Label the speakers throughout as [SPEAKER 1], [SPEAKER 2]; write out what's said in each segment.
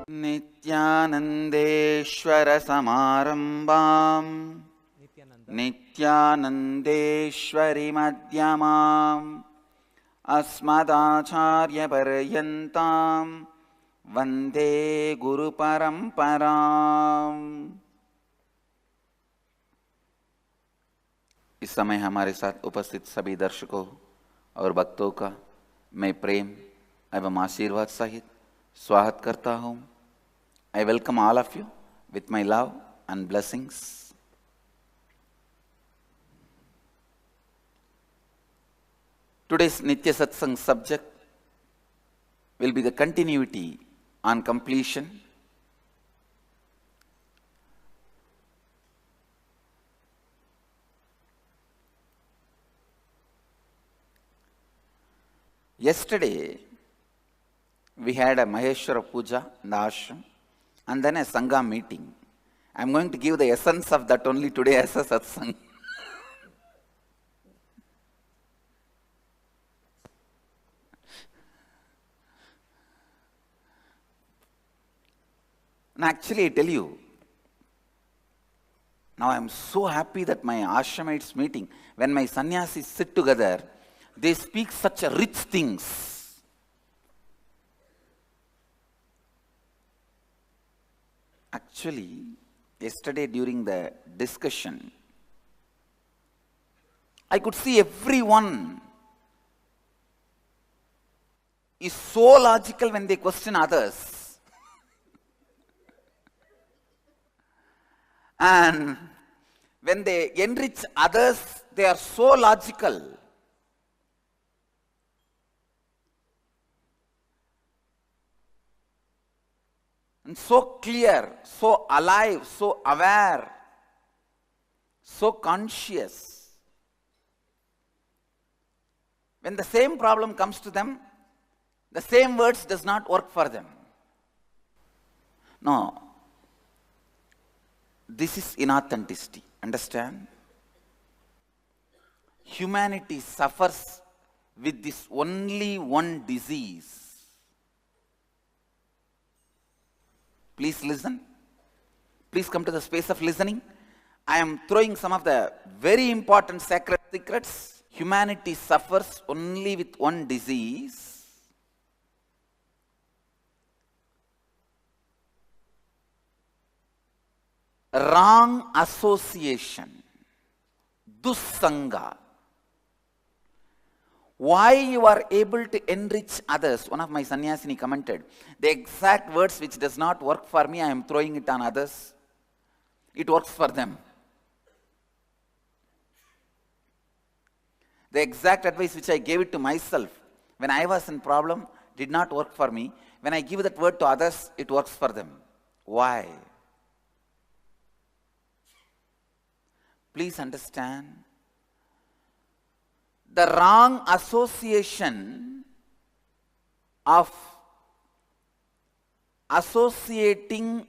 [SPEAKER 1] Nithyanandeshwara samarambam Nithyanandeshwari madhyamam Asmadacharya paryantam Vande Guru Paramparam। इस समय हमारे साथ उपस्थित सभी दर्शकों और भक्तों का मैं प्रेम एवं आशीर्वाद सहित स्वागत करता हूँ। I welcome all of you with my love and blessings. Today's Nitya Satsang subject will be the continuity on completion. Yesterday, we had a Maheshwara Puja in the ashram and then a Sangha meeting. I am going to give the essence of that only today as a satsang. And actually, I tell you, now I am so happy that my ashramites meeting, when my sannyasis sit together, they speak such rich things. Actually, yesterday during the discussion, I could see everyone is so logical when they question others. And when they enrich others, they are so logical. And so clear, so alive, so aware, so conscious. When the same problem comes to them, the same words does not work for them. No. This is inauthenticity. Understand? Humanity suffers with this only one disease. Please listen. Please come to the space of listening. I am throwing some of the very important sacred secrets. Humanity suffers only with one disease. Wrong association. Dussanga. Why you are able to enrich others? One of my sannyasini commented, the exact words which does not work for me, I am throwing it on others. It works for them. The exact advice which I gave it to myself when I was in problem did not work for me. When I give that word to others, it works for them. Why? Please understand. The wrong association of associating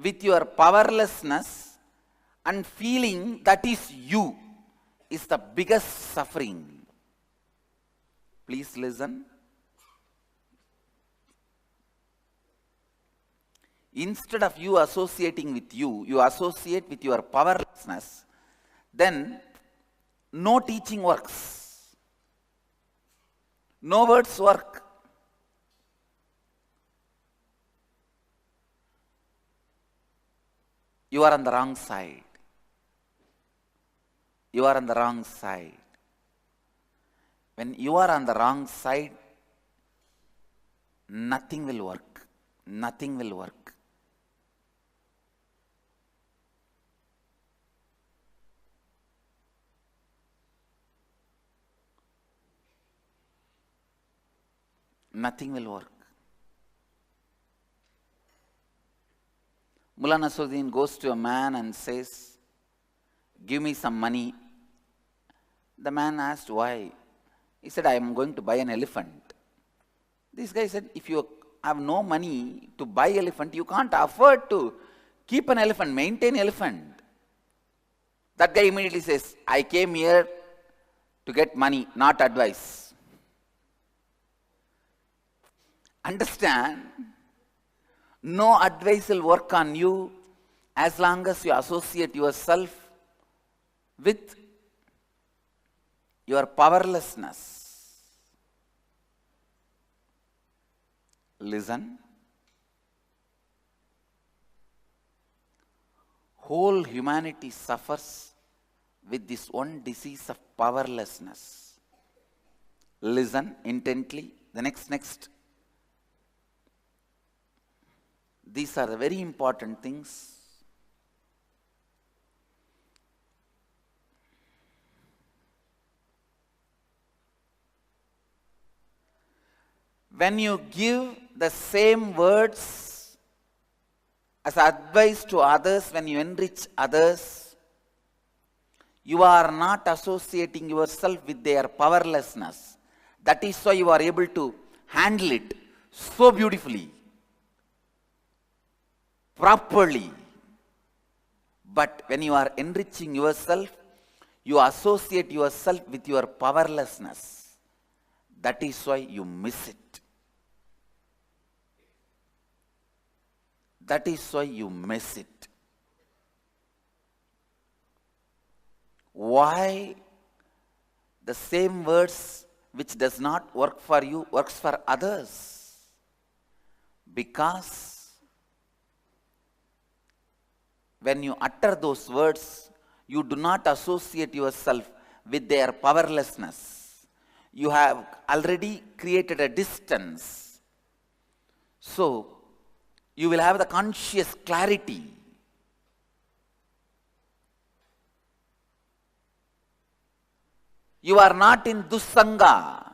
[SPEAKER 1] with your powerlessness and feeling that is you is the biggest suffering. Please listen. Instead of you associating with you, you associate with your powerlessness, then no teaching works. No words work. You are on the wrong side. You are on the wrong side. When you are on the wrong side, nothing will work. Nothing will work. Nothing will work. Mullah Nasruddin goes to a man and says, give me some money. The man asked, why? He said, I am going to buy an elephant. This guy said, if you have no money to buy elephant, you can't afford to keep an elephant, maintain elephant. That guy immediately says, I came here to get money, not advice. Understand? No advice will work on you as long as you associate yourself with your powerlessness. Listen. Whole humanity suffers with this one disease of powerlessness. Listen intently. The next. These are the very important things. When you give the same words as advice to others, when you enrich others, you are not associating yourself with their powerlessness. That is why you are able to handle it so beautifully, properly. But when you are enriching yourself, you associate yourself with your powerlessness. That is why you miss it. That is why you miss it. Why the same words which does not work for you works for others? Because when you utter those words, you do not associate yourself with their powerlessness. You have already created a distance. So, you will have the conscious clarity. You are not in dussanga.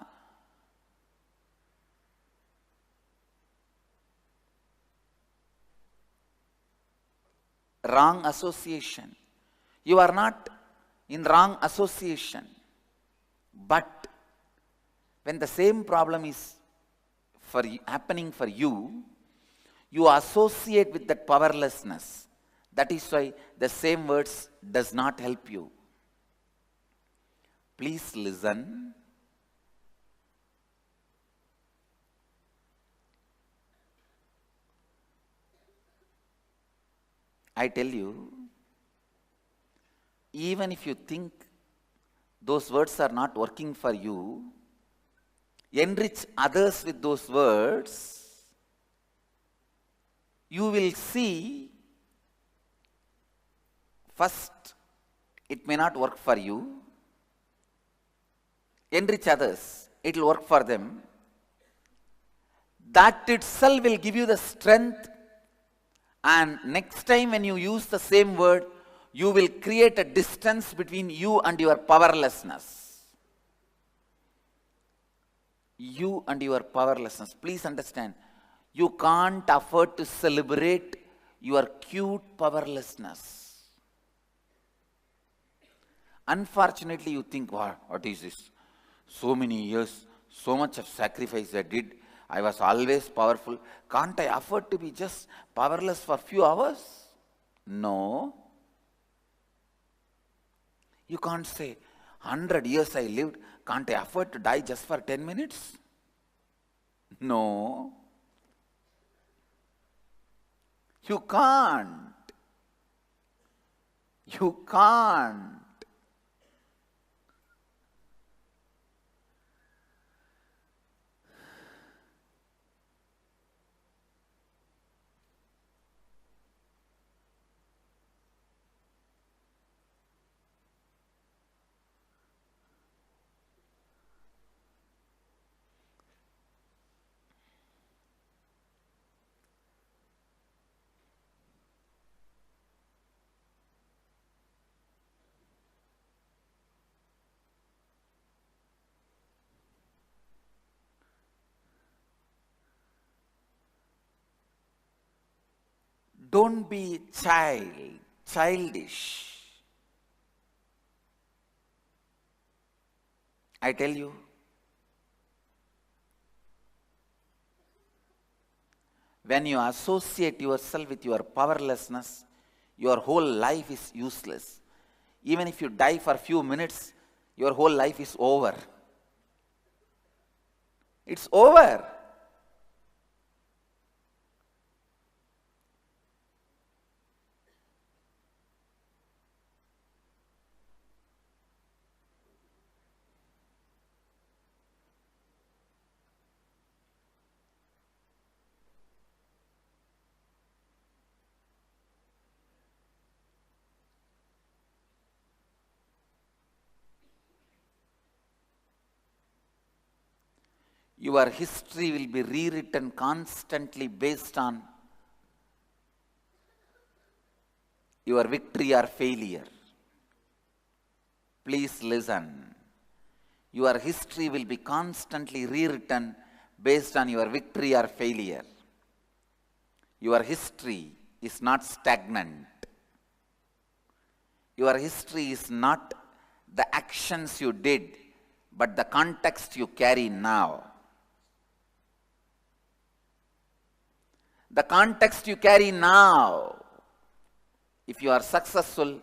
[SPEAKER 1] Wrong association. You are not in wrong association. But when the same problem is happening for you, you associate with that powerlessness. That is why the same words does not help you. Please listen. I tell you, even if you think those words are not working for you, enrich others with those words, you will see, first, it may not work for you. Enrich others, it will work for them. That itself will give you the strength, and next time when you use the same word, you will create a distance between you and your powerlessness. You and your powerlessness. Please understand, you can't afford to celebrate your cute powerlessness. Unfortunately, you think, wow, what is this? So many years, so much of sacrifice I did. I was always powerful. Can't I afford to be just powerless for a few hours? No. You can't say, 100 years I lived, can't I afford to die just for 10 minutes? No. You can't. You can't. Don't be childish. I tell you, when you associate yourself with your powerlessness, your whole life is useless. Even if you die for a few minutes, your whole life is over. It's over. your history will be rewritten constantly based on your victory or failure. Please listen. Your history will be constantly rewritten based on your victory or failure. Your history is not stagnant. Your history is not the actions you did, but the context you carry now. The context you carry now. If you are successful,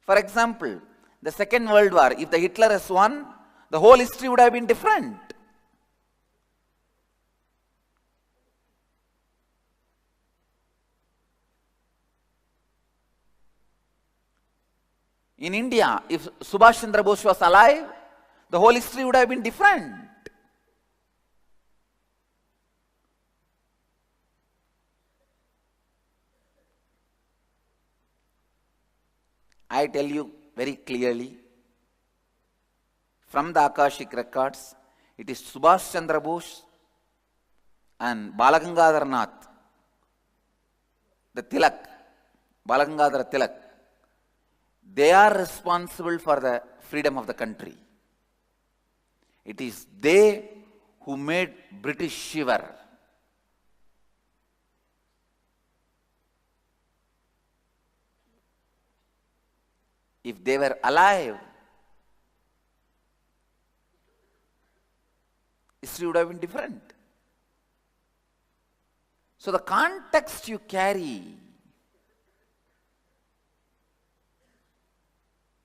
[SPEAKER 1] for example, the Second World War, if the Hitler has won, the whole history would have been different. In India, if Subhash Chandra Bose was alive, the whole history would have been different. I tell you very clearly, from the Akashic records, it is Subhash Chandra Bose and Balagangadhar Nath, the Tilak, Balagangadhar Tilak. They are responsible for the freedom of the country. It is they who made British shiver. If they were alive, history would have been different. So the context you carry,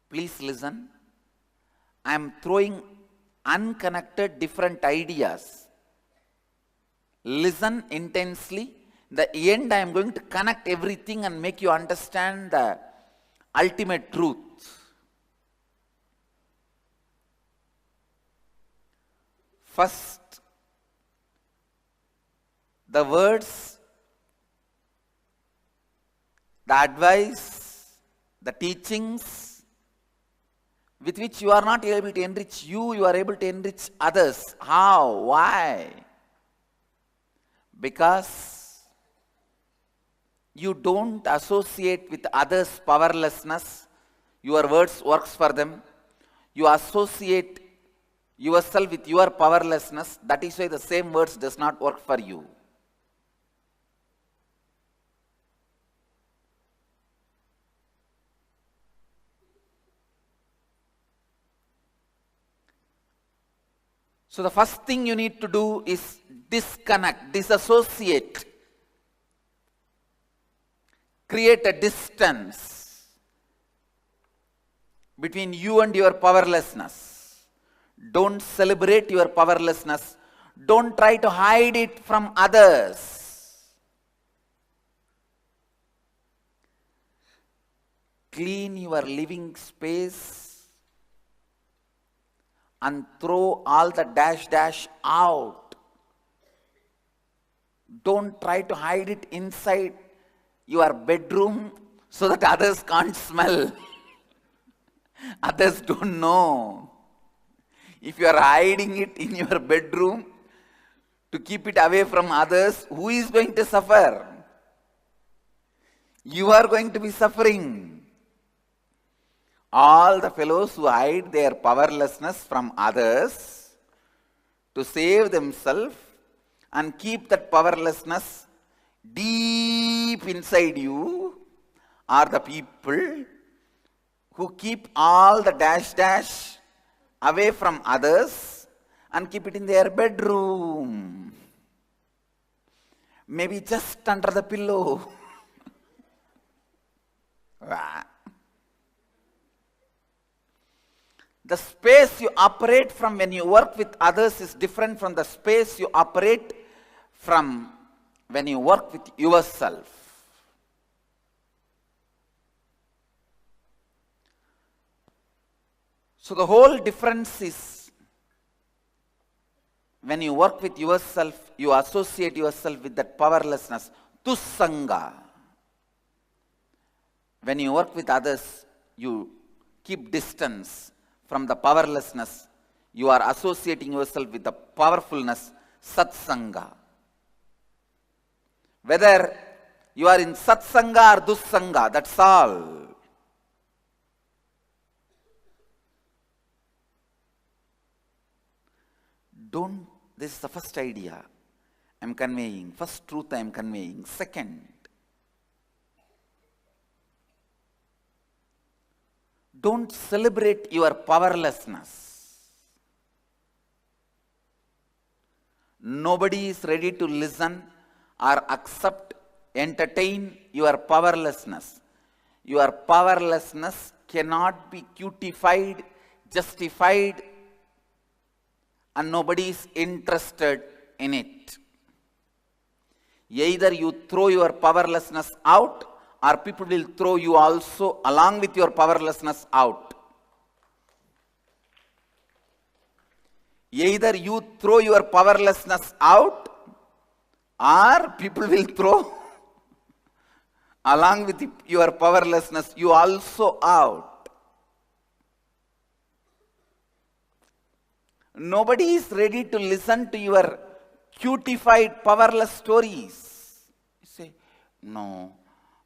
[SPEAKER 1] please listen, I am throwing unconnected different ideas. Listen intensely. In the end, I am going to connect everything and make you understand the ultimate truth. First, the words, the advice, the teachings with which you are not able to enrich you, you are able to enrich others. How? Why? Because you don't associate with others' powerlessness. Your words works for them. You associate yourself with your powerlessness. That is why the same words does not work for you. So the first thing you need to do is disconnect, disassociate. Create a distance between you and your powerlessness. Don't celebrate your powerlessness. Don't try to hide it from others. Clean your living space and throw all the dash out. Don't try to hide it inside your bedroom so that others can't smell. Others don't know. If you are hiding it in your bedroom to keep it away from others, who is going to suffer? You are going to be suffering. All the fellows who hide their powerlessness from others to save themselves and keep that powerlessness deep inside you are the people who keep all the dash away from others and keep it in their bedroom. Maybe just under the pillow. The space you operate from when you work with others is different from the space you operate from when you work with yourself. So the whole difference is when you work with yourself, you associate yourself with that powerlessness, tussanga. When you work with others, you keep distance from the powerlessness. You are associating yourself with the powerfulness, satsanga. Whether you are in satsanga or dussanga, that's all. Don't, this is the first idea I am conveying, first truth I am conveying. Second, don't celebrate your powerlessness. Nobody is ready to listen or accept, entertain your powerlessness. Your powerlessness cannot be cutified, justified, and nobody is interested in it. Either you throw your powerlessness out, or people will throw you also along with your powerlessness out. Either you throw your powerlessness out, or people will throw along with your powerlessness you also out. Nobody is ready to listen to your cutified powerless stories. You say, no,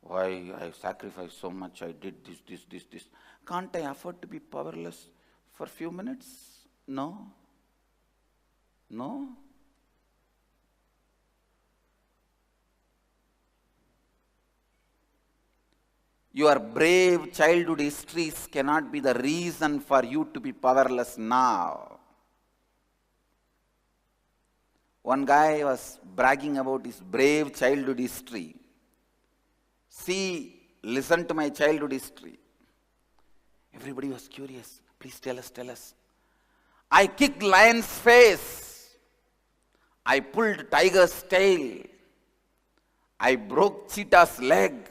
[SPEAKER 1] why I sacrificed so much, I did this. Can't I afford to be powerless for a few minutes? No. No. Your brave childhood histories cannot be the reason for you to be powerless now. One guy was bragging about his brave childhood history. See, listen to my childhood history. Everybody was curious. Please tell us. I kicked lion's face. I pulled tiger's tail. I broke cheetah's leg.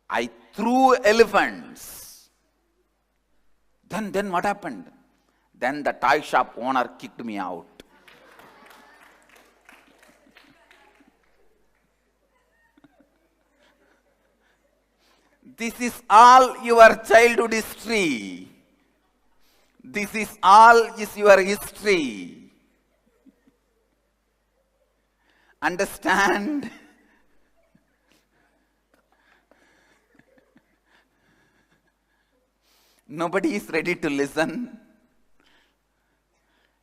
[SPEAKER 1] I threw elephants. Then what happened? Then the toy shop owner kicked me out. This is all your childhood history. This is all is your history. Understand? Nobody is ready to listen.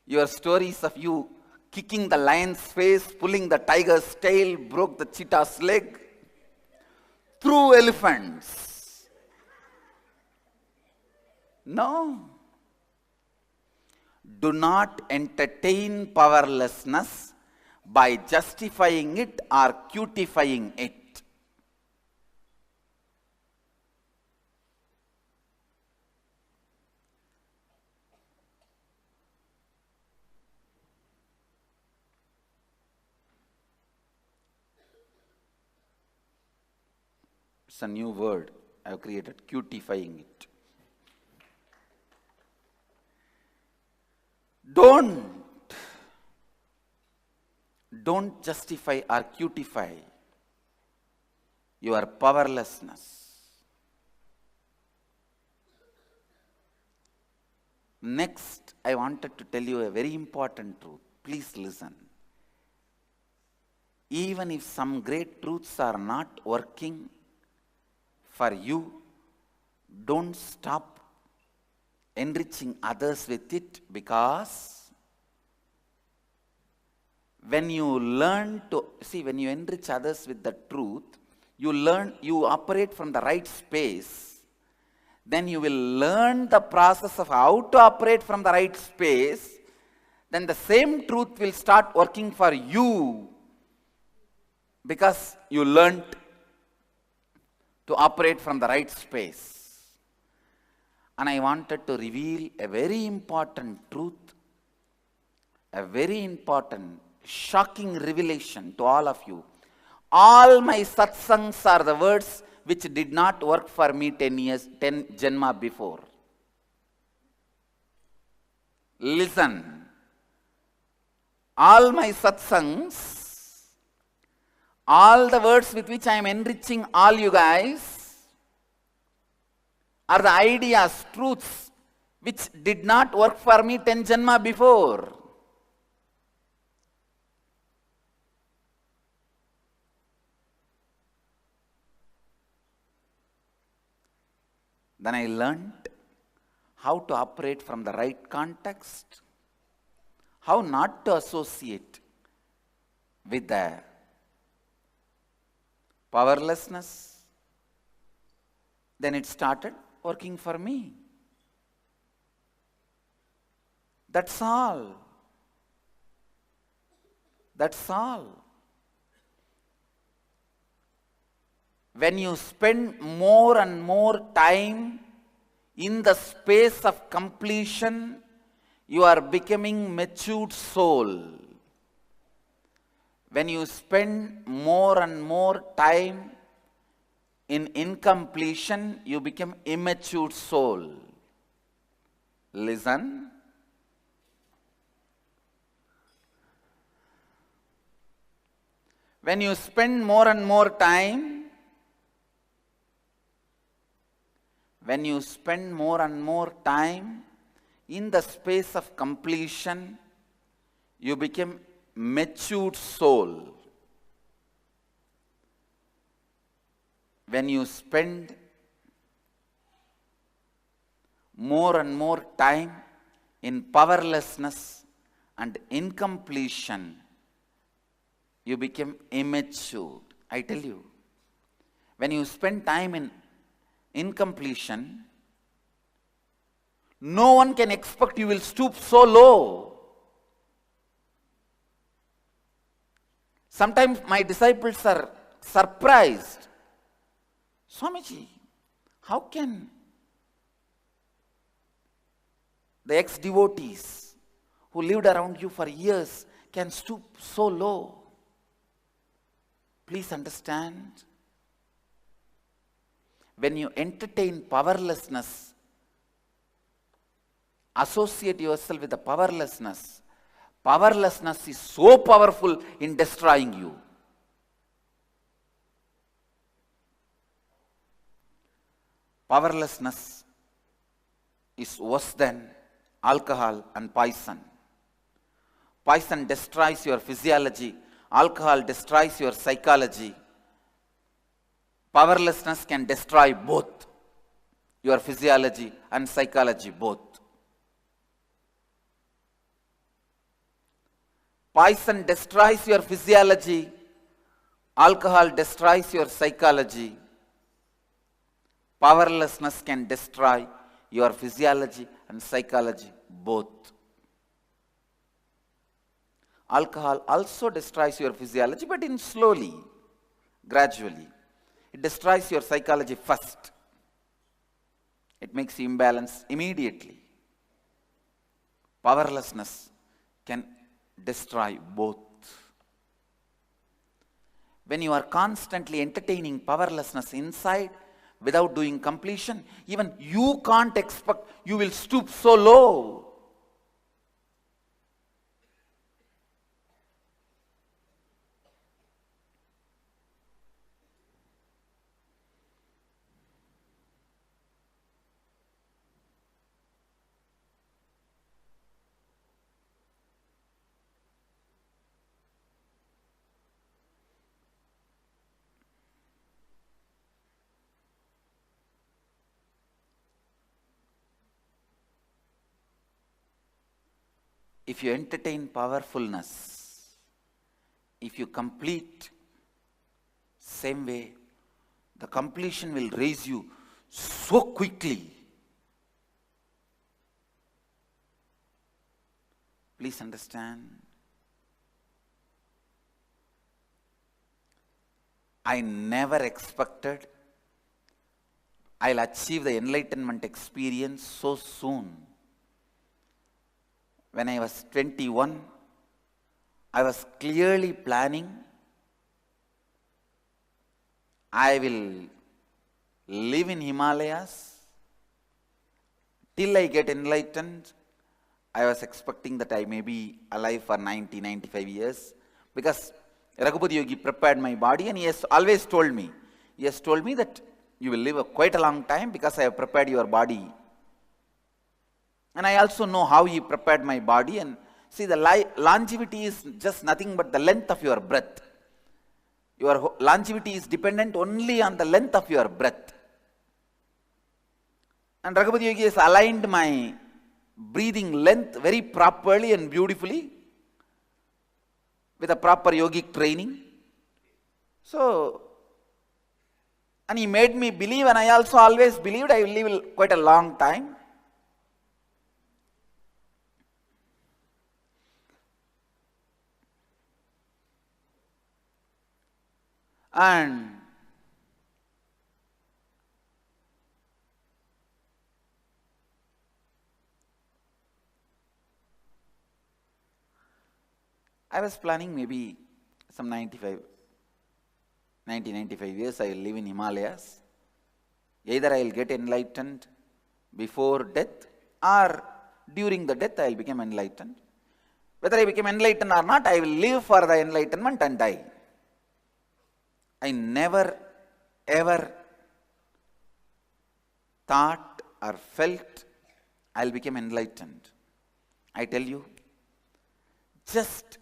[SPEAKER 1] Your stories of you kicking the lion's face, pulling the tiger's tail, broke the cheetah's leg, threw elephants. No. Do not entertain powerlessness by justifying it or cutifying it. It's a new word I have created, cutifying it. Don't justify or cutify your powerlessness. Next, I wanted to tell you a very important truth. Please listen. Even if some great truths are not working for you, don't stop enriching others with it, because when you learn to, see, when you enrich others with the truth, you operate from the right space, then you will learn the process of how to operate from the right space, then the same truth will start working for you, because you learned to operate from the right space. And I wanted to reveal a very important truth, a very important, shocking revelation to all of you. All my satsangs are the words which did not work for me 10 janma before. Listen. All my satsangs, all the words with which I am enriching all you guys, are the ideas, truths, which did not work for me 10 janma before. Then I learned how to operate from the right context, how not to associate with the powerlessness. Then it started working for me. That's all. That's all. When you spend more and more time in the space of completion, you are becoming matured soul. When you spend more and more time in incompletion, you become immature soul. Listen. When you spend more and more time, in the space of completion, you become matured soul. When you spend more and more time in powerlessness and incompletion, you become immature. I tell you, when you spend time in incompletion, no one can expect you will stoop so low. Sometimes my disciples are surprised. Swamiji, how can the ex-devotees who lived around you for years can stoop so low? Please understand, when you entertain powerlessness, associate yourself with the powerlessness. Powerlessness is so powerful in destroying you. Powerlessness is worse than alcohol and poison. Poison destroys your physiology. Alcohol destroys your psychology. Powerlessness can destroy both your physiology and psychology, both. Poison destroys your physiology. Alcohol destroys your psychology. Powerlessness can destroy your physiology and psychology, both. Alcohol also destroys your physiology, but in slowly, gradually. It destroys your psychology first. It makes you imbalanced immediately. Powerlessness can destroy both. When you are constantly entertaining powerlessness inside without doing completion, even you can't expect you will stoop so low. If you entertain powerfulness, if you complete same way, the completion will raise you so quickly. Please understand. I never expected I'll achieve the enlightenment experience so soon. When I was 21, I was clearly planning I will live in Himalayas till I get enlightened. I was expecting that I may be alive for 90, 95 years because Raghupati Yogi prepared my body and he has always told me, that you will live quite a long time because I have prepared your body. And I also know how He prepared my body. And see, the longevity is just nothing but the length of your breath. Your longevity is dependent only on the length of your breath. And Raghupati Yogi has aligned my breathing length very properly and beautifully with a proper yogic training. So, and he made me believe, and I also always believed I will live quite a long time. And I was planning maybe some 95 years I will live in Himalayas. Either I will get enlightened before death or during the death I will become enlightened. Whether I become enlightened or not, I will live for the enlightenment and die. I never ever thought or felt I will become enlightened. I tell you, just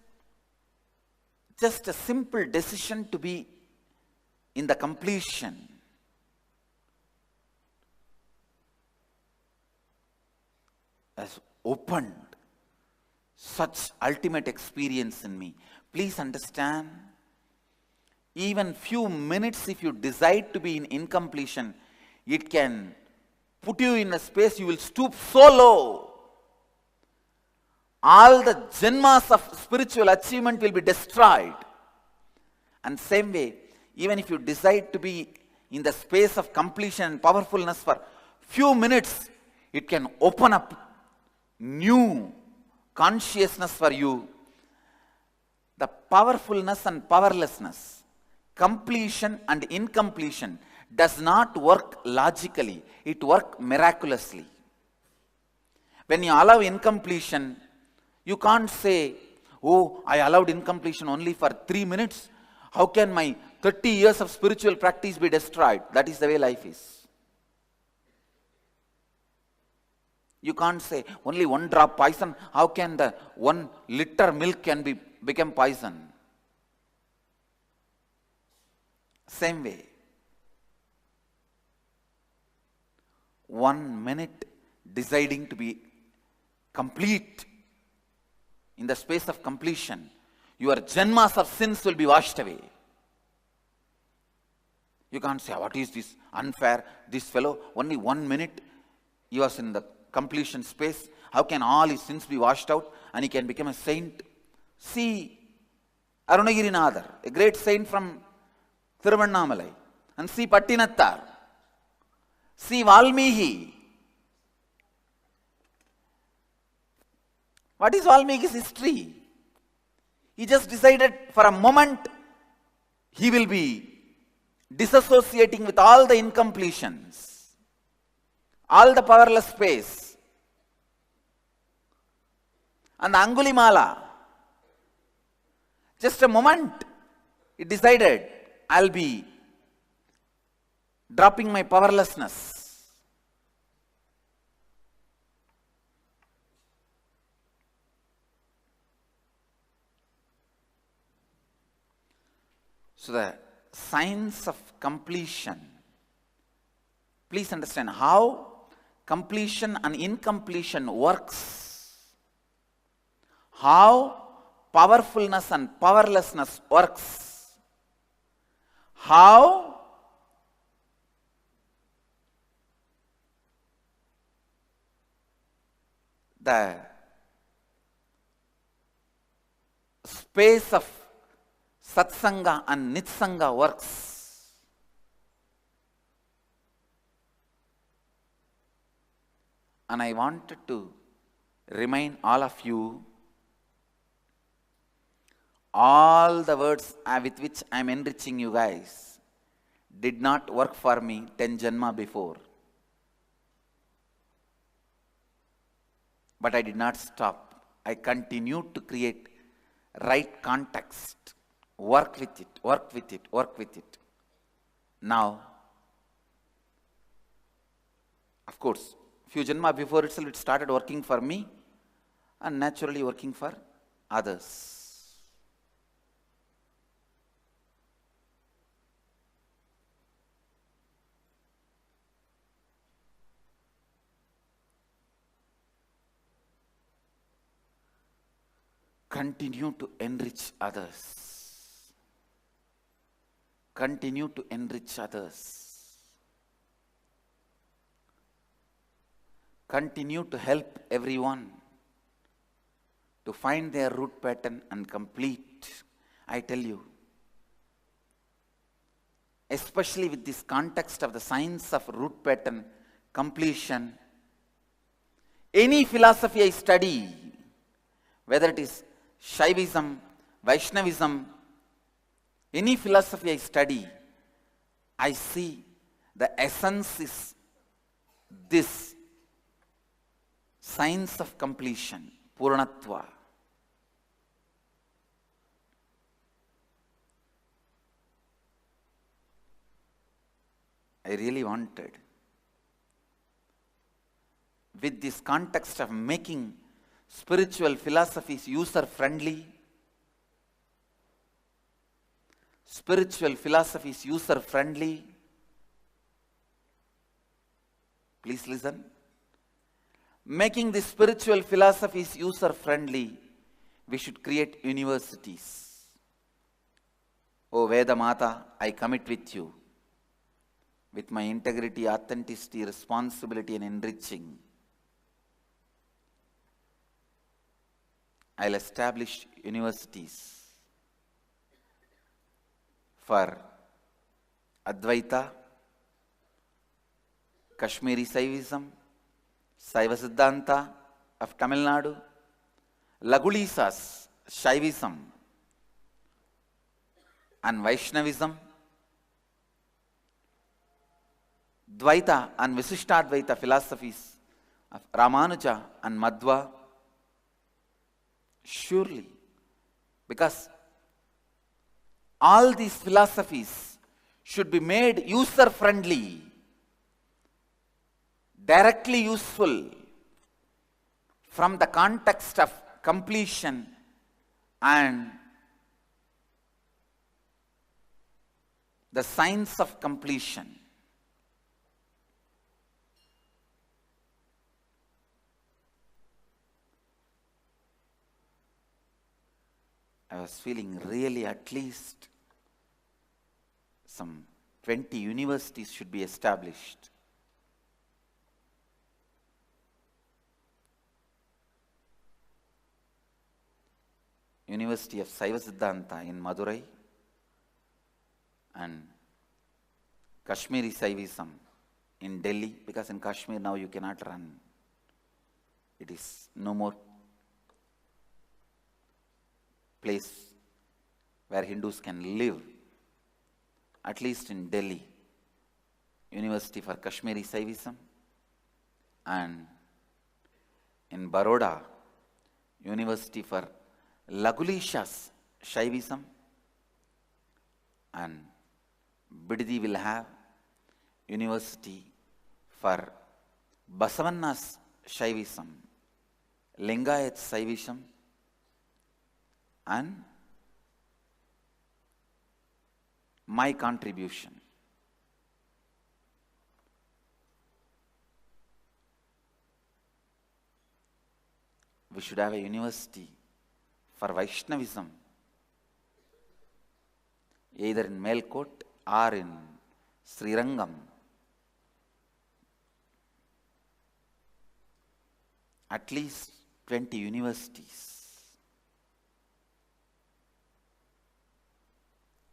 [SPEAKER 1] a simple decision to be in the completion has opened such ultimate experience in me. Please understand, even few minutes if you decide to be in incompletion, it can put you in a space you will stoop so low. All the janmas of spiritual achievement will be destroyed. And same way, even if you decide to be in the space of completion and powerfulness for few minutes, it can open up new consciousness for you. The powerfulness and powerlessness, completion and incompletion does not work logically, it works miraculously. When you allow incompletion, you can't say, oh, I allowed incompletion only for 3 minutes. How can my 30 years of spiritual practice be destroyed? That is the way life is. You can't say, only 1 drop poison. How can the 1 liter milk can become poison? Same way. 1 minute deciding to be complete. In the space of completion, your janmas of sins will be washed away. You can't say, what is this unfair? This fellow, only 1 minute he was in the completion space. How can all his sins be washed out and he can become a saint? See Arunagirinadar, a great saint from Thiruvannamalai. And see Pattinatthar. See Valmiki. What is Valmiki's history? He just decided for a moment he will be disassociating with all the incompletions, all the powerless space. And the Angulimala, just a moment, he decided, I'll be dropping my powerlessness. So the science of completion, please understand how completion and incompletion works. How powerfulness and powerlessness works. How the space of satsanga and nitsanga works. And I wanted to remind all of you, all the words with which I am enriching you guys did not work for me 10 janma before. But I did not stop. I continued to create right context. Work with it, work with it, work with it. Now, of course, Few janma before itself it started working for me and naturally working for others. Continue to enrich others. Continue to enrich others. Continue to help everyone to find their root pattern and complete. I tell you, especially with this context of the science of root pattern completion, any philosophy I study, whether it is Shaivism, Vaishnavism, any philosophy I study, I see the essence is this science of completion, Purnatva. I really wanted, with this context of making spiritual philosophies user-friendly, please listen, making the spiritual philosophies user-friendly, we should create universities. Oh Veda Mata, I commit with you, with my integrity, authenticity, responsibility and enriching, I'll establish universities for Advaita, Kashmiri Saivism, Saiva Siddhanta of Tamil Nadu, Lagulisas, Shaivism and Vaishnavism, Dvaita and Visishtadvaita philosophies of Ramanuja and Madhva. Surely, because all these philosophies should be made user-friendly, directly useful from the context of completion and the science of completion. I was feeling really at least some 20 universities should be established. University of Saiva Siddhanta in Madurai and Kashmiri Saivism in Delhi, because in Kashmir now you cannot run. It is no more place where Hindus can live, at least in Delhi, University for Kashmiri Saivism, and in Baroda, University for Lagulishas Shaivism, and Biddi will have University for Basavanna's Shaivism, Lingayat Shaivism, and my contribution. We should have a university for Vaishnavism, either in Melkot or in Srirangam. At least 20 universities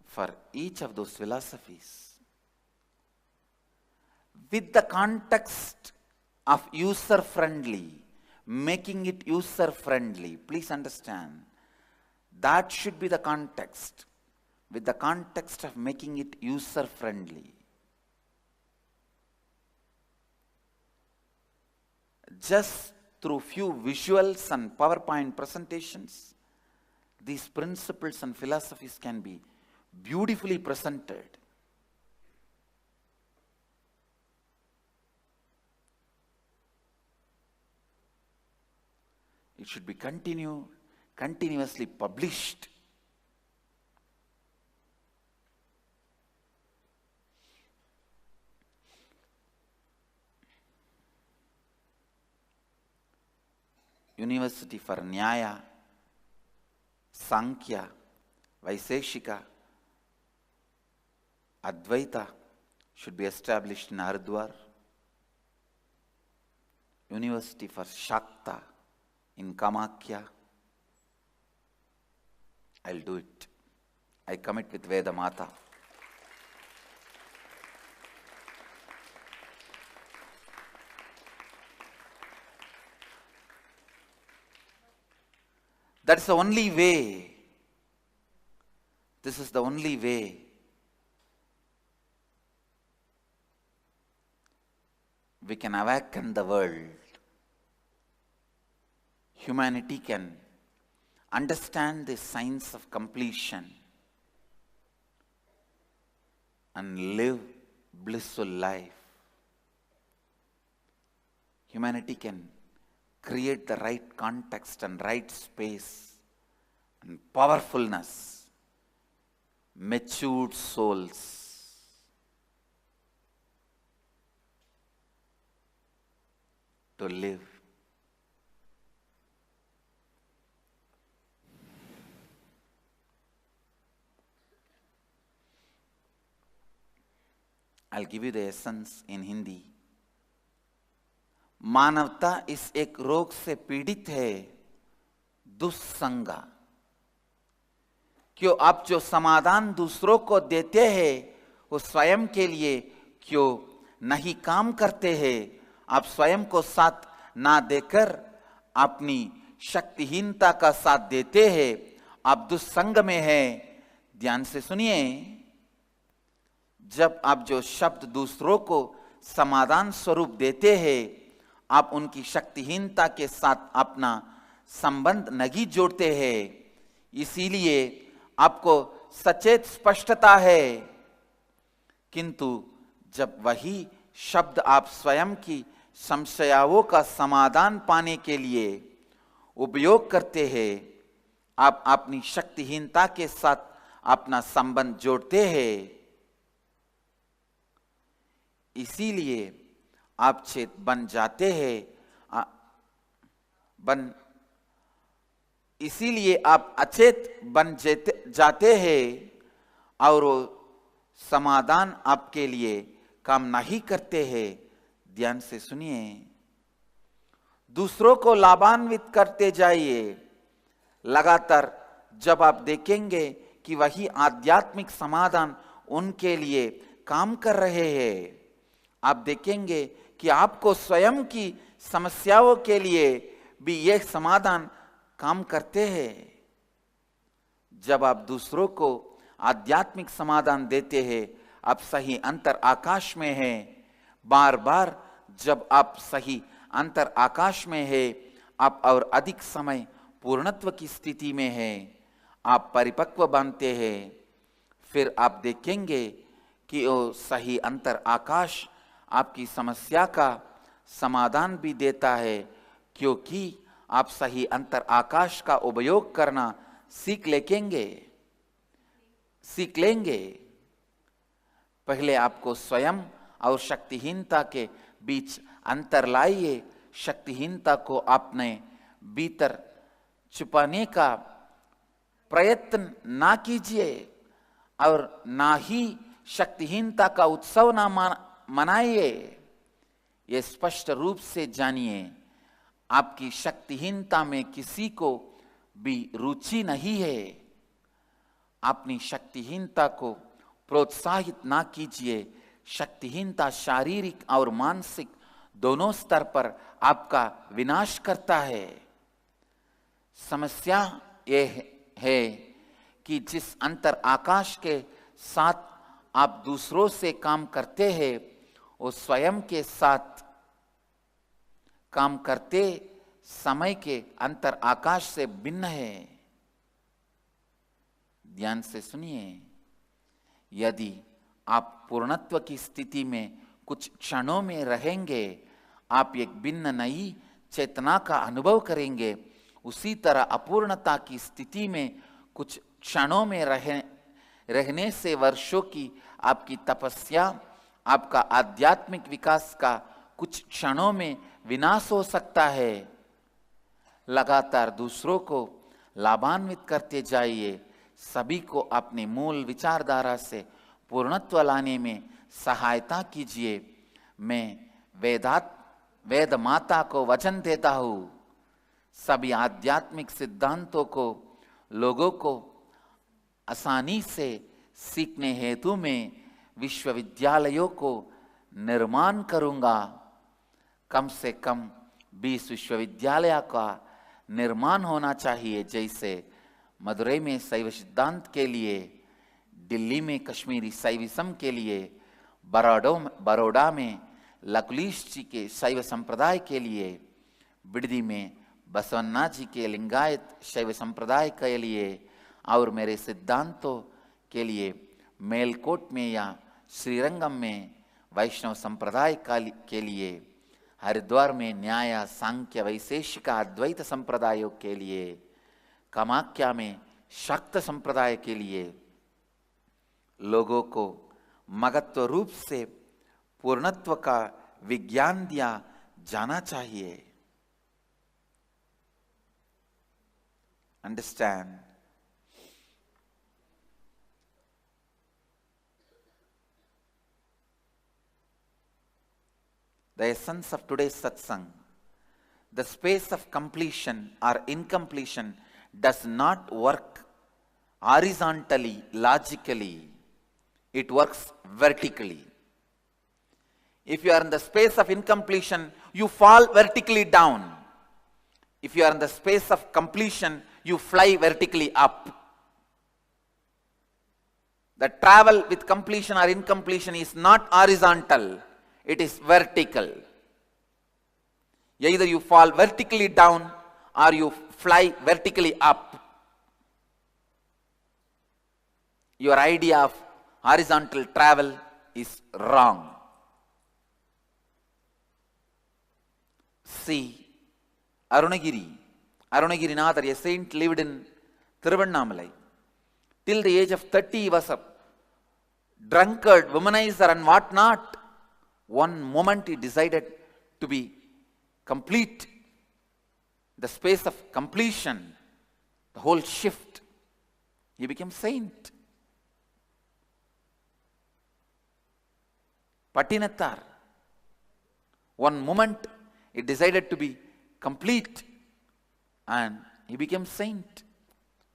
[SPEAKER 1] for each of those philosophies, with the context of user-friendly, making it user-friendly. Please understand, that should be the context, with the context of making it user-friendly. Just through few visuals and PowerPoint presentations, these principles and philosophies can be beautifully presented. It should be continuously published. University for Nyaya, Sankhya, Vaiseshika, Advaita should be established in Haridwar. University for Shakta in Kamakhya. I'll do it. I commit with Veda Mata. That's the only way. This is the only way we can awaken the world. Humanity can understand the science of completion and live blissful life. Humanity can create the right context and right space and powerfulness, matured souls. To live. I'll give you the essence in Hindi. मानवता इस एक रोग से पीड़ित है, दुस्संगा। क्यों आप जो समाधान दूसरों को देते हैं वो स्वयं के लिए क्यों नहीं काम करते हैं? आप स्वयं को साथ ना देकर अपनी शक्तिहीनता का साथ देते हैं। आप दुस्संग में हैं। ध्यान से सुनिए, जब आप जो शब्द दूसरों को समाधान स्वरूप देते हैं, आप उनकी शक्तिहीनता के साथ अपना संबंध नहीं जोड़ते हैं। इसीलिए आपको सचेत स्पष्टता है। किंतु जब वही शब्द आप स्वयं की समस्याओं का समाधान पाने के लिए उपयोग करते हैं, आप अपनी शक्तिहीनता के साथ अपना संबंध जोड़ते हैं। इसीलिए आप चेत बन जाते हैं, इसीलिए आप अचेत बन जाते हैं और वो समाधान आपके लिए काम नहीं करते हैं। ध्यान से सुनिए, दूसरों को लाभान्वित करते जाइए। लगातार जब आप देखेंगे कि वही आध्यात्मिक समाधान उनके लिए काम कर रहे हैं, आप देखेंगे कि आपको स्वयं की समस्याओं के लिए भी यह समाधान काम करते हैं। जब आप दूसरों को आध्यात्मिक समाधान देते हैं, आप सही अंतर आकाश में हैं। बार बार जब आप सही अंतर आकाश में हैं, आप और अधिक समय पूर्णत्व की स्थिति में हैं, आप परिपक्व बनते हैं। फिर आप देखेंगे कि वो सही अंतर आकाश आपकी समस्या का समाधान भी देता है, क्योंकि आप सही अंतर आकाश का उपयोग करना सीख लेंगे। पहले आपको स्वयं और शक्तिहीनता के बीच अंतर लाइए। शक्तिहीनता को अपने भीतर छुपाने का प्रयत्न ना कीजिए और ना ही शक्तिहीनता का उत्सव ना मनाइए। ये स्पष्ट रूप से जानिए, आपकी शक्तिहीनता में किसी को भी रुचि नहीं है। अपनी शक्तिहीनता को प्रोत्साहित ना कीजिए। शक्तिहीनता शारीरिक और मानसिक दोनों स्तर पर आपका विनाश करता है। समस्या यह है कि जिस अंतर आकाश के साथ आप दूसरों से काम करते हैं, वो स्वयं के साथ काम करते समय के अंतर आकाश से भिन्न है। ध्यान से सुनिए, यदि आप पूर्णत्व की स्थिति में कुछ क्षणों में रहेंगे, आप एक भिन्न नई चेतना का अनुभव करेंगे। उसी तरह अपूर्णता की स्थिति में कुछ क्षणों में रहने से वर्षों की आपकी तपस्या, आपका आध्यात्मिक विकास का कुछ क्षणों में विनाश हो सकता है। लगातार दूसरों को लाभान्वित करते जाइए, सभी को अपनी मूल विचारधारा से पूर्णत्व लाने में सहायता कीजिए। मैं वेद माता को वचन देता हूँ, सभी आध्यात्मिक सिद्धांतों को लोगों को आसानी से सीखने हेतु में विश्वविद्यालयों को निर्माण करूँगा। कम से कम 20 विश्वविद्यालय का निर्माण होना चाहिए, जैसे मदुरई में शैव सिद्धांत के लिए, दिल्ली में कश्मीरी शैविज्म के लिए, बड़ौदा में लकुलिश जी के शैव संप्रदाय के लिए, बिडदी में बसवन्ना जी के लिंगायत शैव संप्रदाय के लिए, और मेरे सिद्धांतों के लिए मेलकोट में या श्रीरंगम में वैष्णव संप्रदाय के लिए, हरिद्वार में न्याय सांख्य वैशेषिक अद्वैत संप्रदायों के लिए, कामाख्या में शाक्त संप्रदाय के लिए लोगों को मगत्व रूप से पूर्णत्व का विज्ञान दिया जाना चाहिए। Understand? The essence of today's satsang, the space of completion or incompletion does not work horizontally, logically. It works vertically. If you are in the space of incompletion, you fall vertically down. If you are in the space of completion, you fly vertically up. The travel with completion or incompletion is not horizontal. It is vertical. Either you fall vertically down or you fly vertically up. Your idea of horizontal travel is wrong. See, Arunagirinathar, a saint, lived in Thiruvannamalai. Till the age of 30, he was a drunkard, womanizer and what not. One moment he decided to be complete, the space of completion, the whole shift. He became saint. Patinathar, one moment he decided to be complete and he became saint.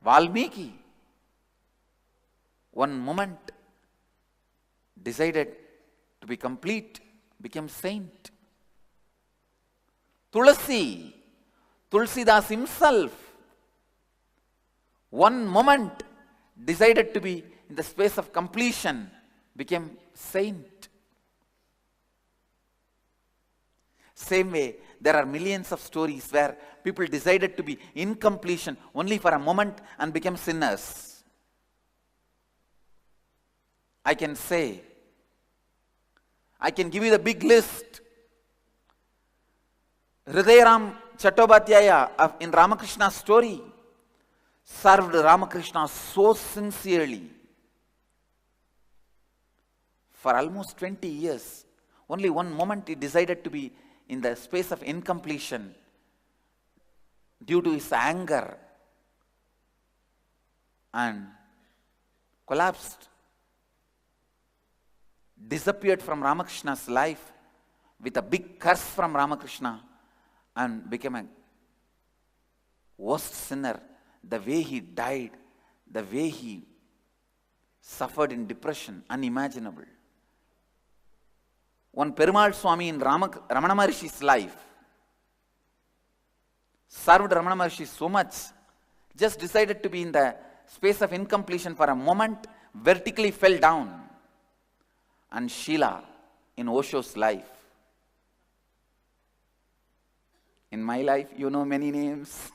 [SPEAKER 1] Valmiki, one moment decided to be complete, became saint. Tulsidas himself, one moment decided to be in the space of completion, became saint. Same way, there are millions of stories where people decided to be in completion only for a moment and became sinners. I can give you the big list. Hridayaram Chattopadhyaya in Ramakrishna's story served Ramakrishna so sincerely for almost 20 years. Only one moment he decided to be in the space of incompletion due to his anger and collapsed, disappeared from Ramakrishna's life with a big curse from Ramakrishna and became a worst sinner. The way he died, the way he suffered in depression, unimaginable. One Perumal Swami in Ramana Maharishi's life served Ramana Maharshi so much, just decided to be in the space of incompletion for a moment, vertically fell down. And Sheila in Osho's life. In my life, you know many names.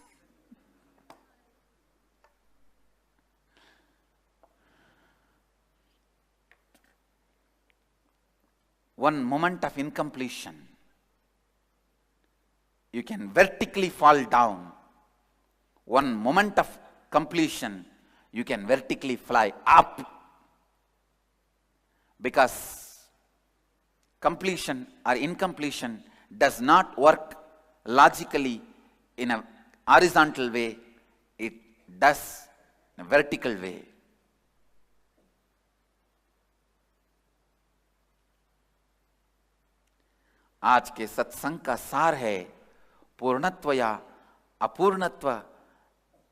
[SPEAKER 1] One moment of incompletion, you can vertically fall down one moment of completion, you can vertically fly up. Because completion or incompletion does not work logically in a horizontal way, it does in a vertical way. आज के सत्संग का सार है, पूर्णत्व या अपूर्णत्व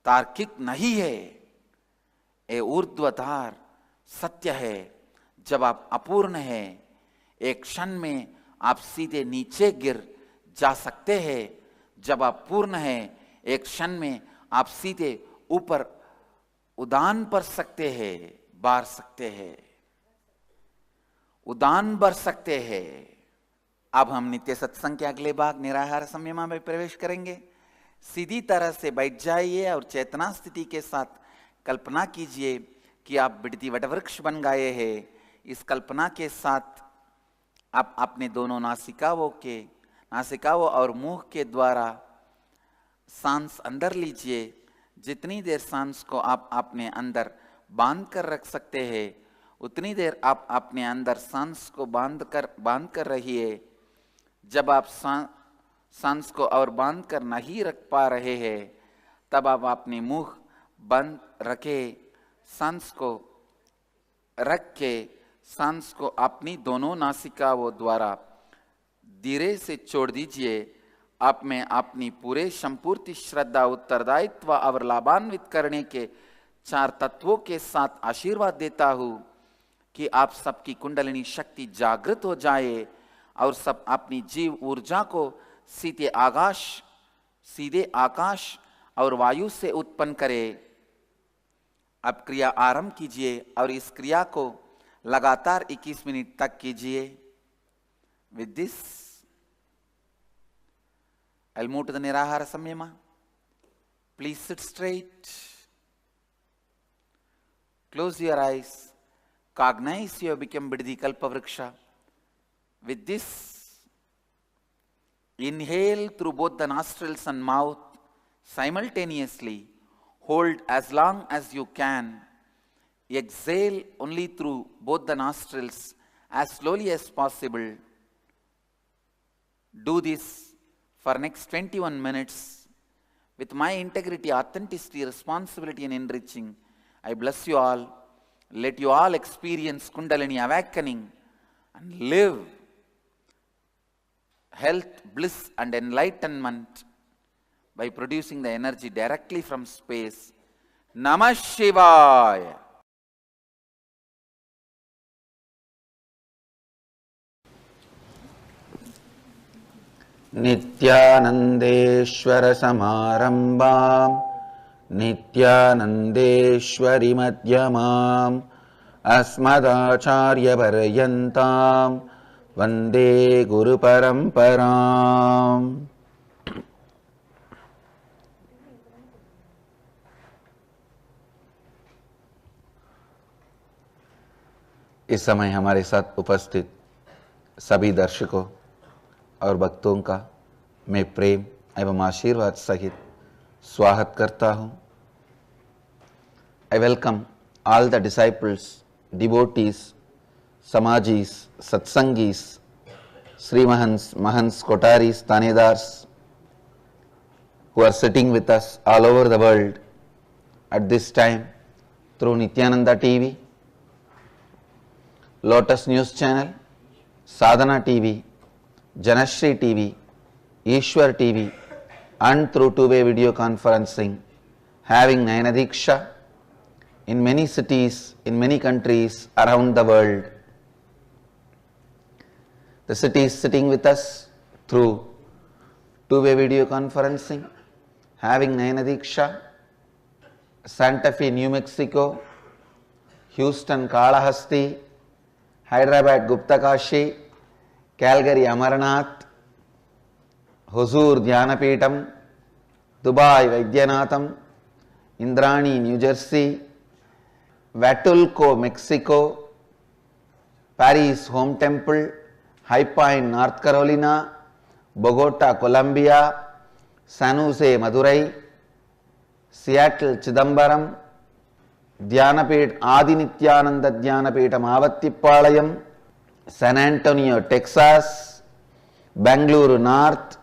[SPEAKER 1] तार्किक नहीं है, ये ऊर्ध्वधार सत्य है। जब आप अपूर्ण हैं, एक क्षण में आप सीधे नीचे गिर जा सकते हैं। जब आप पूर्ण हैं, एक क्षण में आप सीधे ऊपर उड़ान भर सकते हैं, बार सकते हैं, उड़ान भर सकते हैं। अब हम नित्य सत्संग के अगले भाग निराहार संयम में प्रवेश करेंगे। सीधी तरह से बैठ जाइए और चेतना स्थिति के साथ कल्पना कीजिए कि आप बिड़ती वटवृक्ष बन गए हैं। इस कल्पना के साथ आप अपने दोनों नासिकाओं और मुंह के द्वारा सांस अंदर लीजिए। जितनी देर सांस को आप अपने अंदर बांध कर रख सकते हैं, उतनी देर आप अपने अंदर सांस को बांध कर रहिए। जब आप सांस को और बांध कर नहीं रख पा रहे हैं, तब आप अपने मुंह बंद रखे, सांस को रख के सांस को अपनी दोनों नासिकाओं द्वारा धीरे से छोड़ दीजिए। अब मैं अपनी पूरे संपूर्ण श्रद्धा, उत्तरदायित्व और लाभान्वित करने के 4 तत्वों के साथ आशीर्वाद देता हूं कि आप सबकी कुंडलिनी शक्ति जागृत हो जाए और सब अपनी जीव ऊर्जा को सीधे आकाश और वायु से उत्पन्न करे। अब क्रिया आरंभ कीजिए और इस क्रिया को लगातार 21 मिनट तक कीजिए। With this, I'll move to the Nirahara Samyama. Please sit straight. Close your eyes. Cognize you have become Biddi Kalpavriksha. With this, inhale through both the nostrils and mouth simultaneously. Hold as long as you can. Exhale only through both the nostrils as slowly as possible. Do this for next 21 minutes. With my integrity, authenticity, responsibility and enriching, I bless you all. Let you all experience Kundalini awakening and live health, bliss and enlightenment by producing the energy directly from space. Namah Shivaya.
[SPEAKER 2] नित्यानंदेश्वर समारंभां नित्यानंदेश्वरी मध्यमाम् अस्मदाचार्य पर्यन्तां वंदे गुरु परंपराम्। इस समय हमारे साथ उपस्थित सभी दर्शकों और भक्तों का मैं प्रेम एवं आशीर्वाद सहित स्वागत करता हूँ। I welcome all the disciples, devotees, samajis, satsangis, Srimahans, Mahans, Kotaris, Tanedars who are sitting with us all over the world at this time through Nithyananda TV, Lotus News Channel, Sadhana TV, Janashri TV, Ishwar TV and through two-way video conferencing, having Nayanadiksha in many cities, in many countries around the world. The city is sitting with us through two-way video conferencing, having Nayanadiksha, Santa Fe, New Mexico, Houston, Kalahasti, Hyderabad, Guptakashi, Calgary, Amarnath, Hosur, Dhyanapitham, Dubai, Vaidyanatham, Indrani, New Jersey, Huatulco, Mexico, Paris, Home Temple, High Point, North Carolina, Bogota, Colombia, San Jose, Madurai, Seattle Chidambaram, Dhyanapet Adi Nithyananda Dhyanapetham Avattipalayam, San Antonio, Texas, Bangalore North,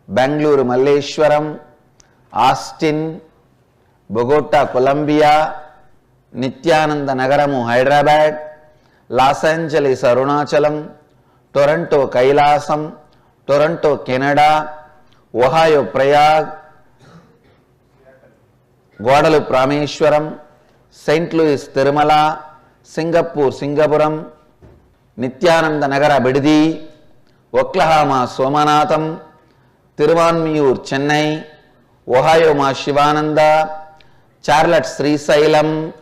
[SPEAKER 2] Bangalore Malleshwaram, Austin, Bogota, Colombia, Nithyananda Nagaramu, Hyderabad, Los Angeles, Arunachalam, Toronto, Kailasam, Toronto, Canada, Ohio, Prayag, Guadalupe, Rameshwaram, St. Louis, Tirumala, Singapore, Singapuram, Nithyananda Nagara, Bididi, Oklahoma, Somanatham, Tiruvanmiyur, Chennai, Ohio, Ma Shivananda, Charlotte, Sri Sailam,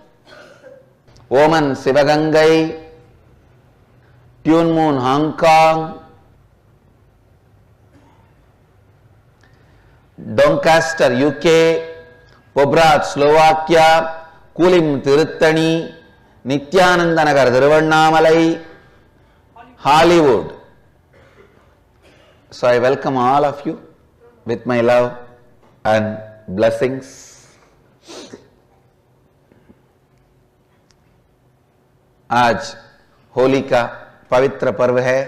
[SPEAKER 2] Oman, Sivagangai, Tune Moon, Hong Kong, Doncaster, UK, Pobrad, Slovakia, Kulim, Tiruttani, Nithyananda Nagar, Thiruvannamalai, Hollywood. So I welcome all of you with my love and blessings. आज होली का पवित्र पर्व है।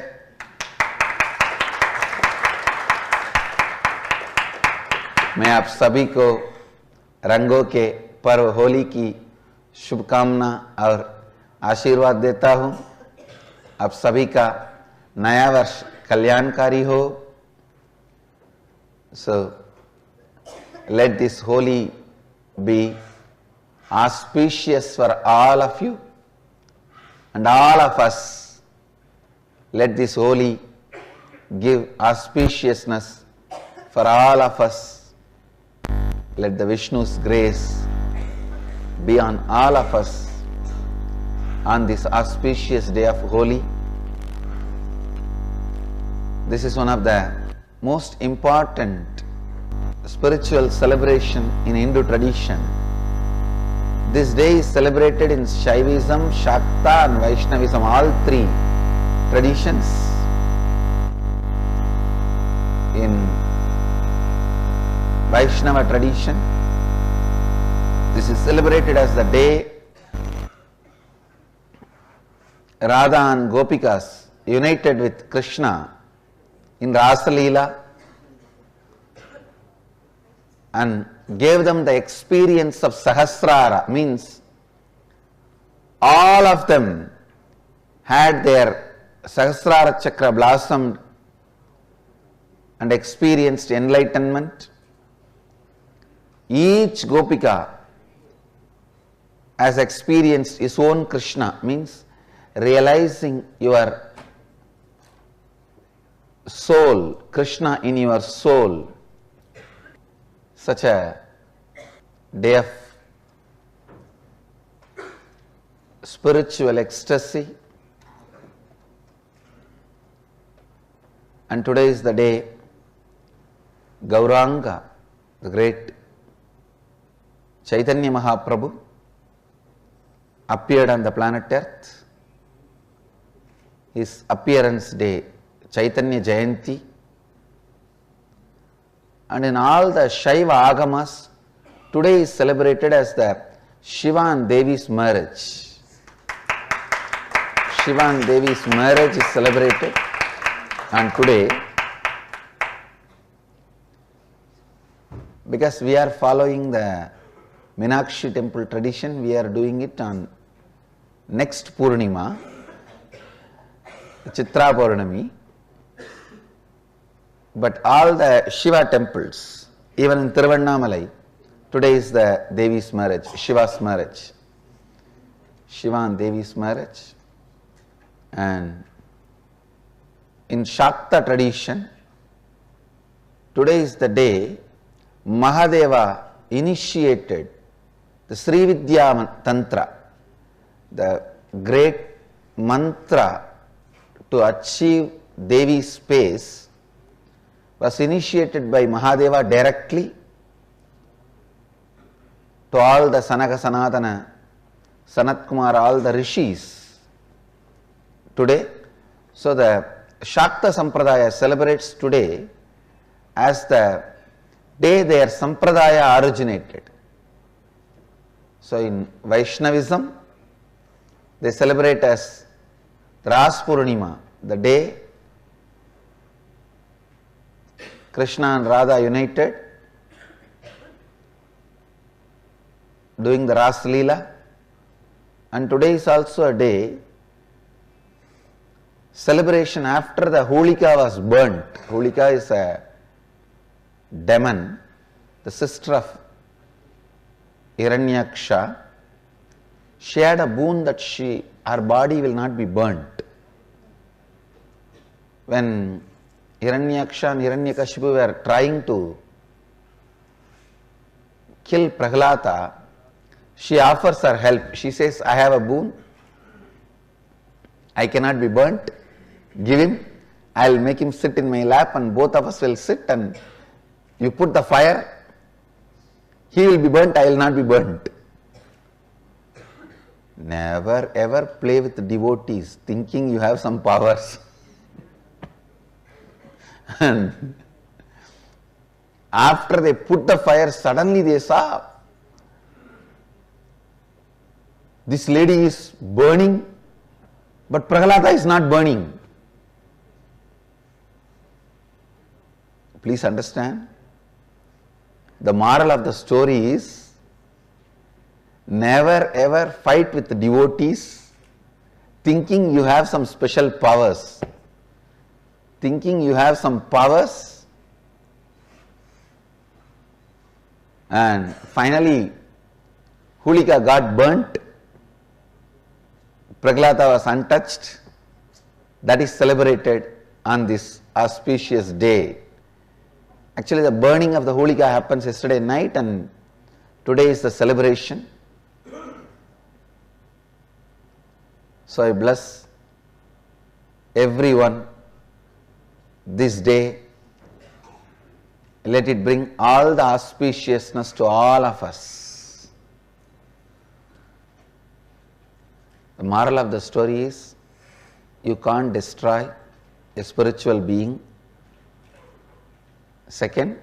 [SPEAKER 2] मैं आप सभी को रंगों के पर्व होली की शुभकामना और आशीर्वाद देता हूं। आप सभी का नया वर्ष कल्याणकारी हो। So let this Holi be auspicious for all of you and all of us. Let this Holi give auspiciousness for all of us. Let the Vishnu's grace be on all of us on this auspicious day of Holi. This is one of the most important spiritual celebration in Hindu tradition. This day is celebrated in Shaivism, Shakta and Vaishnavism, all three traditions. In Vaishnava tradition, this is celebrated as the day Radha and Gopikas united with Krishna in Rasa Leela and gave them the experience of Sahasrara, means all of them had their Sahasrara chakra blossomed and experienced enlightenment. Each Gopika has experienced his own Krishna, means realizing your soul, Krishna in your soul. Such a day of spiritual ecstasy. And today is the day Gauranga, the great Chaitanya Mahaprabhu, appeared on the planet Earth. His appearance day, Chaitanya Jayanti. And in all the Shaiva Agamas, today is celebrated as the Shiva and Devi's marriage. Shiva and Devi's marriage is celebrated, and today, because we are following the Meenakshi temple tradition, we are doing it on next Purnima, Chitra Purnami. But all the Shiva temples, even in Tiruvannamalai, today is the Devi's marriage, Shiva's marriage. Shiva and Devi's marriage. And in Shakta tradition, today is the day Mahadeva initiated the Sri Vidya Tantra, the great mantra to achieve Devi's space, was initiated by Mahadeva directly to all the Sanaka Sanatana, Sanat Kumara, all the rishis today. So the Shakta Sampradaya celebrates today as the day their Sampradaya originated. So in Vaishnavism, they celebrate as Ras Purnima, the day Krishna and Radha united, doing the Ras Leela, and today is also a day celebration after the Holika was burnt. Holika is a demon, the sister of Hiranyaksha. She had a boon that her body will not be burnt. When Hiranyaksha and Hiranyakashipu were trying to kill Prahlada, she offers her help. She says, I have a boon, I cannot be burnt, give him, I will make him sit in my lap and both of us will sit, and you put the fire, he will be burnt, I will not be burnt. Never ever play with devotees thinking you have some powers. And after they put the fire, suddenly they saw this lady is burning, but Prahlada is not burning. Please understand, the moral of the story is never ever fight with the devotees thinking you have some special powers. Thinking you have some powers, and finally Holika got burnt, Prahlada was untouched. That is celebrated on this auspicious day. Actually, the burning of the Holika happens yesterday night, and today is the celebration. So I bless everyone this day. Let it bring all the auspiciousness to all of us. The moral of the story is, you can't destroy a spiritual being. Second,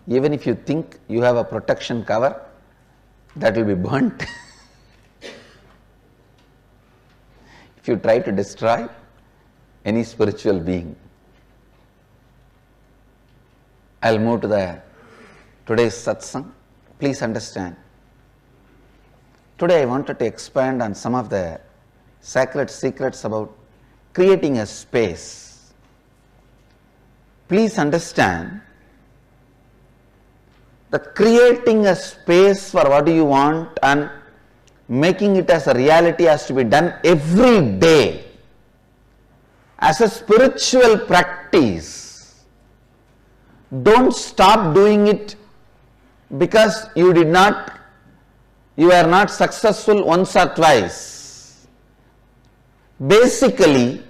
[SPEAKER 2] even if you think you have a protection cover, that will be burnt. If you try to destroy any spiritual being. I'll move to today's satsang. Please understand. Today I wanted to expand on some of the sacred secrets about creating a space. Please understand that creating a space for what you want and making it as a reality has to be done every day as a spiritual practice. Don't stop doing it because you are not successful once or twice. Basically,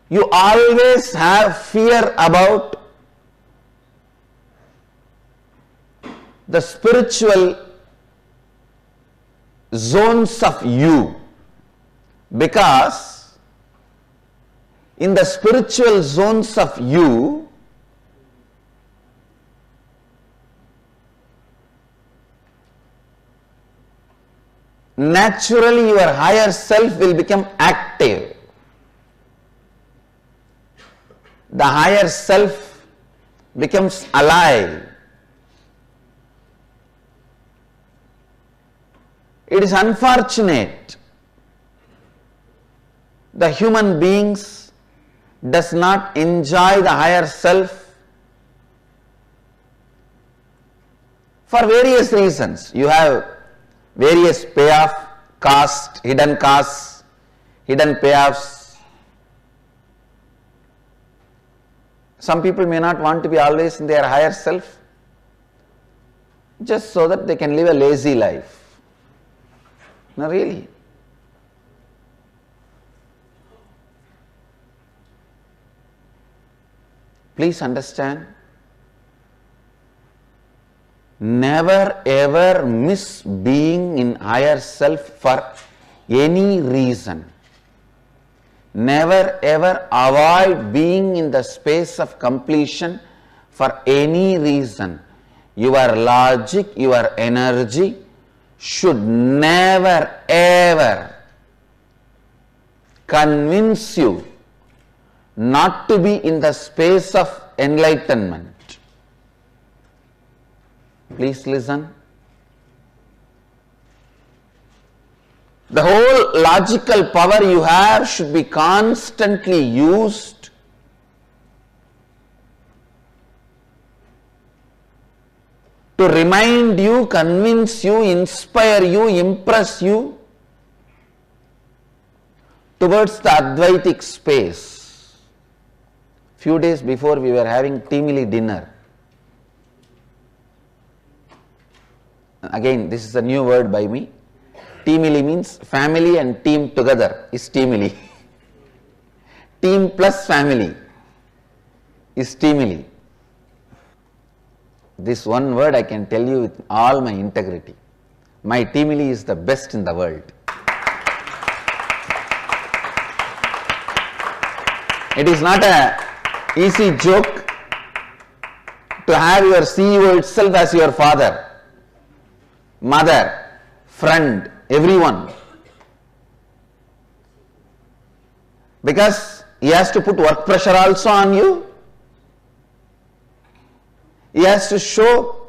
[SPEAKER 2] you always have fear about the spiritual zones of you, because in the spiritual zones of you, naturally your higher self will become active. The higher self becomes alive. It is unfortunate the human beings does not enjoy the higher self for various reasons. You have various payoff, cost, hidden costs, hidden payoffs. Some people may not want to be always in their higher self just so that they can live a lazy life. No, really. Please understand, never ever miss being in higher self for any reason. Never ever avoid being in the space of completion for any reason. your logic, your energy should never ever convince you not to be in the space of enlightenment. Please listen. The whole logical power you have should be constantly used to remind you, convince you, inspire you, impress you towards the Advaitic space. Few days before we were having teamily dinner. Again, this is a new word by me. Teamily means family and team together is teamily. Team plus family is teamily. This one word I can tell you with all my integrity. My teamily is the best in the world. It is not an easy joke to have your CEO itself as your father, mother, friend, everyone. Because he has to put work pressure also on you. He has to show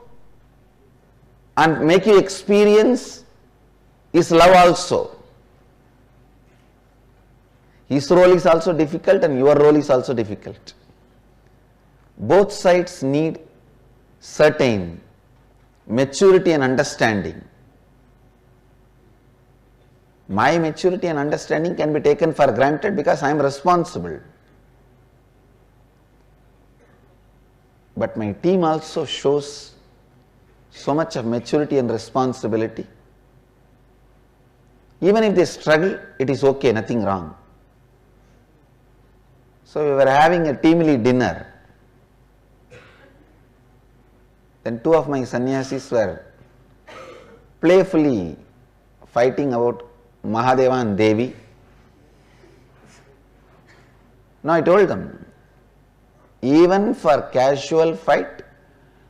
[SPEAKER 2] and make you experience his love also. His role is also difficult and your role is also difficult. Both sides need certain maturity and understanding. My maturity and understanding can be taken for granted because I am responsible. But my team also shows so much of maturity and responsibility. Even if they struggle, it is okay, nothing wrong. So we were having a teamly dinner. Then two of my sannyasis were playfully fighting about Mahadeva and Devi. Now I told them, even for casual fight,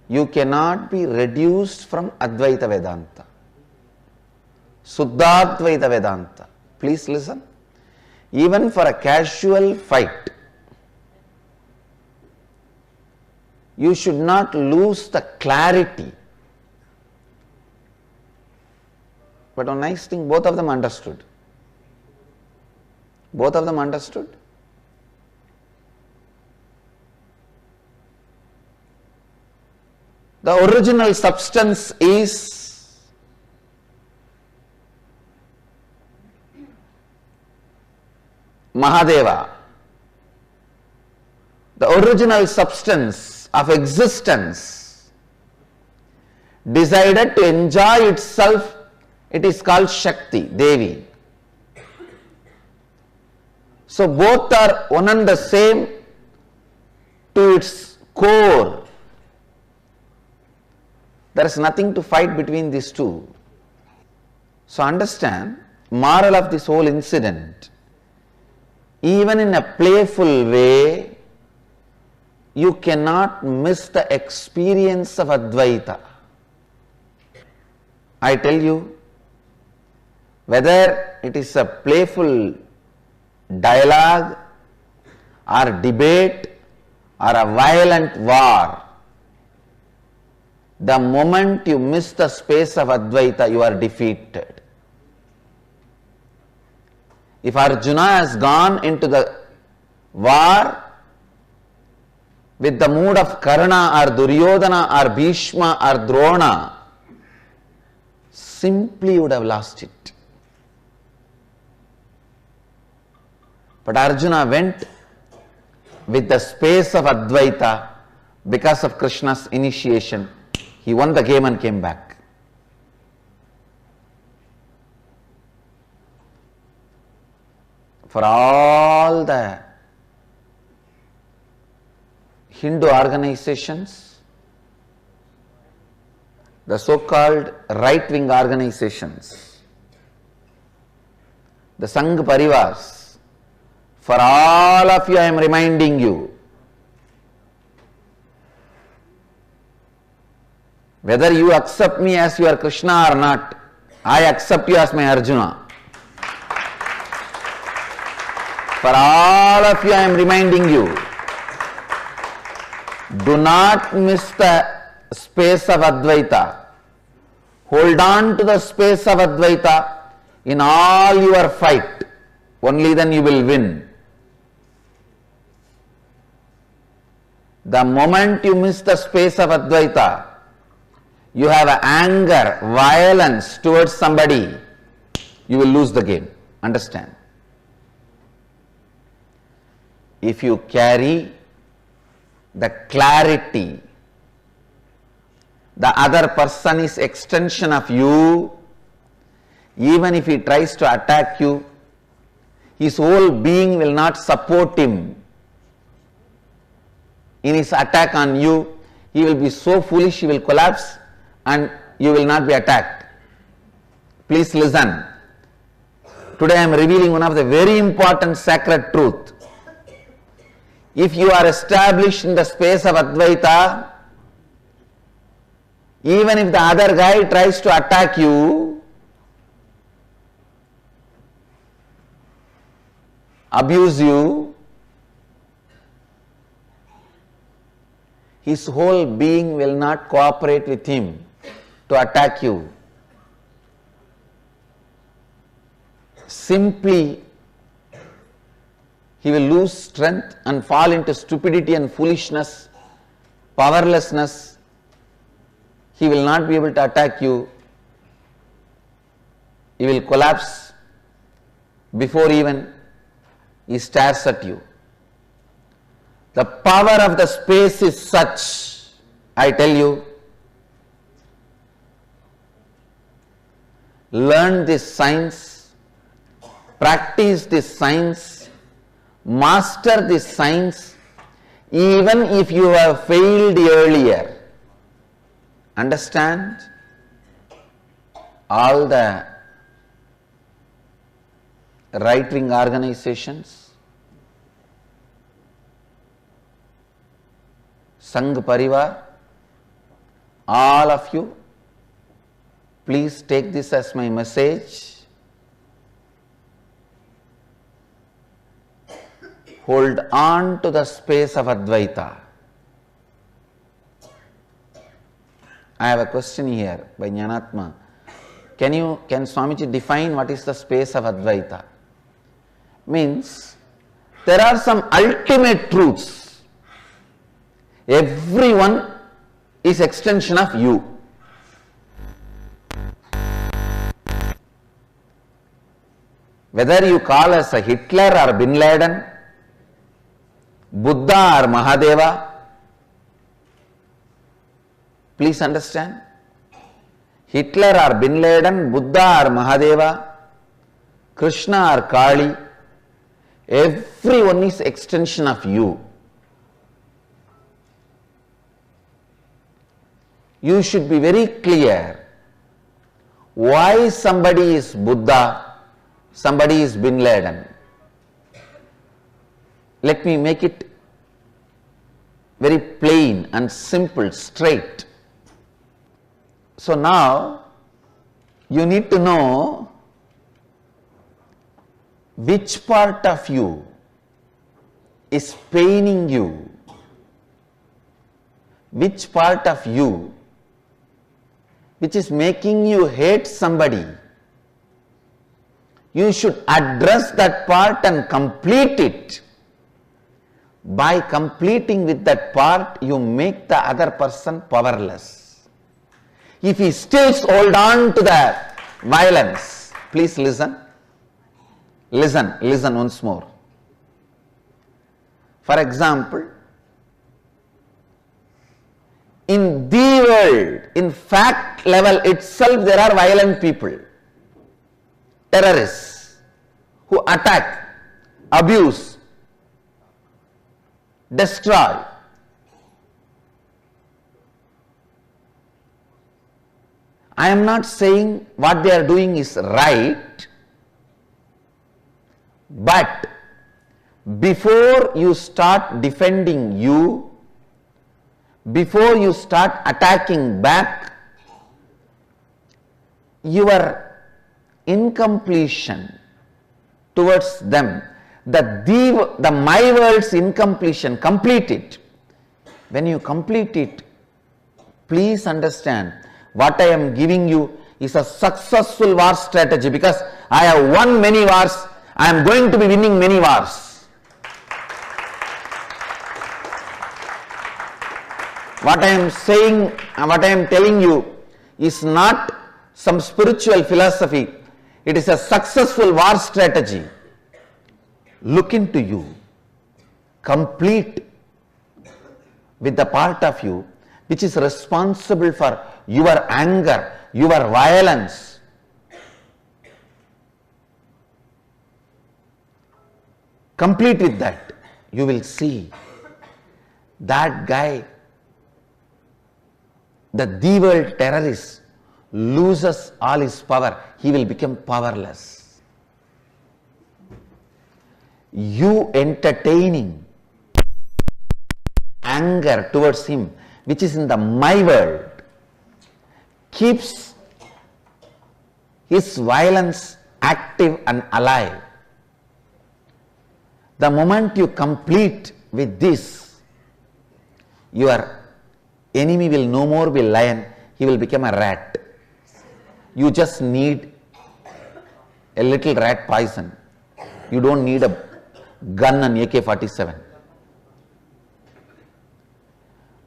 [SPEAKER 2] you cannot be reduced from Advaita Vedanta. Suddhadvaita Vedanta. Please listen. Even for a casual fight, you should not lose the clarity. But one nice thing, both of them understood. Both of them understood. The original substance is Mahadeva. The original substance of existence decided to enjoy itself. It is called Shakti, Devi. So both are one and the same to its core. There is nothing to fight between these two. So understand, moral of this whole incident, even in a playful way, you cannot miss the experience of Advaita. I tell you, whether it is a playful dialogue or debate or a violent war, the moment you miss the space of Advaita, you are defeated. If Arjuna has gone into the war with the mood of Karna or Duryodhana or Bhishma or Drona, simply would have lost it. But Arjuna went with the space of Advaita because of Krishna's initiation. He won the game and came back. For all the Hindu organizations, the so-called right-wing organizations, the Sangh Parivars, for all of you I am reminding you, Whether you accept me as your Krishna or not, I accept you as my Arjuna. For all of you, I am reminding you, do not miss the space of Advaita. Hold on to the space of Advaita in all your fight. Only then you will win. The moment you miss the space of Advaita, you have anger, violence towards somebody, you will lose the game. Understand? If you carry the clarity, the other person is extension of you, even if he tries to attack you, his whole being will not support him in his attack on you. He will be so foolish, he will collapse and you will not be attacked. Please listen. Today I am revealing one of the very important sacred truth. If you are established in the space of Advaita, even if the other guy tries to attack you, abuse you, his whole being will not cooperate with him to attack you. Simply, he will lose strength and fall into stupidity and foolishness, powerlessness. He will not be able to attack you. He will collapse before even he stares at you. The power of the space is such, I tell you, learn this science, practice this science, master this science, even if you have failed earlier. Understand? All the right-wing organizations, Sangh Parivar, all of you, please take this as my message. Hold on to the space of Advaita. I have a question here by Jnanatma. Can Swamiji define what is the space of Advaita? Means there are some ultimate truths. Everyone is extension of you. Whether you call us a Hitler or Bin Laden, Buddha or Mahadeva, please understand, Hitler or Bin Laden, Buddha or Mahadeva, Krishna or Kali, everyone is extension of you. You should be very clear why somebody is Buddha, somebody is Bin Laden. Let me make it very plain and simple, straight. So now you need to know which part of you is paining you, which part of you which is making you hate somebody. You should address that part and complete it. By completing with that part, you make the other person powerless. If he still holds on to the violence, please listen. Listen once more. For example, in the world, in fact level itself, there are violent people, terrorists, who attack, abuse, destroy. I am not saying what they are doing is right, but before you start defending you, before you start attacking back, your incompletion towards them, the my world's incompletion, complete it. When you complete it, please understand what I am giving you is a successful war strategy, because I have won many wars, I am going to be winning many wars. What I am saying, what I am telling you is not some spiritual philosophy, it is a successful war strategy. Look into you, complete with the part of you which is responsible for your anger, your violence. Complete with that. You will see that guy, the world terrorist, loses all his power. He will become powerless. You entertaining anger towards him, which is in the my world, keeps his violence active and alive. The moment you complete with this, your enemy will no more be lion, he will become a rat. You just need a little rat poison. You don't need a gun and AK-47.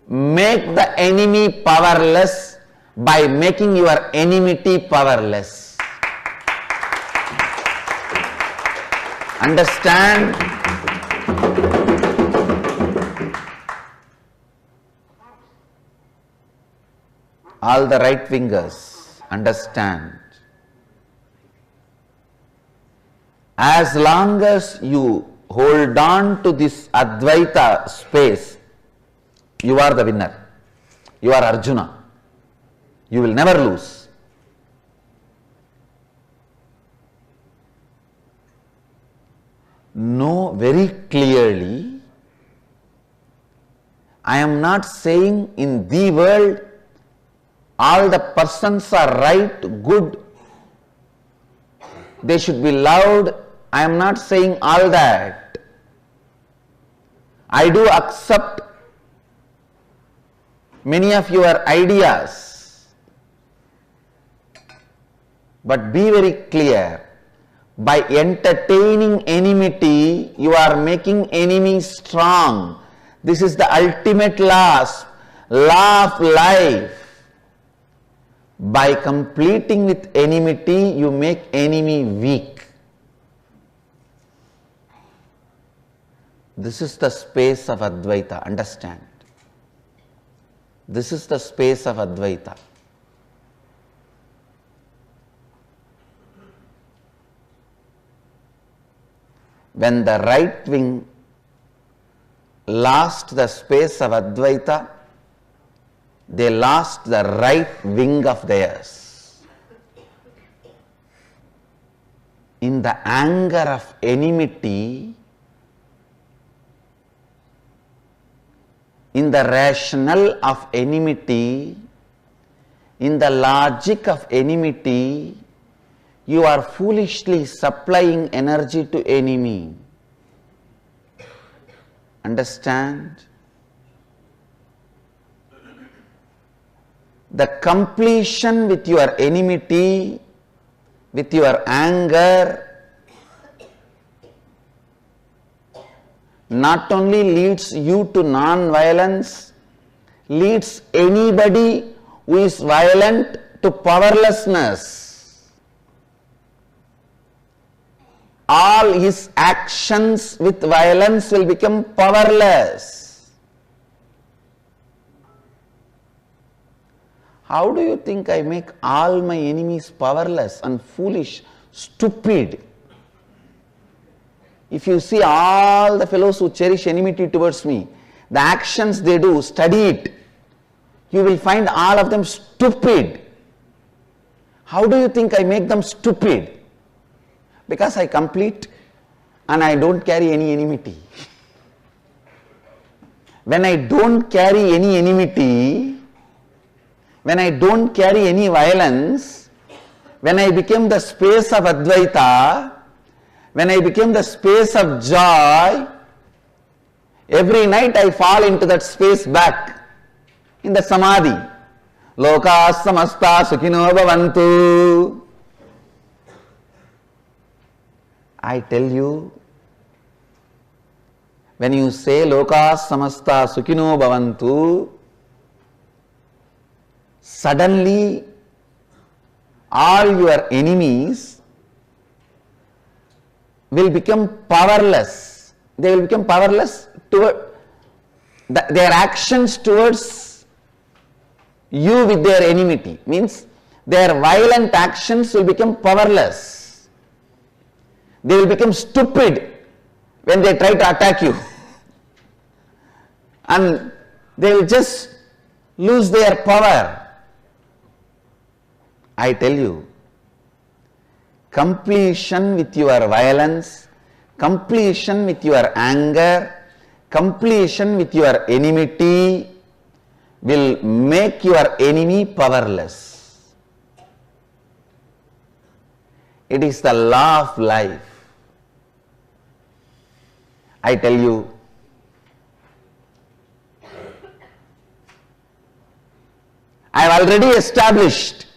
[SPEAKER 2] Make the enemy powerless by making your enmity powerless. Understand? All the right wingers, understand. As long as you hold on to this Advaita space, you are the winner. You are Arjuna. You will never lose. Know very clearly, I am not saying in the world all the persons are right, good, they should be loved. I am not saying all that. I do accept many of your ideas, but be very clear, by entertaining enmity, you are making enemies strong. This is the ultimate law of life. By completing with enmity, you make enemy weak. This is the space of Advaita, understand. This is the space of Advaita. When the right wing lost the space of Advaita, they lost the right wing of theirs. In the anger of enmity, in the rationale of enmity, in the logic of enmity, you are foolishly supplying energy to enemy. Understand? The completion with your enmity, with your anger, not only leads you to non-violence, leads anybody who is violent to powerlessness. All his actions with violence will become powerless. How do you think I make all my enemies powerless and foolish, stupid? If you see all the fellows who cherish enmity towards me, the actions they do, study it, you will find all of them stupid. How do you think I make them stupid? Because I complete and I don't carry any enmity. when I don't carry any enmity, when I don't carry any violence, when I become the space of Advaita, when I become the space of joy, every night I fall into that space back in the Samadhi. Loka samasta sukhino bhavantu. I tell you, when you say Loka samasta sukhino bhavantu, suddenly all your enemies will become powerless. They will become powerless toward their actions towards you with their enmity. Means their violent actions will become powerless. They will become stupid when they try to attack you. And they will just lose their power. I tell you, completion with your violence, completion with your anger, completion with your enmity will make your enemy powerless. It is the law of life. I tell you, I have already established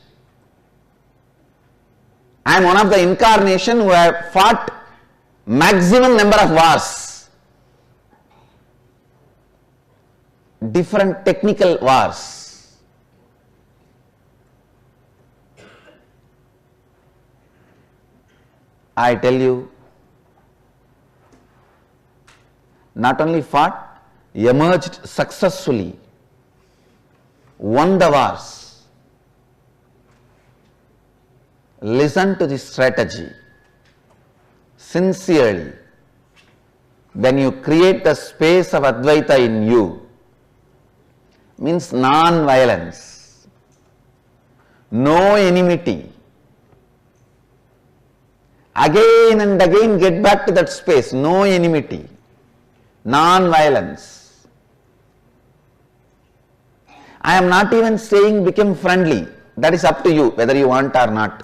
[SPEAKER 2] I am one of the incarnation who have fought maximum number of wars, different technical wars. I tell you, not only fought, emerged successfully, won the wars. Listen to this strategy sincerely. When you create the space of Advaita in you, means non-violence, no enmity. Again and again get back to that space, no enmity, non-violence. I am not even saying become friendly, that is up to you whether you want or not.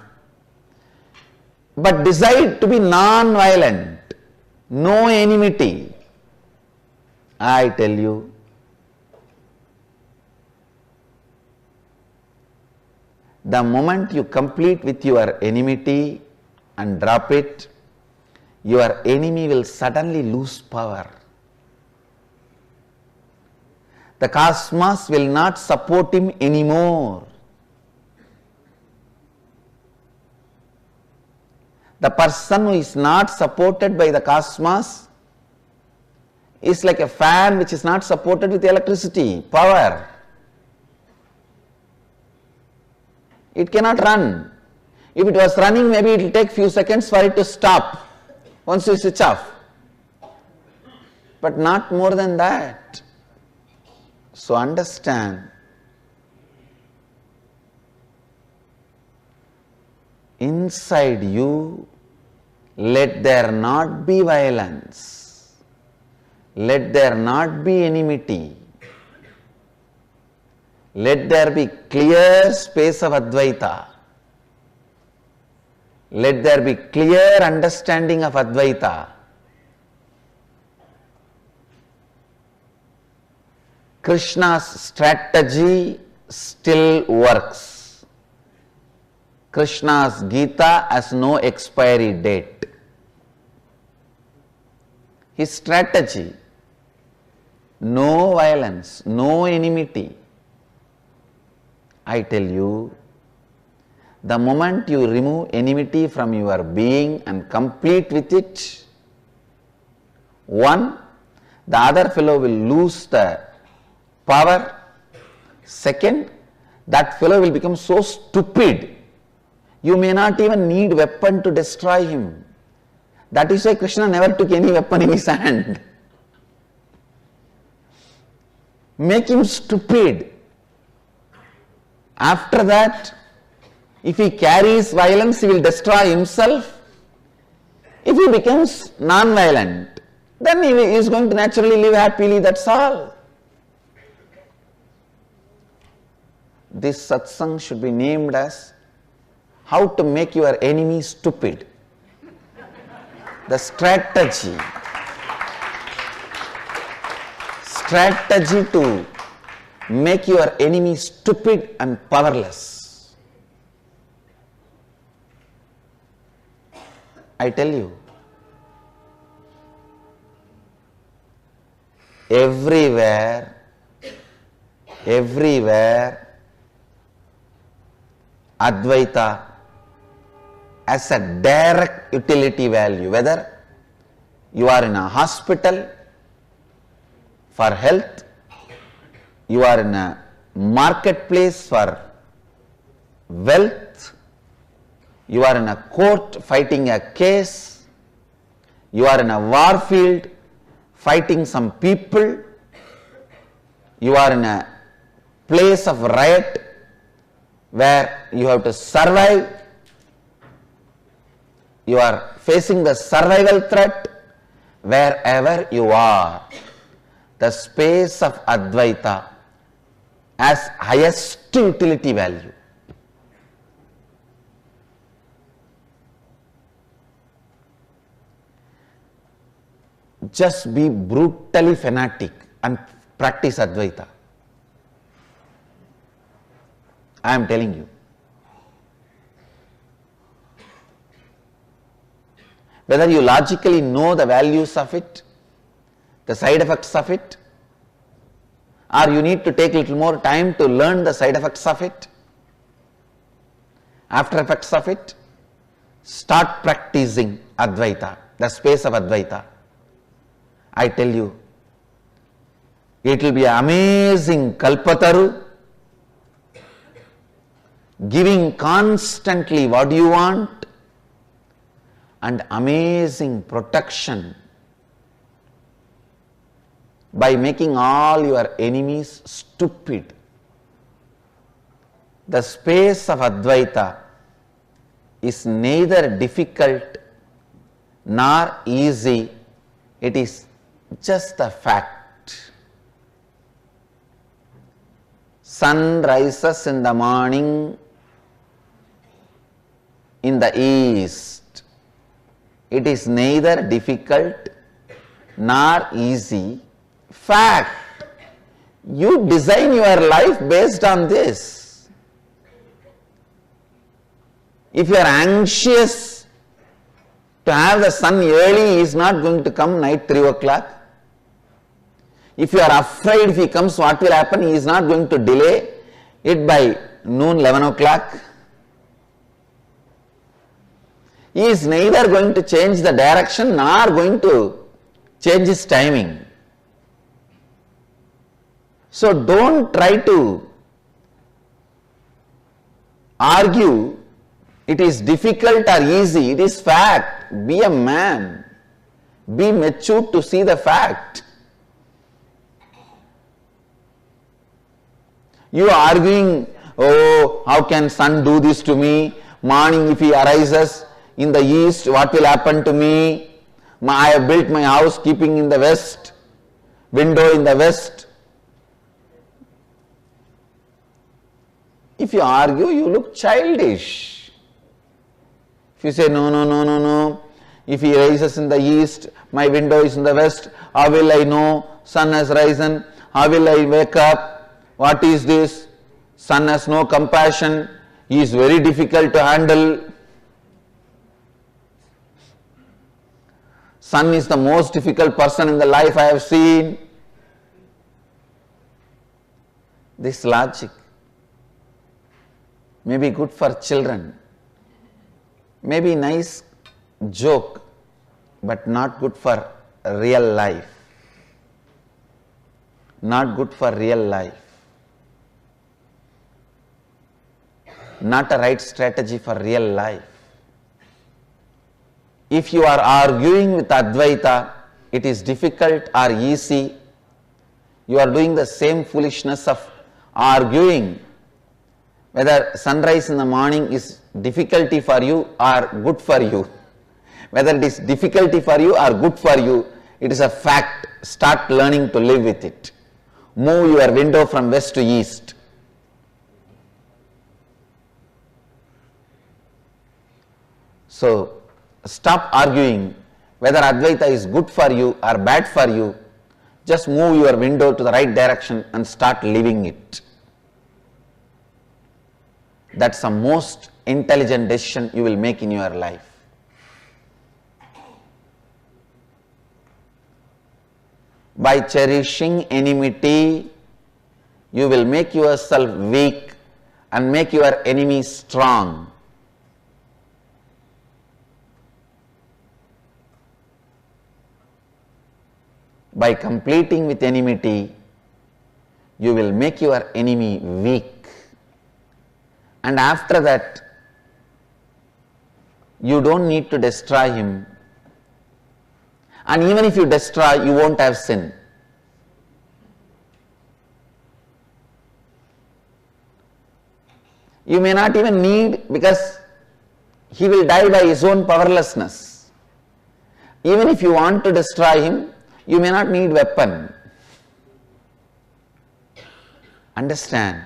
[SPEAKER 2] But decide to be non-violent, no enmity. I tell you, the moment you complete with your enmity and drop it, your enemy will suddenly lose power. The cosmos will not support him anymore. The person who is not supported by the cosmos is like a fan which is not supported with electricity, power. It cannot run. If it was running, maybe it will take few seconds for it to stop once you switch off. But not more than that. So understand, inside you, let there not be violence, let there not be enmity, let there be clear space of Advaita, let there be clear understanding of Advaita. Krishna's strategy still works. Krishna's Gita has no expiry date. His strategy, no violence, no enmity. I tell you, the moment you remove enmity from your being and complete with it, one, the other fellow will lose the power. Second, that fellow will become so stupid, you may not even need weapon to destroy him. That is why Krishna never took any weapon in his hand. Make him stupid. After that, if he carries violence, he will destroy himself. If he becomes non-violent, then he is going to naturally live happily, that's all. this satsang should be named as how to make your enemy stupid. The strategy to make your enemy stupid and powerless. I tell you, everywhere Advaita has a direct utility value, whether you are in a hospital for health, you are in a marketplace for wealth, you are in a court fighting a case, you are in a war field fighting some people, you are in a place of riot where you have to survive, you are facing the survival threat. Wherever you are, the space of Advaita has highest utility value. Just be brutally fanatic and practice Advaita. I am telling you. Whether you logically know the values of it, the side effects of it, or you need to take a little more time to learn the side effects of it, after effects of it, start practicing Advaita, the space of Advaita. I tell you, it will be amazing Kalpataru, giving constantly what you want, and amazing protection by making all your enemies stupid. The space of Advaita is neither difficult nor easy, it is just a fact. Sun rises in the morning in the east. It is neither difficult nor easy. Fact. You design your life based on this. If you are anxious to have the sun early, he is not going to come night 3 o'clock. If you are afraid if he comes, what will happen? He is not going to delay it by noon 11 o'clock. He is neither going to change the direction nor going to change his timing. So don't try to argue it is difficult or easy, it is fact. Be a man. Be mature to see the fact. You are arguing, oh, how can sun do this to me? Morning if he arises in the east, what will happen to me? I have built my house keeping in the west, window in the west. If you argue, you look childish. If you say, no, if he rises in the east, my window is in the west, how will I know sun has risen? How will I wake up? What is this? Sun has no compassion, he is very difficult to handle. Sun is the most difficult person in the life I have seen. This logic may be good for children, may be nice joke, but not good for real life. Not good for real life. Not a right strategy for real life. If you are arguing with Advaita, it is difficult or easy, you are doing the same foolishness of arguing whether sunrise in the morning is difficulty for you or good for you. Whether it is difficulty for you or good for you, it is a fact. Start learning to live with it. Move your window from west to east. So stop arguing whether Advaita is good for you or bad for you. Just move your window to the right direction and start living it. That's the most intelligent decision you will make in your life. By cherishing enmity, you will make yourself weak and make your enemy strong. By completing with enmity, you will make your enemy weak. And after that, you don't need to destroy him. And even if you destroy, you won't have sin. You may not even need, because he will die by his own powerlessness. Even if you want to destroy him, you may not need weapon. Understand,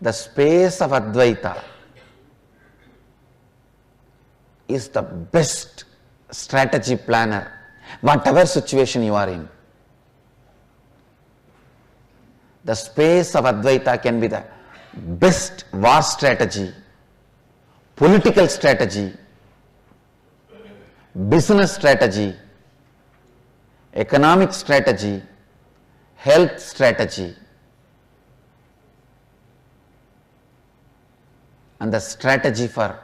[SPEAKER 2] the space of Advaita is the best strategy planner, whatever situation you are in. The space of Advaita can be the best war strategy, political strategy, business strategy, economic strategy, health strategy, and the strategy for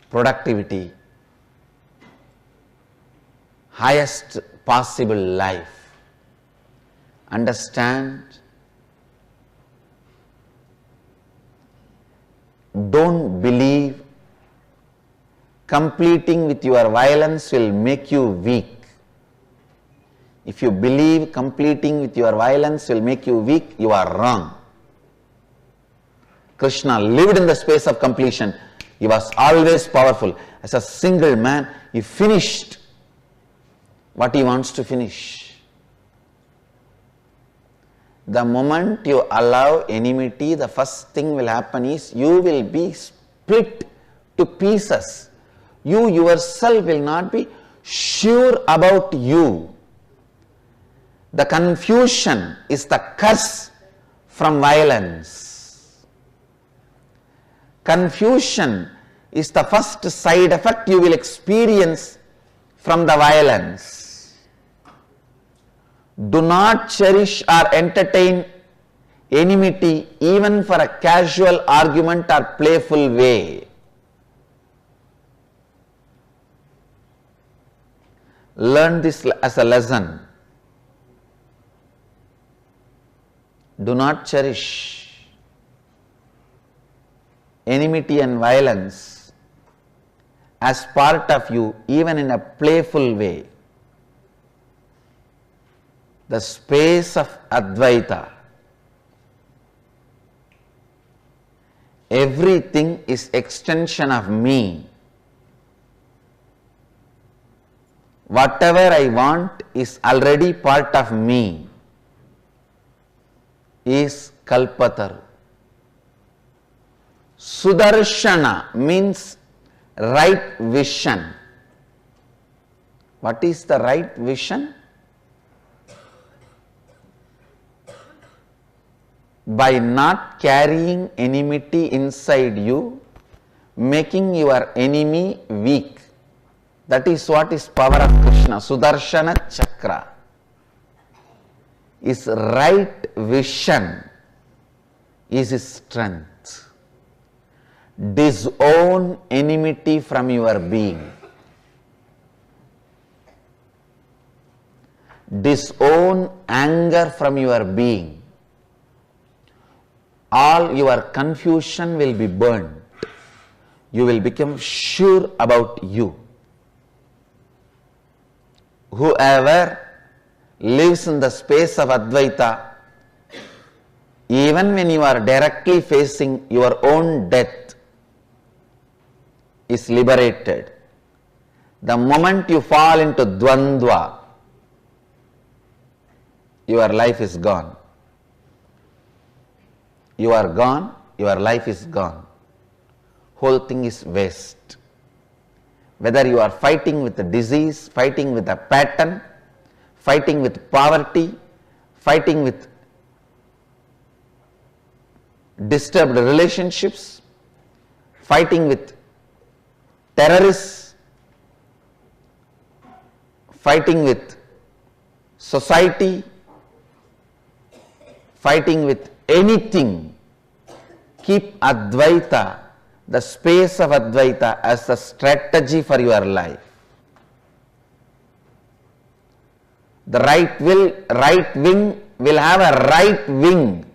[SPEAKER 2] productivity, highest possible life. Understand? Don't believe completing with your violence will make you weak. If you believe completing with your violence will make you weak, you are wrong. Krishna lived in the space of completion. He was always powerful. As a single man, he finished what he wants to finish. The moment you allow enmity, the first thing will happen is you will be split to pieces. You yourself will not be sure about you. The confusion is the curse from violence. Confusion is the first side effect you will experience from the violence. Do not cherish or entertain enmity even for a casual argument or playful way. Learn this as a lesson. Do not cherish enmity and violence as part of you, even in a playful way. The space of Advaita, everything is extension of me. Whatever I want is already part of me, is Kalpataru. Sudarshana means right vision. What is the right vision? By not carrying enmity inside you, making your enemy weak. That is what is power of Krishna. Sudarshana Chakra is right vision, is his strength. Disown enmity from your being. Disown anger from your being. All your confusion will be burned. You will become sure about you. Whoever lives in the space of Advaita, even when you are directly facing your own death, is liberated. The moment you fall into Dvandva, your life is gone. You are gone, your life is gone. whole thing is waste. Whether you are fighting with a disease, fighting with a pattern, fighting with poverty, fighting with disturbed relationships, fighting with terrorists, fighting with society, fighting with anything, keep Advaita, the space of Advaita, as a strategy for your life. The right wing will have a right wing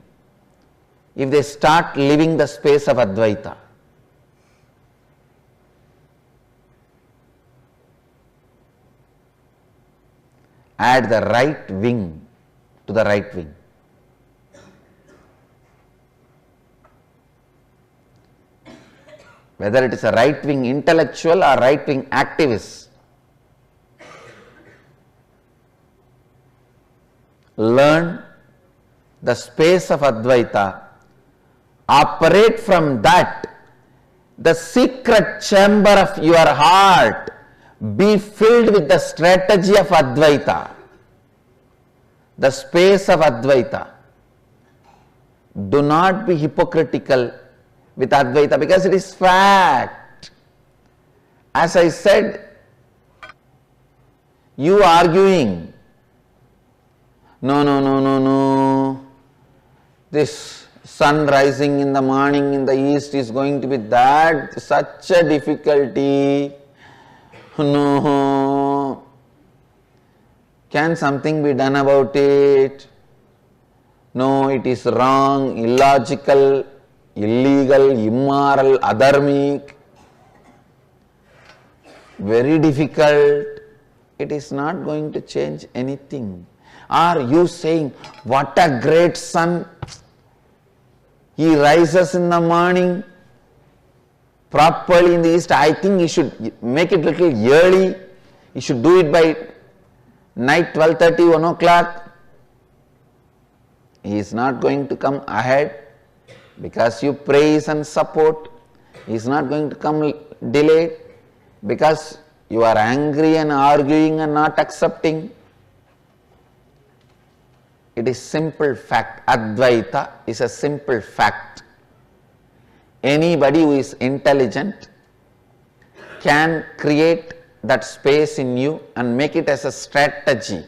[SPEAKER 2] if they start living the space of Advaita. Add the right wing to the right wing. Whether it is a right wing intellectual or right wing activist, learn the space of Advaita, operate from that, the secret chamber of your heart, be filled with the strategy of Advaita, the space of Advaita. Do not be hypocritical with Advaita, because it is fact. As I said, you arguing, no, this sun rising in the morning in the east is going to be that, such a difficulty. No. Can something be done about it? No, it is wrong, illogical, illegal, immoral, adharmic, very difficult. It is not going to change anything. Are you saying, what a great sun, he rises in the morning properly in the east, I think you should make it little early, you should do it by night 12:30, 1 o'clock. He is not going to come ahead because you praise and support. He is not going to come delayed because you are angry and arguing and not accepting. It is simple fact. Advaita is a simple fact. Anybody who is intelligent can create that space in you and make it as a strategy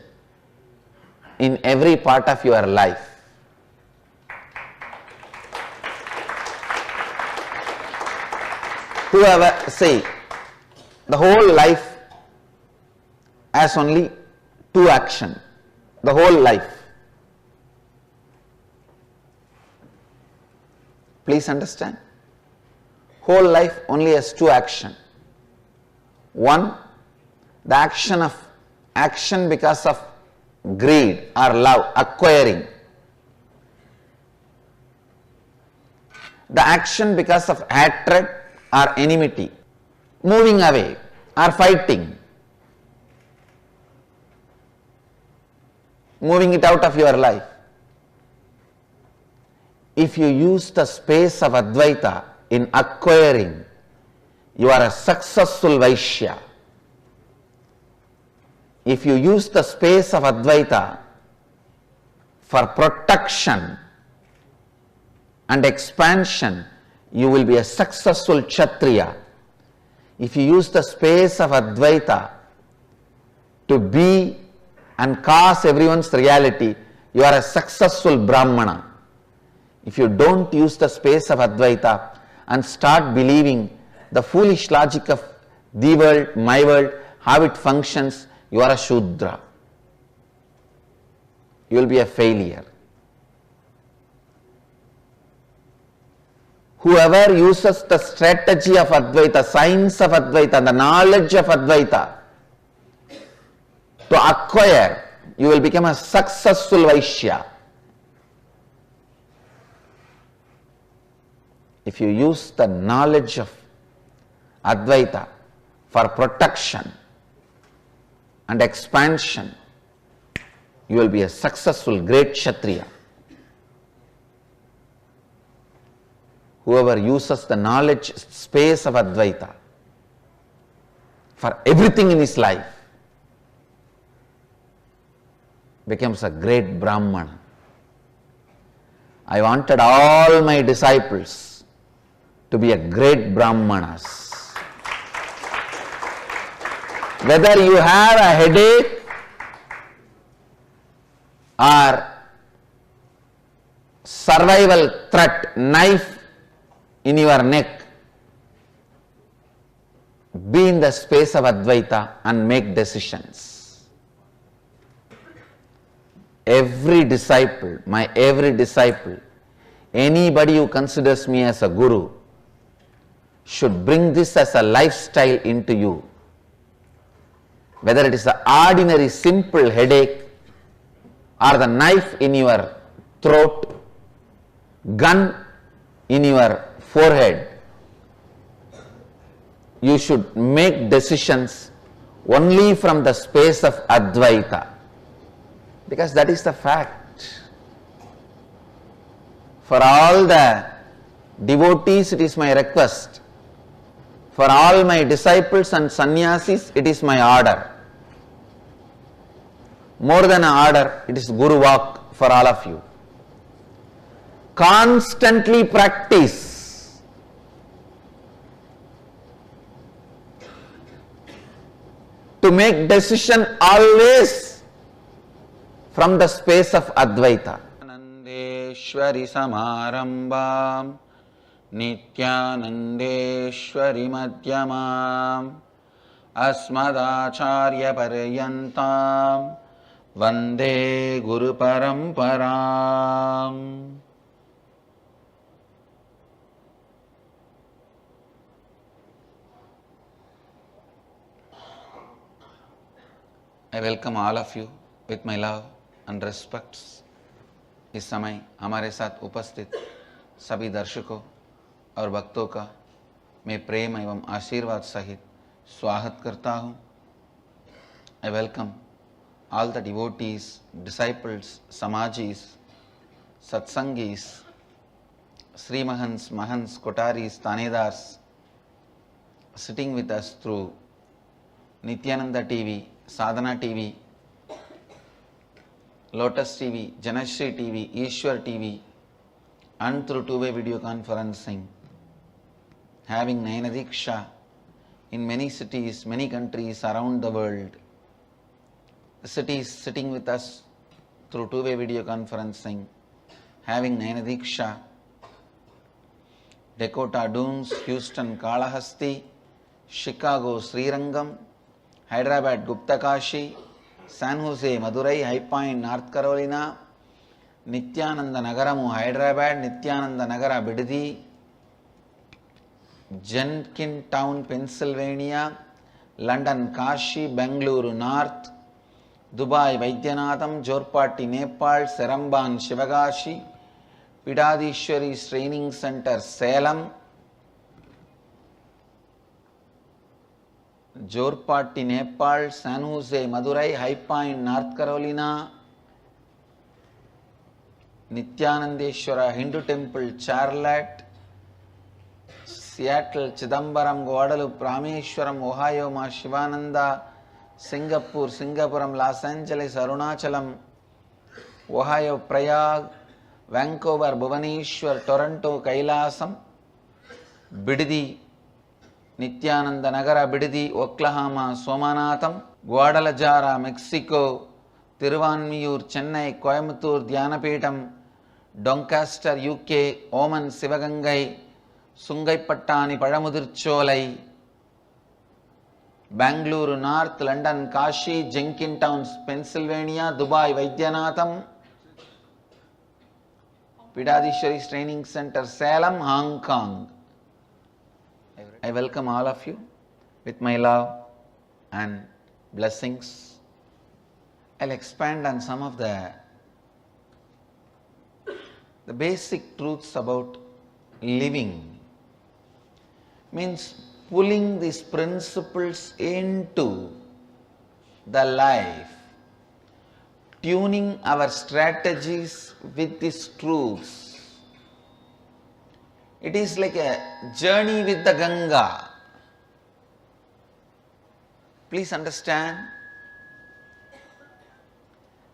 [SPEAKER 2] in every part of your life. Whoever say the whole life has only two actions, the whole life. Please understand. Whole life only has two actions. One, the action because of greed or love, acquiring. The action because of hatred or enmity, moving away or fighting, moving it out of your life. If you use the space of Advaita in acquiring, you are a successful Vaishya. If you use the space of Advaita for protection and expansion, you will be a successful Kshatriya. If you use the space of Advaita to be and cause everyone's reality, you are a successful Brahmana. If you don't use the space of Advaita and start believing the foolish logic of the world, my world, how it functions, you are a Shudra. You will be a failure. Whoever uses the strategy of Advaita, science of Advaita, the knowledge of Advaita to acquire, you will become a successful Vaishya. If you use the knowledge of Advaita for protection and expansion, you will be a successful great Kshatriya. whoever uses the knowledge space of Advaita for everything in his life becomes a great Brahmana. I wanted all my disciples to be a great Brahmanas. Whether you have a headache or survival threat, knife in your neck, be in the space of Advaita and make decisions. Every disciple, anybody who considers me as a guru should bring this as a lifestyle into you. Whether it is an ordinary simple headache or the knife in your throat, gun in your forehead, you should make decisions only from the space of Advaita, because that is the fact. For all the devotees, it is my request. For all my disciples and sannyasis, it is my order. More than an order, it is Guru Vak for all of you. Constantly practice. To make decision always from the space of Advaita. Anandeshwari Samarambam Nithyanandeshwari Madhyamam Asmadacharya Paryantam Vande Guru Paramparam. I welcome all of you with my love and respects. इस समय हमारे साथ उपस्थित सभी दर्शकों और भक्तों का मैं प्रेम एवं आशीर्वाद सहित स्वागत करता हूँ. I welcome all the devotees, disciples, samajis, satsangis, Srimahans, Mahans, Kotaris, Tanedars sitting with us through Nithyananda TV, Sadhana TV, Lotus TV, Janashri TV, Ishwar TV, and through two-way video conferencing, having Nayanadiksha in many cities, many countries around the world. The cities sitting with us through two-way video conferencing, having Nayanadiksha, Dakota Dunes, Houston Kalahasti, Chicago Srirangam, Hyderabad Guptakashi, San Jose Madurai, High Point North Carolina, Nithyananda Nagaramu Hyderabad, Nithyananda Nagara Bidadi, Jenkintown Pennsylvania, London Kashi, Bangalore North, Dubai Vaidyanatham, Jorpati Nepal, Seramban Shivagashi, Pidadishwari's Training Center Salem, Jorpati Nepal, San Jose Madurai, High Point North Carolina, Nithyanandeshwara Hindu Temple Charlotte, Seattle Chidambaram Guadalupe Rameshwaram Ohio Ma Shivananda, Singapore Singapuram Los Angeles Arunachalam, Ohio Prayag, Vancouver Bhubaneswar Toronto Kailasam, Bidadi Nithyananda Nagara Bidadi Oklahoma Somanatham, Guadalajara Mexico, Tiruvanmiyur Chennai Coimbatore Dhyanapeetham, Doncaster UK, Oman Sivagangai, Sungaipattani Padamudircholai, Bangalore North, London Kashi, Jenkintown Pennsylvania, Dubai Vaidyanatham, Pidadishwari's Training Center Salem, Hong Kong. I welcome all of you with my love and blessings. I'll expand on some of the basic truths about living. Means pulling these principles into the life, tuning our strategies with these truths, It is like a journey with the Ganga. Please understand.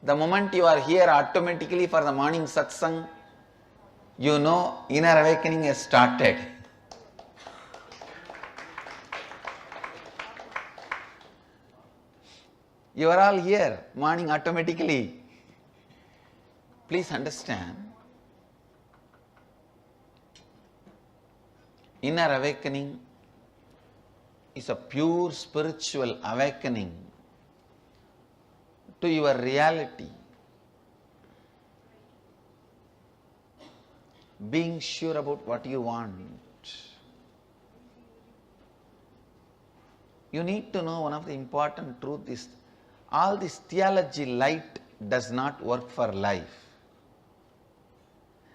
[SPEAKER 2] The moment you are here automatically for the morning satsang, you know inner awakening has started. You are all here, morning automatically. Please understand. Inner awakening is a pure spiritual awakening to your reality. Being sure about what you want. You need to know one of the important truths is all this theology light does not work for life.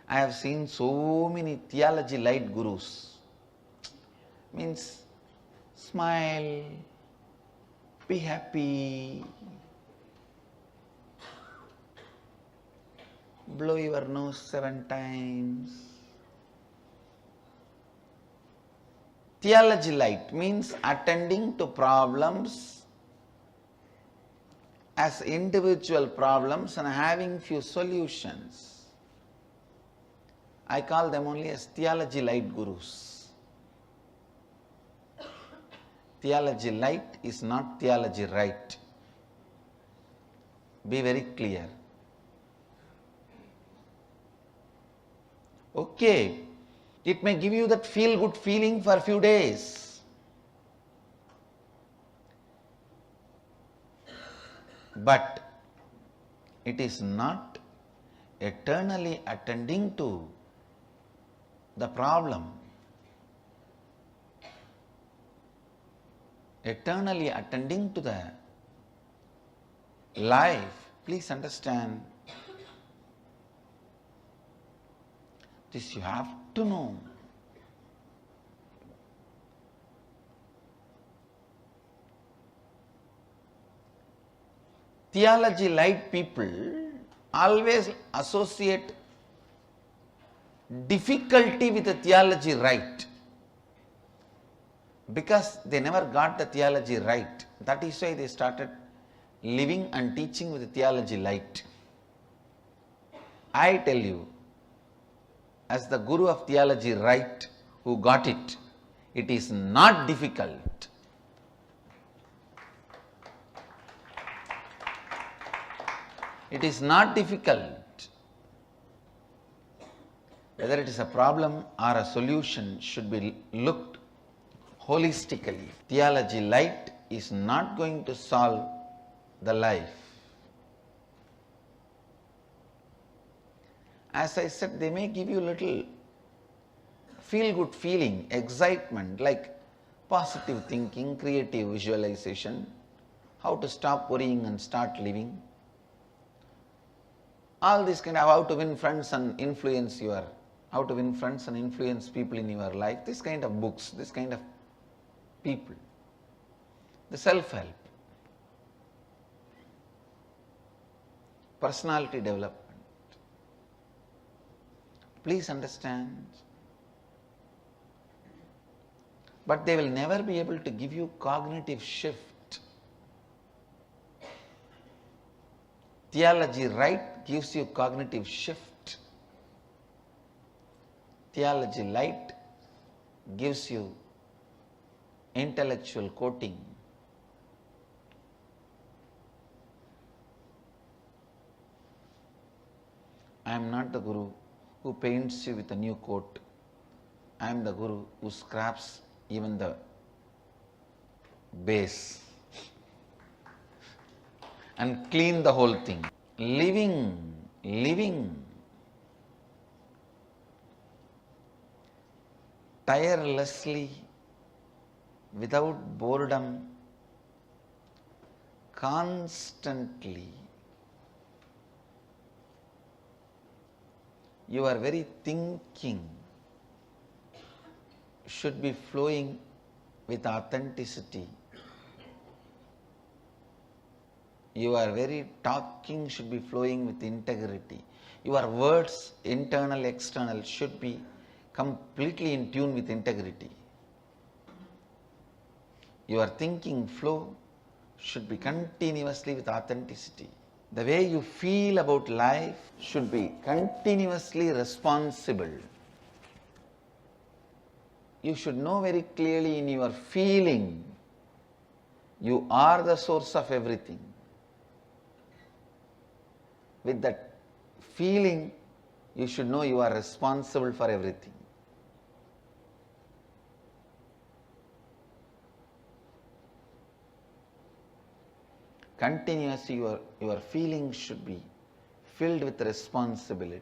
[SPEAKER 2] I have seen so many theology light gurus. Means smile, be happy, blow your nose 7 times. Theology light means attending to problems as individual problems and having few solutions. I call them only as theology light gurus. Theology light is not theology right. Be very clear. Okay, it may give you that feel-good feeling for a few days. But it is not eternally attending to the problem. Eternally attending to the life. Please understand. This you have to know. Theology light people always associate difficulty with the theology right. Because they never got the theology right. That is why they started living and teaching with the theology light. I tell you, as the guru of theology right who got it, it is not difficult. It is not difficult. Whether it is a problem or a solution should be looked holistically. Theology light is not going to solve the life. As I said, they may give you little feel-good feeling, excitement, like positive thinking, creative visualization, how to stop worrying and start living. All this kind of how to win friends and influence people in your life, this kind of books, this kind of people, the self-help, personality development. Please understand. But they will never be able to give you cognitive shift. Theology right gives you cognitive shift. Theology light gives you intellectual coating. I am not the guru who paints you with a new coat. I am the guru who scraps even the base and clean the whole thing. Living tirelessly, without boredom, constantly. Your very thinking should be flowing with authenticity. Your very talking should be flowing with integrity. Your words, internal, external, should be completely in tune with integrity. Your thinking flow should be continuously with authenticity. The way you feel about life should be continuously responsible. You should know very clearly in your feeling, you are the source of everything. With that feeling, you should know you are responsible for everything. Continuously your feelings should be filled with responsibility.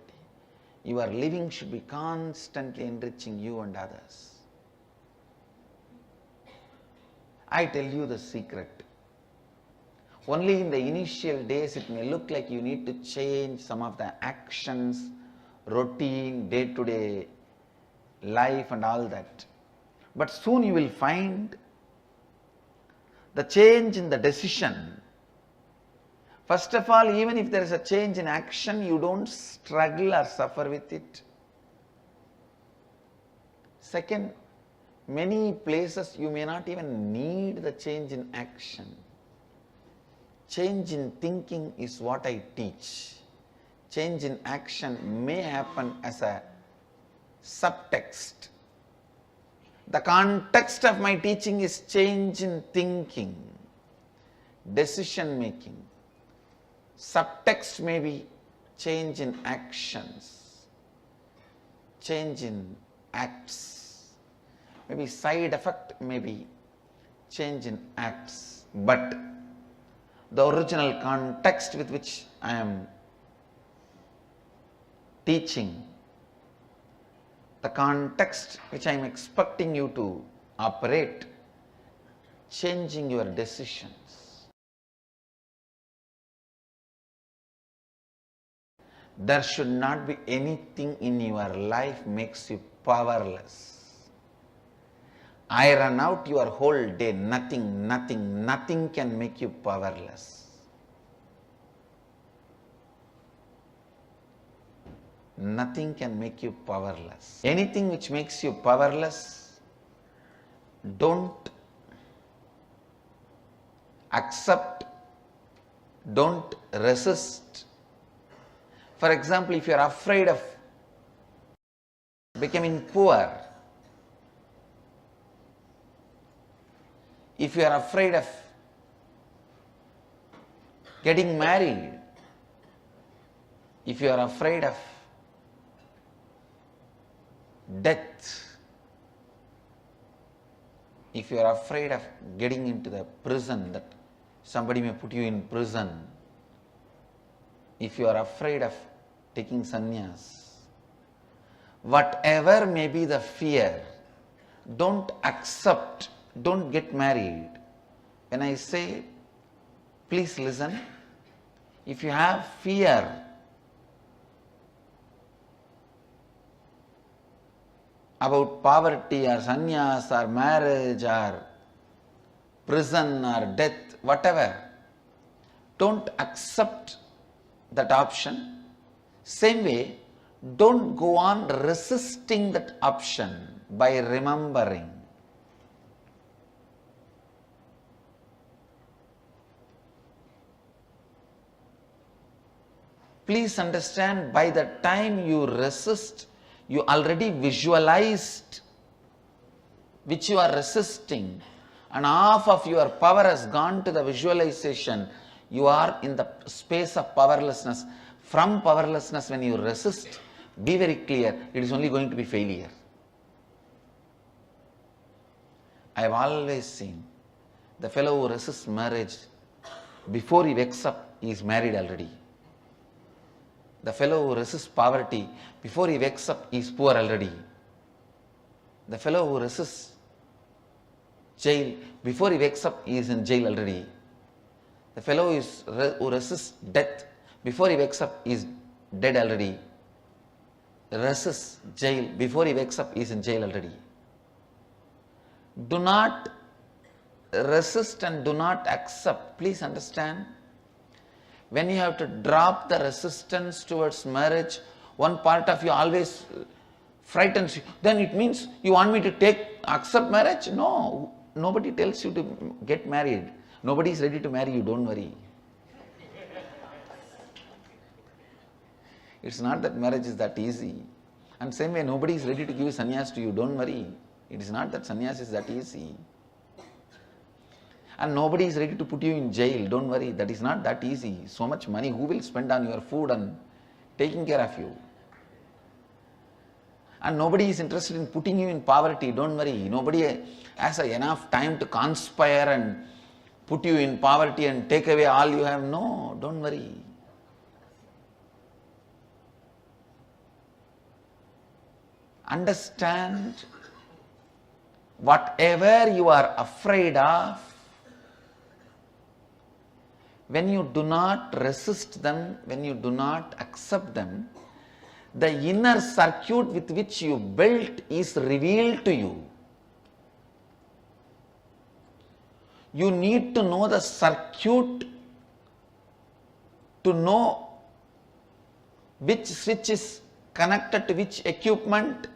[SPEAKER 2] Your living should be constantly enriching you and others. I tell you the secret. Only in the initial days it may look like you need to change some of the actions, routine, day-to-day life and all that. But soon you will find the change in the decision. First of all, even if there is a change in action, you don't struggle or suffer with it. Second, many places you may not even need the change in action. Change in thinking is what I teach. Change in action may happen as a subtext. The context of my teaching is change in thinking, decision making. Subtext may be change in actions, change in acts. Maybe side effect may be change in acts. But the original context with which I am teaching, the context which I am expecting you to operate, changing your decisions. There should not be anything in your life makes you powerless. I run out your whole day, nothing can make you powerless. Nothing can make you powerless. Anything which makes you powerless, don't accept, don't resist. For example, if you are afraid of becoming poor, if you are afraid of getting married, if you are afraid of death, if you are afraid of getting into the prison, that somebody may put you in prison, if you are afraid of taking sannyas, whatever may be the fear, don't accept, don't get married. When I say, please listen, if you have fear, about poverty or sannyas or marriage or prison or death, whatever, don't accept that option. Same way, don't go on resisting that option by remembering. Please understand, by the time you resist, you already visualized which you are resisting, and half of your power has gone to the visualization. You are in the space of powerlessness. From powerlessness, when you resist, be very clear, it is only going to be failure. I have always seen the fellow who resists marriage, before he wakes up, he is married already. The fellow who resists poverty, before he wakes up, he is poor already. The fellow who resists jail, before he wakes up, he is in jail already. The fellow who resists death, before he wakes up, he is dead already. Resists jail, before he wakes up, he is in jail already. Do not resist and do not accept. Please understand, when you have to drop the resistance towards marriage, one part of you always frightens you, then it means you want me to accept marriage? No, nobody tells you to get married. Nobody is ready to marry you, don't worry. It's not that marriage is that easy. And same way, nobody is ready to give sannyas to you, don't worry. It is not that sannyas is that easy. And nobody is ready to put you in jail, don't worry, that is not that easy. So much money, who will spend on your food and taking care of you? And nobody is interested in putting you in poverty, don't worry. Nobody has enough time to conspire and put you in poverty and take away all you have. No, don't worry. Understand, whatever you are afraid of, when you do not resist them, when you do not accept them, the inner circuit with which you built is revealed to you. You need to know the circuit to know which switch is connected to which equipment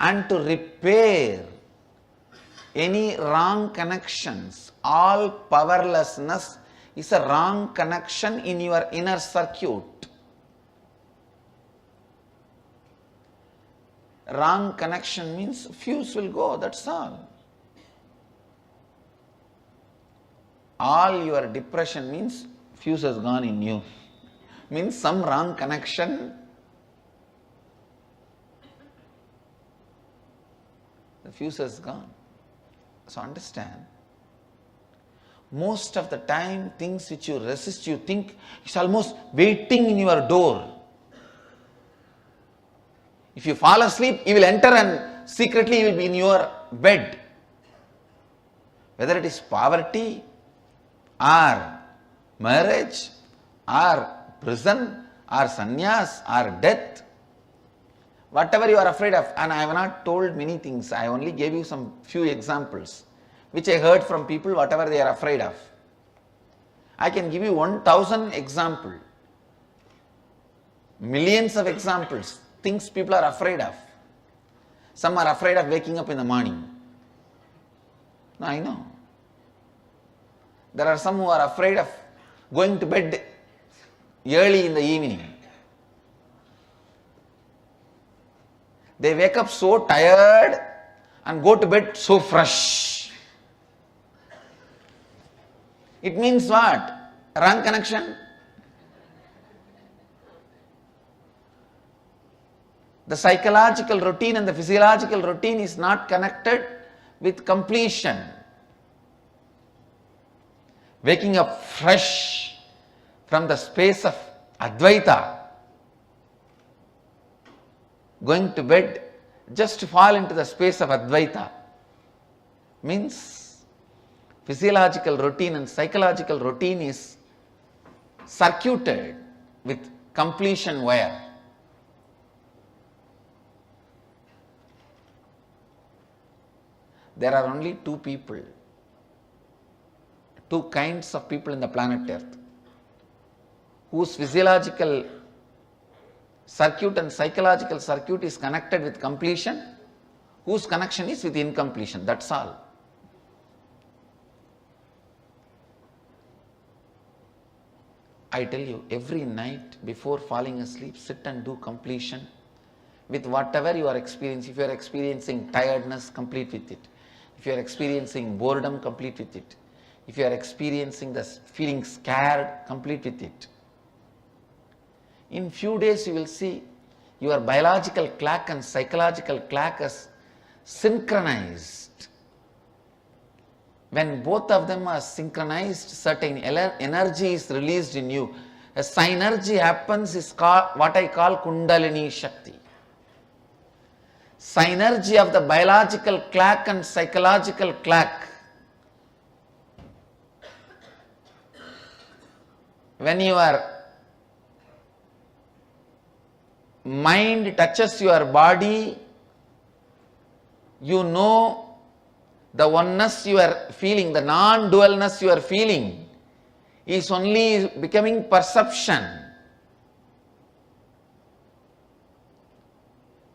[SPEAKER 2] and to repair any wrong connections. All powerlessness is a wrong connection in your inner circuit. Wrong connection means fuse will go, that's all. All your depression means fuse has gone in you. Means some wrong connection. The fuse has gone. So understand, most of the time things which you resist, you think it's almost waiting in your door. If you fall asleep, you will enter and secretly you will be in your bed. Whether it is poverty or marriage or prison or sannyas or death, whatever you are afraid of, and I have not told many things, I only gave you some few examples which I heard from people, whatever they are afraid of. I can give you 1,000 examples, millions of examples, things people are afraid of. Some are afraid of waking up in the morning. No, I know. There are some who are afraid of going to bed early in the evening. They wake up so tired and go to bed so fresh. It means what? Wrong connection? The psychological routine and the physiological routine is not connected with completion. Waking up fresh from the space of Advaita, going to bed just to fall into the space of Advaita, means physiological routine and psychological routine is circuited with completion wire. There are only two people, two kinds of people in the planet Earth, whose physiological circuit and psychological circuit is connected with completion, whose connection is with incompletion, that's all. I tell you, every night before falling asleep, sit and do completion with whatever you are experiencing. If you are experiencing tiredness, complete with it. If you are experiencing boredom, complete with it. If you are experiencing the feeling scared, complete with it. In few days you will see your biological clock and psychological clock is synchronized. When both of them are synchronized, certain energy is released in you. A synergy happens, is called what I call Kundalini Shakti. Synergy of the biological clock and psychological clock. When your mind touches your body, you know the oneness you are feeling, the non-dualness you are feeling is only becoming perception.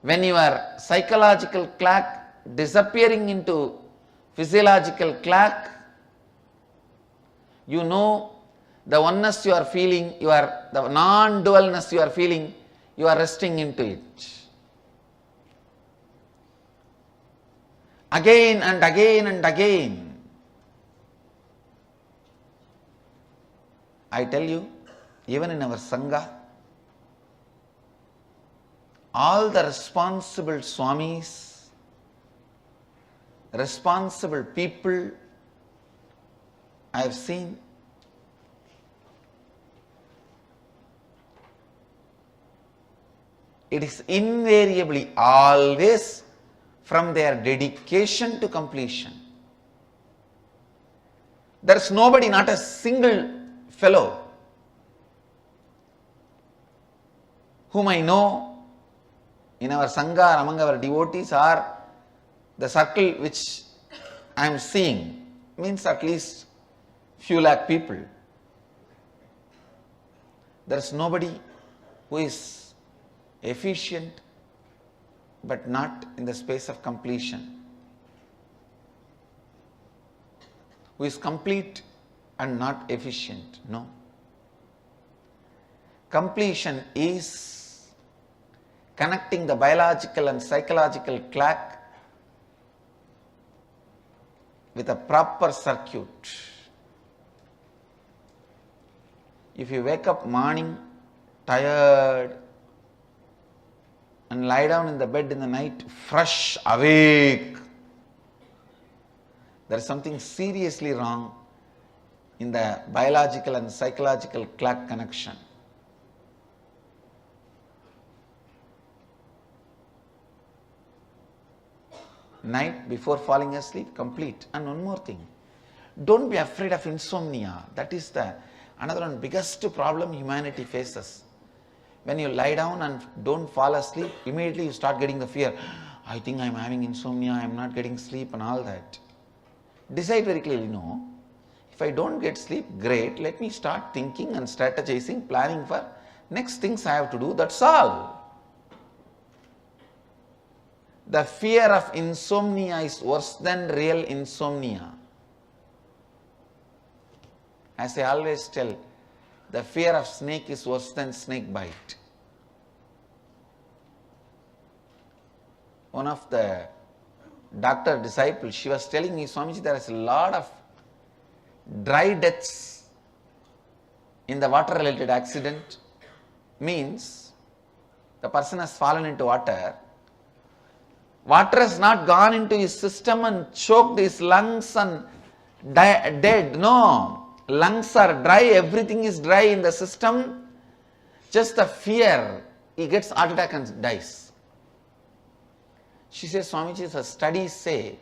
[SPEAKER 2] When your psychological clock disappearing into physiological clock, you know the oneness you are feeling, the non-dualness you are feeling, you are resting into it. Again and again and again. I tell you, even in our Sangha, all the responsible Swamis, responsible people I have seen, it is invariably always from their dedication to completion. There is nobody, not a single fellow whom I know in our Sangha or among our devotees or the circle which I am seeing, means at least few lakh people. There is nobody who is efficient but not in the space of completion, who is complete and not efficient. No. Completion is connecting the biological and psychological clock with a proper circuit. If you wake up morning tired and lie down in the bed in the night fresh, awake, there is something seriously wrong in the biological and psychological clock connection. Night before falling asleep, complete. And one more thing, don't be afraid of insomnia. That is the another one biggest problem humanity faces. When you lie down and don't fall asleep, immediately you start getting the fear. I think I am having insomnia, I am not getting sleep and all that. Decide very clearly, no. If I don't get sleep, great, let me start thinking and strategizing, planning for next things I have to do, that's all. The fear of insomnia is worse than real insomnia. As I always tell, the fear of snake is worse than snake bite. One of the doctor disciples, she was telling me, Swamiji, there is a lot of dry deaths in the water related accident. Means the person has fallen into water. Water has not gone into his system and choked his lungs and dead. No. Lungs are dry, everything is dry in the system. Just the fear, he gets heart attack and dies. She says, Swamiji, the studies say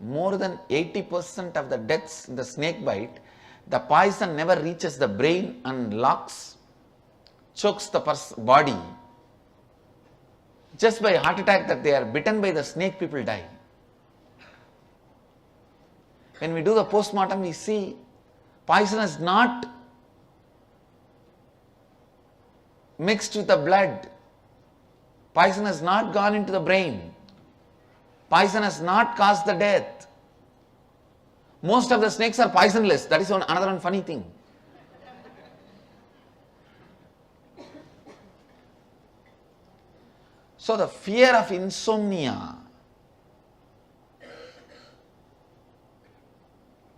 [SPEAKER 2] more than 80% of the deaths in the snake bite, the poison never reaches the brain and locks, chokes the body. Just by heart attack that they are bitten by the snake, people die. When we do the post-mortem, we see poison is not mixed with the blood. Poison has not gone into the brain. Poison has not caused the death. Most of the snakes are poisonless. That is another funny thing. So the fear of insomnia.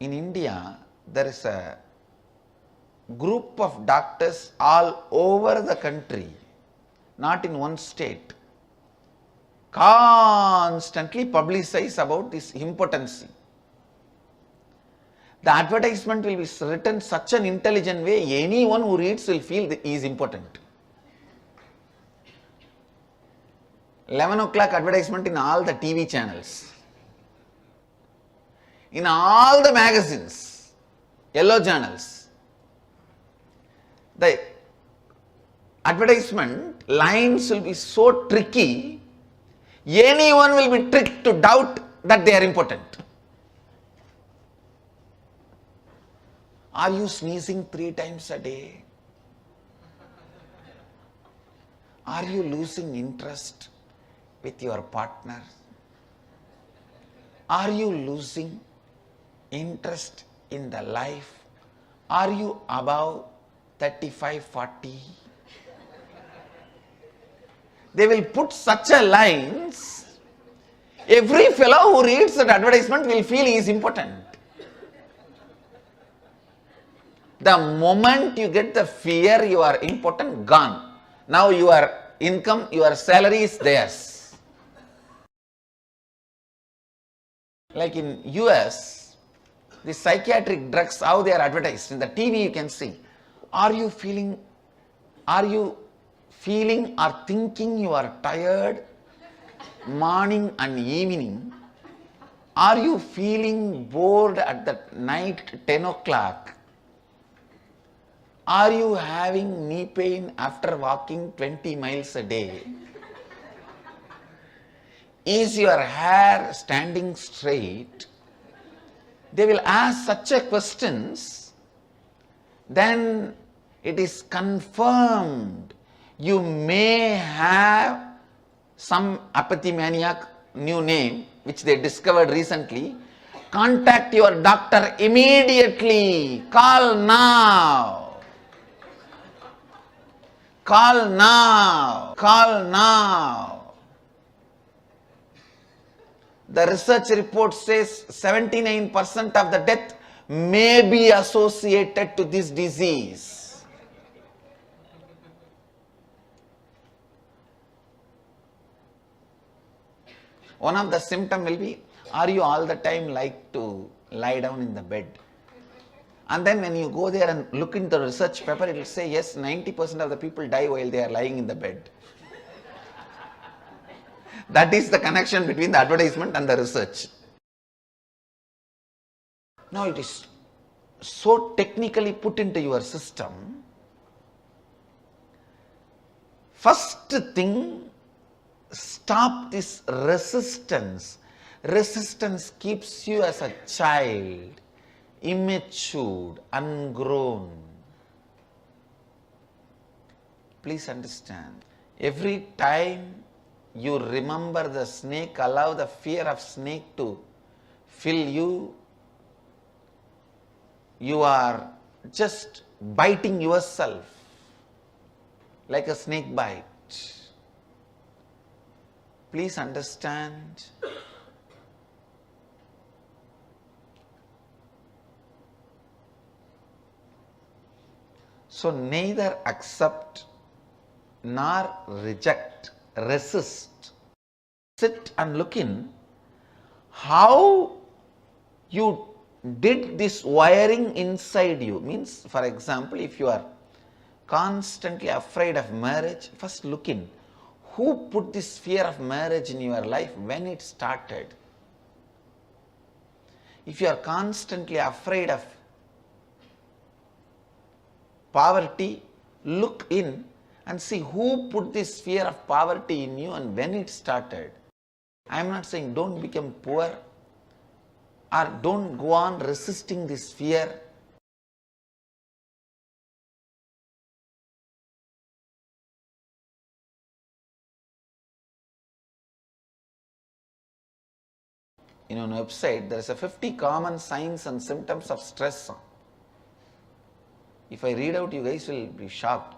[SPEAKER 2] In India, there is a group of doctors all over the country, not in one state, constantly publicize about this impotency. The advertisement will be written such an intelligent way, anyone who reads will feel that he is impotent. 11 o'clock advertisement in all the TV channels, in all the magazines, yellow journals. The advertisement lines will be so tricky, anyone will be tricked to doubt that they are impotent. Are you sneezing 3 times a day? Are you losing interest with your partner? Are you losing interest in the life? Are you above 35, 40? They will put such a lines. Every fellow who reads that advertisement will feel he is important. The moment you get the fear you are important, gone. Now your income, your salary is theirs. Like in US, the psychiatric drugs, how they are advertised. In the TV you can see. Are you feeling or thinking you are tired morning and evening? Are you feeling bored at the night 10 o'clock? Are you having knee pain after walking 20 miles a day? Is your hair standing straight? They will ask such a questions, then it is confirmed you may have some apathy maniac, new name, which they discovered recently. Contact your doctor immediately. Call now. Call now. Call now. The research report says 79% of the death may be associated to this disease. One of the symptoms will be, are you all the time like to lie down in the bed? And then when you go there and look into the research paper, it will say, yes, 90% of the people die while they are lying in the bed. That is the connection between the advertisement and the research. Now it is so technically put into your system. First thing, stop this resistance. Resistance keeps you as a child, immature, ungrown. Please understand. Every time you remember the snake, allow the fear of snake to fill you. You are just biting yourself like a snake bite. Please understand. So neither accept nor reject, resist. Sit and look in how you did this wiring inside you. Means, for example, if you are constantly afraid of marriage, first look in. Who put this fear of marriage in your life when it started? If you are constantly afraid of poverty, look in and see who put this fear of poverty in you and when it started. I am not saying don't become poor or don't go on resisting this fear. In a website, there is a 50 common signs and symptoms of stress. If I read out, you guys will be shocked.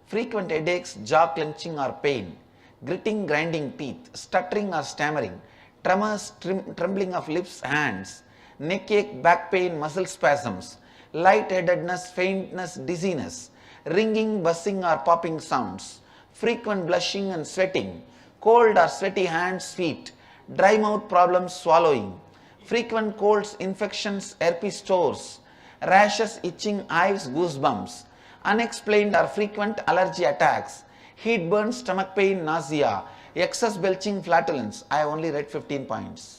[SPEAKER 2] Frequent headaches, jaw clenching or pain, gritting, grinding teeth, stuttering or stammering, tremors, trembling of lips, hands, neck ache, back pain, muscle spasms, lightheadedness, faintness, dizziness, ringing, buzzing or popping sounds, frequent blushing and sweating, cold or sweaty hands, feet, dry mouth problems swallowing, frequent colds, infections, herpes sores, rashes, itching, eyes, goosebumps, unexplained or frequent allergy attacks, heat burn, stomach pain, nausea, excess belching, flatulence. I have only read 15 points.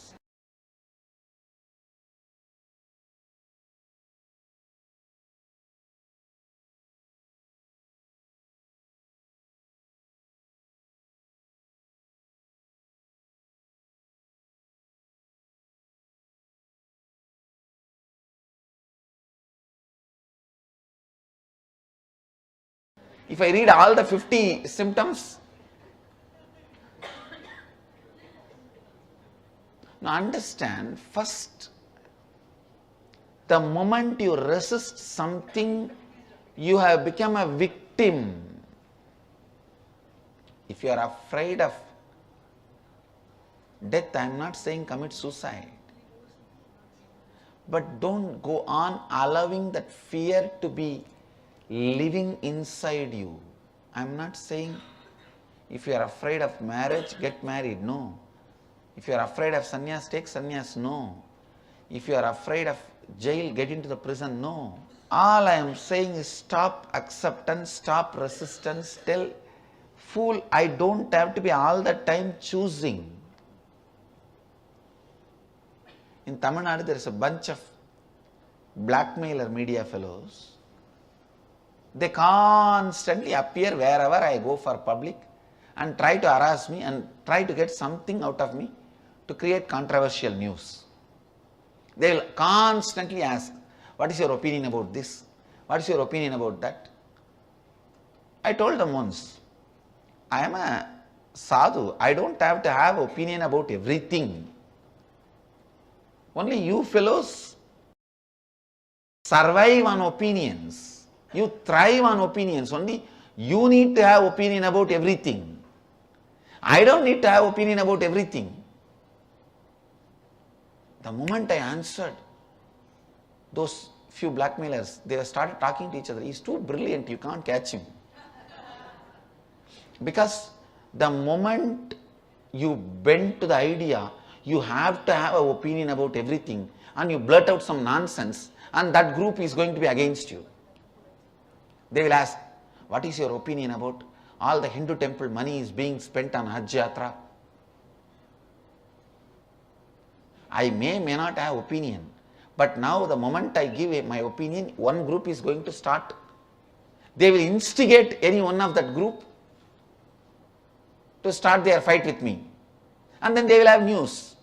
[SPEAKER 2] If I read all the 50 symptoms, Now understand, first, the moment you resist something, you have become a victim. If you are afraid of death, I am not saying commit suicide. But don't go on allowing that fear to be living inside you. I am not saying if you are afraid of marriage, get married. No. If you are afraid of sannyas, take sannyas. No. If you are afraid of jail, get into the prison. No. All I am saying is stop acceptance, stop resistance. Tell, fool, I don't have to be all the time choosing. In Tamil Nadu, there is a bunch of blackmailer media fellows. They constantly appear wherever I go for public and try to harass me and try to get something out of me to create controversial news. They will constantly ask, what is your opinion about this? What is your opinion about that? I told them once, I am a sadhu. I don't have to have opinion about everything. Only you fellows survive on opinions. You thrive on opinions. Only you need to have opinion about everything. I don't need to have opinion about everything. The moment I answered, those few blackmailers, they started talking to each other. He's too brilliant, you can't catch him. Because the moment you bend to the idea, you have to have an opinion about everything, and you blurt out some nonsense, and that group is going to be against you. They will ask, what is your opinion about all the Hindu temple money is being spent on Hajj Yatra? I may not have opinion, but now the moment I give my opinion, one group is going to start. They will instigate any one of that group to start their fight with me. And then they will have news.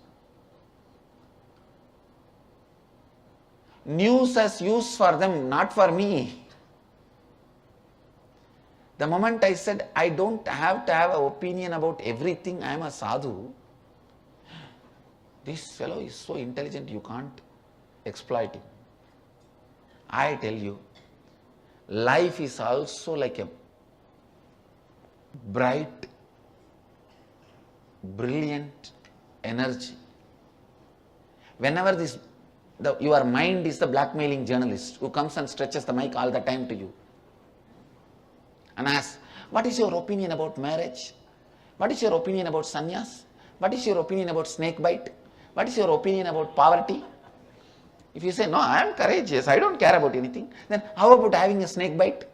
[SPEAKER 2] News has use for them, not for me. The moment I said, I don't have to have an opinion about everything, I am a sadhu. This fellow is so intelligent, you can't exploit him. I tell you, life is also like a bright, brilliant energy. Whenever your mind is the blackmailing journalist who comes and stretches the mic all the time to you and asks, what is your opinion about marriage? What is your opinion about sannyas? What is your opinion about snake bite? What is your opinion about poverty? If you say, no, I am courageous, I don't care about anything, then how about having a snake bite?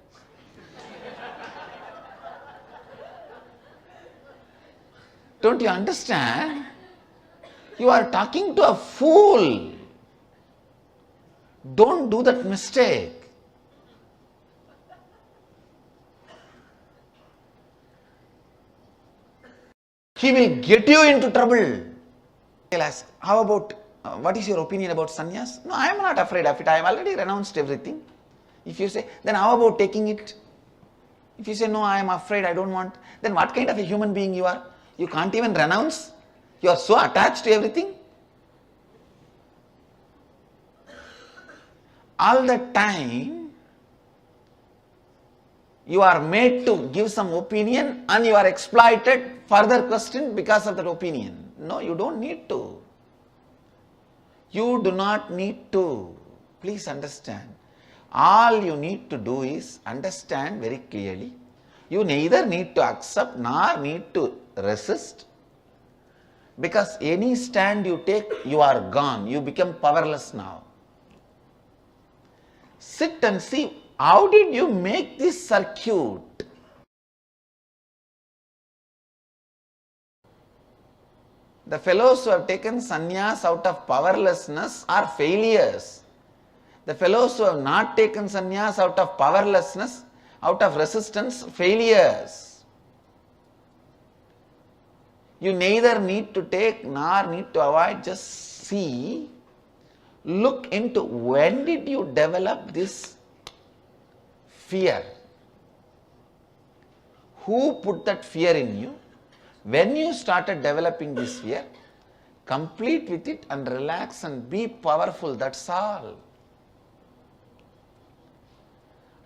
[SPEAKER 2] Don't you understand? You are talking to a fool. Don't do that mistake. He will get you into trouble. He'll ask, how about, what is your opinion about sannyas? No, I am not afraid of it. I have already renounced everything. If you say, then how about taking it? If you say, no, I am afraid, I don't want, then what kind of a human being you are? You can't even renounce. You are so attached to everything. All the time, you are made to give some opinion and you are exploited, further questioned because of that opinion. No, you don't need to. You do not need to. Please understand. All you need to do is understand very clearly. You neither need to accept nor need to resist. Because any stand you take, you are gone. You become powerless now. Sit and see, how did you make this circuit? The fellows who have taken sannyas out of powerlessness are failures. The fellows who have not taken sannyas out of powerlessness, out of resistance, failures. You neither need to take nor need to avoid, just see. Look into when did you develop this fear? Who put that fear in you? When you started developing this fear, complete with it and relax and be powerful, that's all.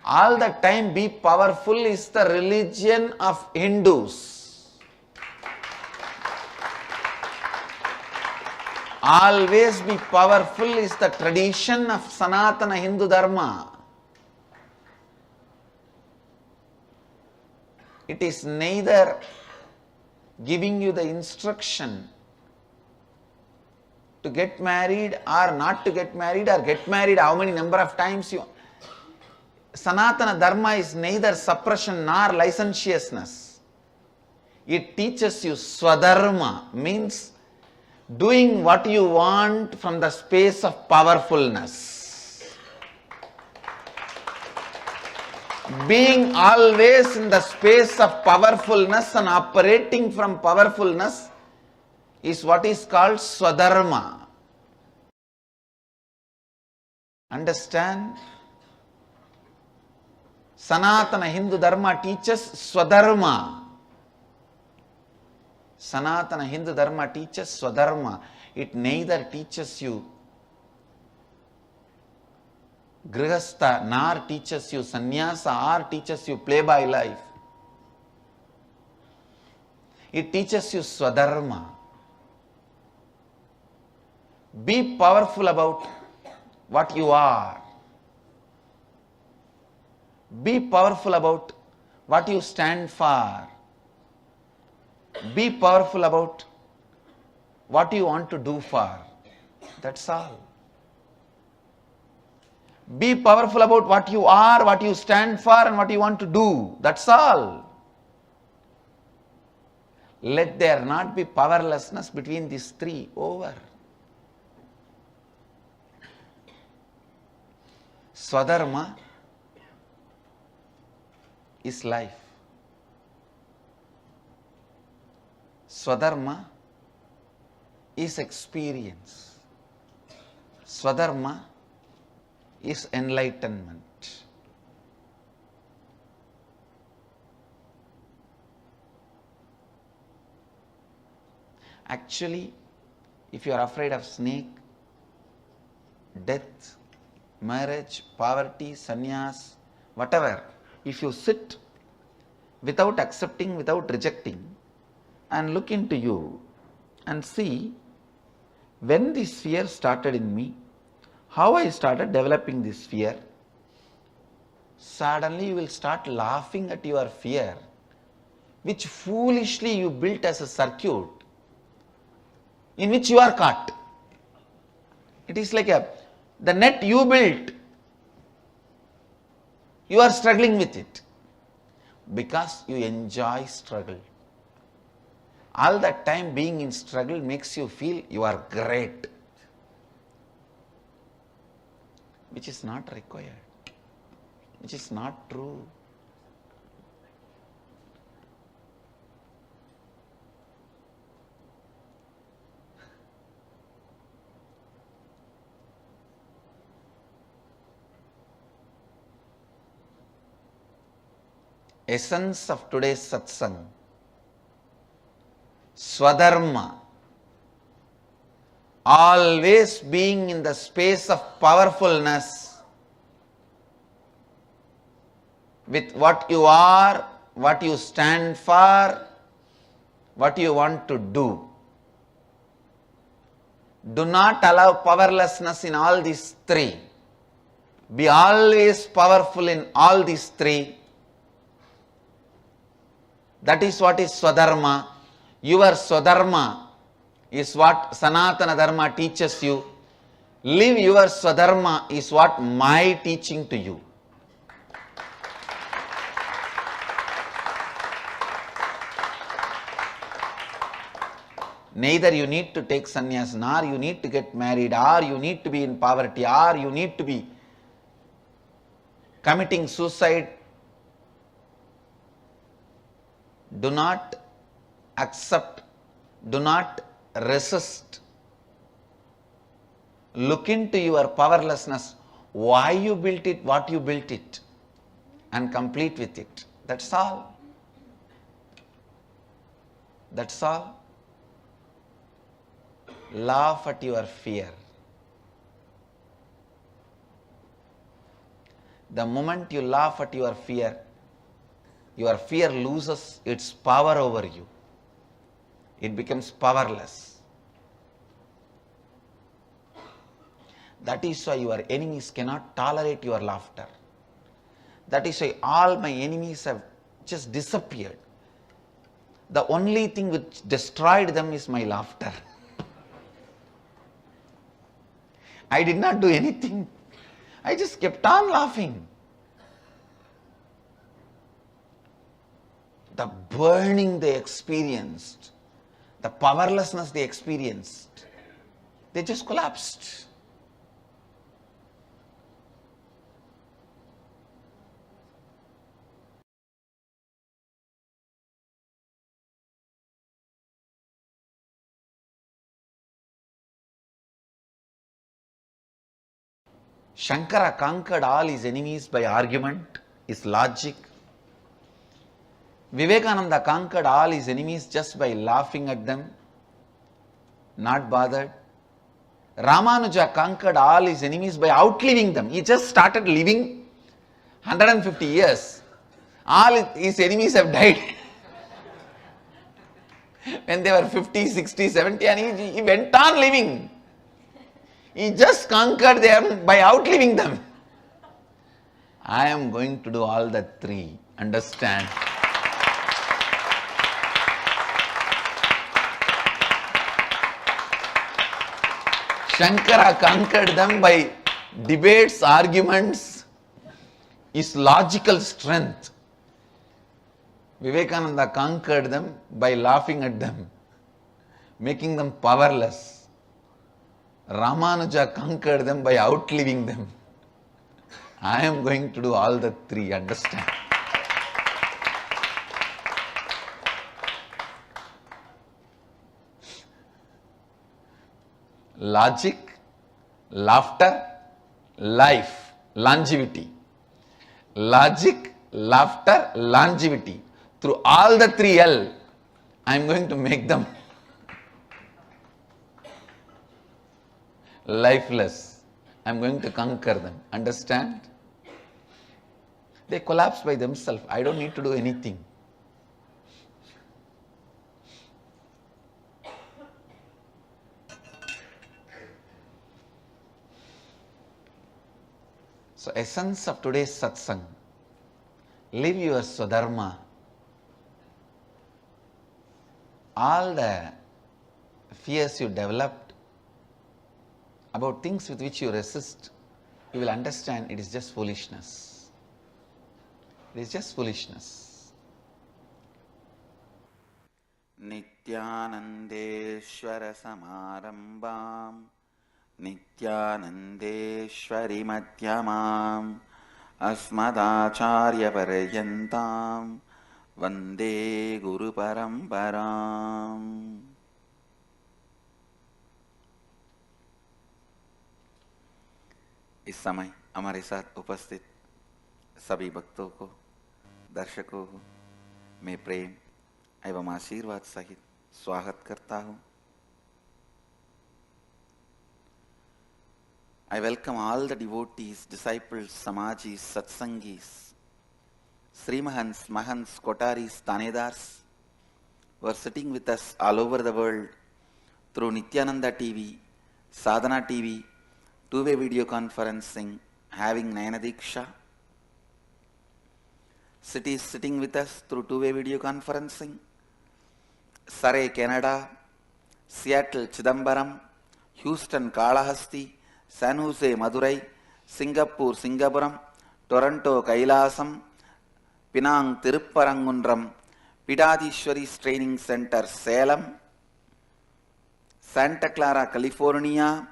[SPEAKER 2] All the time be powerful is the religion of Hindus. Always be powerful is the tradition of Sanatana Hindu Dharma. It is neither giving you the instruction to get married or not to get married, or get married how many number of times you. Sanatana Dharma is neither suppression nor licentiousness. It teaches you Swadharma, means doing what you want from the space of powerfulness. Being always in the space of powerfulness and operating from powerfulness is what is called Swadharma. Understand? Sanatana Hindu Dharma teaches Swadharma. Sanatana Hindu Dharma teaches Swadharma. It neither teaches you Grihastha, nor teaches you Sannyasa, or teaches you play-by life. It teaches you Swadharma. Be powerful about what you are. Be powerful about what you stand for. Be powerful about what you want to do for. That's all. Be powerful about what you are, what you stand for, and what you want to do. That's all. Let there not be powerlessness between these three. Over. Swadharma is life. Swadharma is experience. Swadharma is enlightenment. Actually, if you are afraid of snake, death, marriage, poverty, sannyas, whatever, if you sit without accepting, without rejecting, and look into you and see when this fear started in me, how I started developing this fear, suddenly you will start laughing at your fear, which foolishly you built as a circuit in which you are caught. It is like the net you built, you are struggling with it because you enjoy struggle. All that time being in struggle makes you feel you are great, which is not required, which is not true. Essence of today's satsang, Swadharma, always being in the space of powerfulness with what you are, what you stand for, what you want to do. Do not allow powerlessness in all these three. Be always powerful in all these three. That is what is Swadharma. Your Swadharma is what Sanatana Dharma teaches you. Live your Swadharma is what my teaching to you. Neither you need to take sannyas, nor you need to get married, or you need to be in poverty, or you need to be committing suicide. Do not accept, do not resist. Look into your powerlessness, why you built it, what you built it, and complete with it. That's all. That's all. laugh at your fear. The moment you laugh at your fear loses its power over you. It becomes powerless. That is why your enemies cannot tolerate your laughter. That is why all my enemies have just disappeared. The only thing which destroyed them is my laughter. I did not do anything. I just kept on laughing. The burning they experienced, the powerlessness they experienced, they just collapsed. Shankara conquered all his enemies by argument, his logic. Vivekananda conquered all his enemies just by laughing at them, not bothered. Ramanuja conquered all his enemies by outliving them. He just started living 150 years. All his enemies have died when they were 50, 60, 70, and he went on living. He just conquered them by outliving them. I am going to do all the three. Understand? Shankara conquered them by debates, arguments, his logical strength. Vivekananda conquered them by laughing at them, making them powerless. Ramanuja conquered them by outliving them. I am going to do all the three. Understand? Logic, laughter, life, longevity. Logic, laughter, longevity. Through all the three L, I am going to make them lifeless. I am going to conquer them. Understand? They collapse by themselves. I don't need to do anything. So, essence of today's satsang, live your swadharma. All the fears you developed about things with which you resist, you will understand it is just foolishness. It is just foolishness.
[SPEAKER 1] Nithyanandeshwara samarambam Nithyanandeshwari madhyamam Asmadacharya paryantam Vande Guru Paramparam. इस समय हमारे साथ उपस्थित सभी भक्तों को, दर्शकों को मैं प्रेम एवं आशीर्वाद सहित स्वागत करता हूँ. I welcome all the devotees, disciples, samajis, satsangis, Srimahans, Mahants, Kotaris, Tanedars who are sitting with us all over the world through Nithyananda TV, Sadhana TV, two-way video conferencing, having Nayana Diksha. Cities sitting with us through two-way video conferencing, Surrey, Canada, Seattle, Chidambaram, Houston, Kalahasti, San Jose, Madurai, Singapore, Singapuram, Toronto, Kailasam, Penang, Tirupparangundram, Pidadishwari's Training Center, Salem, Santa Clara, California,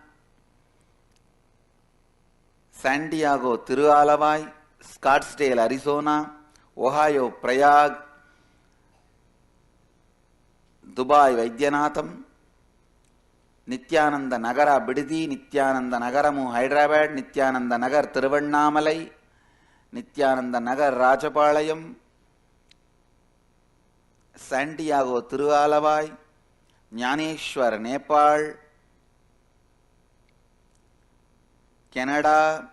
[SPEAKER 1] San Diego, Tirualavai, Scottsdale, Arizona, Ohio, Prayag, Dubai, Vaidyanatham, Nithyananda Nagara, Bididi, Nithyananda Nagaramu, Hyderabad, Nithyananda Nagar, Tiruvannamalai, Nithyananda Nagar, Rajapalayam, San Diego, Tirualavai, Jnaneshwar, Nepal, Canada,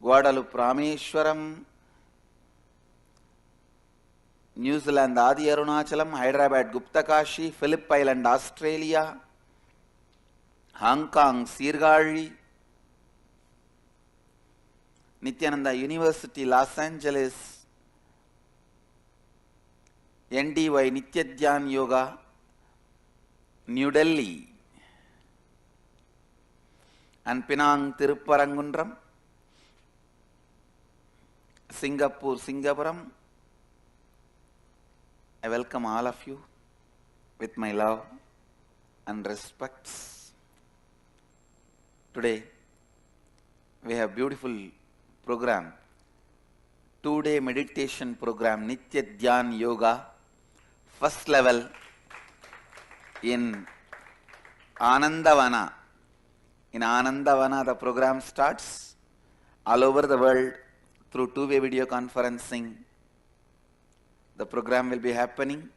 [SPEAKER 1] Guadalupe Rameshwaram, New Zealand Adi Arunachalam, Hyderabad Guptakashi, Phillip Island Australia, Hong Kong Sirgari, Nithyananda University Los Angeles, NDY Nityadhyan Yoga, New Delhi, and Penang Tirupparangundram, Singapore Singapuram. I welcome all of you with my love and respects. Today we have beautiful program, 2-day meditation program, Nityadhyan Yoga, first level in Anandavana. In Anandavana the program starts all over the world through 2-way video conferencing. The program will be happening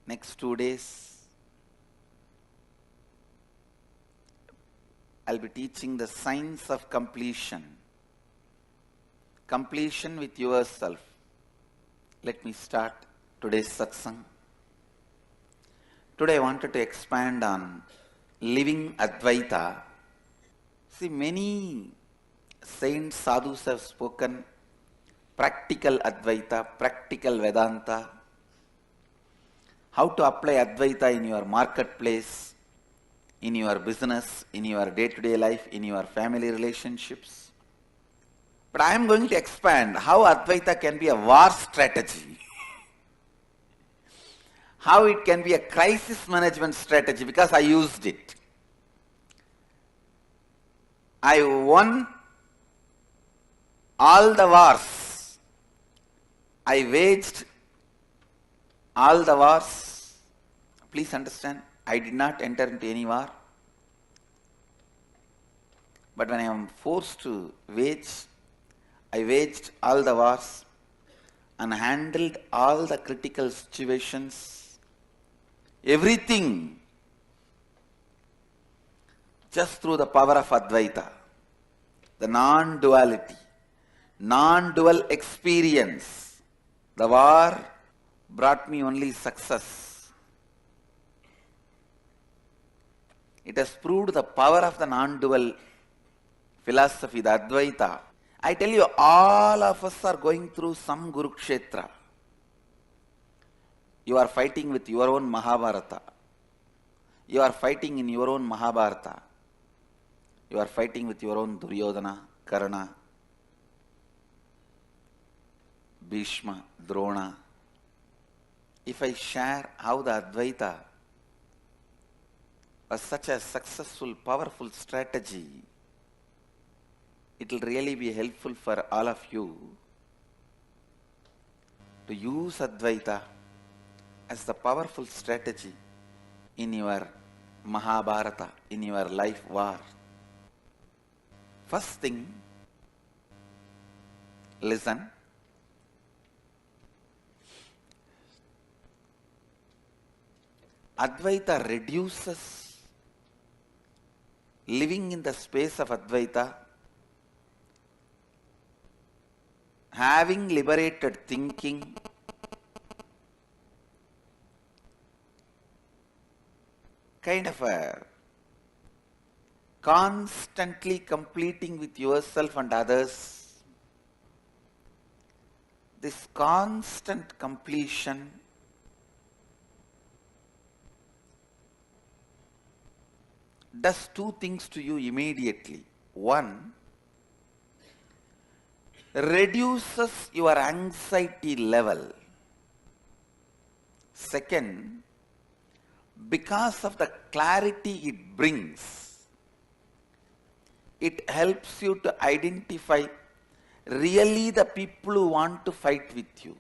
[SPEAKER 1] next 2 days. I'll be teaching the science of completion. Completion with yourself. Let me start today's satsang. Today I wanted to expand on living Advaita. See, many saints, sadhus have spoken practical Advaita, practical Vedanta, how to apply Advaita in your marketplace, in your business, in your day-to-day life, in your family relationships. But I am going to expand how Advaita can be a war strategy, how it can be a crisis management strategy, because I used it. I won all the wars. I waged all the wars. Please understand, I did not enter into any war. But when I am forced to wage, I waged all the wars and handled all the critical situations, everything, just through the power of Advaita, the non-duality, non-dual experience. The war brought me only success. It has proved the power of the non-dual philosophy, the Advaita. I tell you, all of us are going through some Kurukshetra. You are fighting with your own Mahabharata. You are fighting in your own Mahabharata. You are fighting with your own Duryodhana, Karna, Bhishma, Drona. If I share how the Advaita was such a successful, powerful strategy, it will really be helpful for all of you to use Advaita as the powerful strategy in your Mahabharata, in your life war. First thing, listen. Advaita reduces, living in the space of Advaita, having liberated thinking, kind of a constantly completing with yourself and others. This constant completion does two things to you immediately. One, reduces your anxiety level. Second, because of the clarity it brings, it helps you to identify really the people who want to fight with you.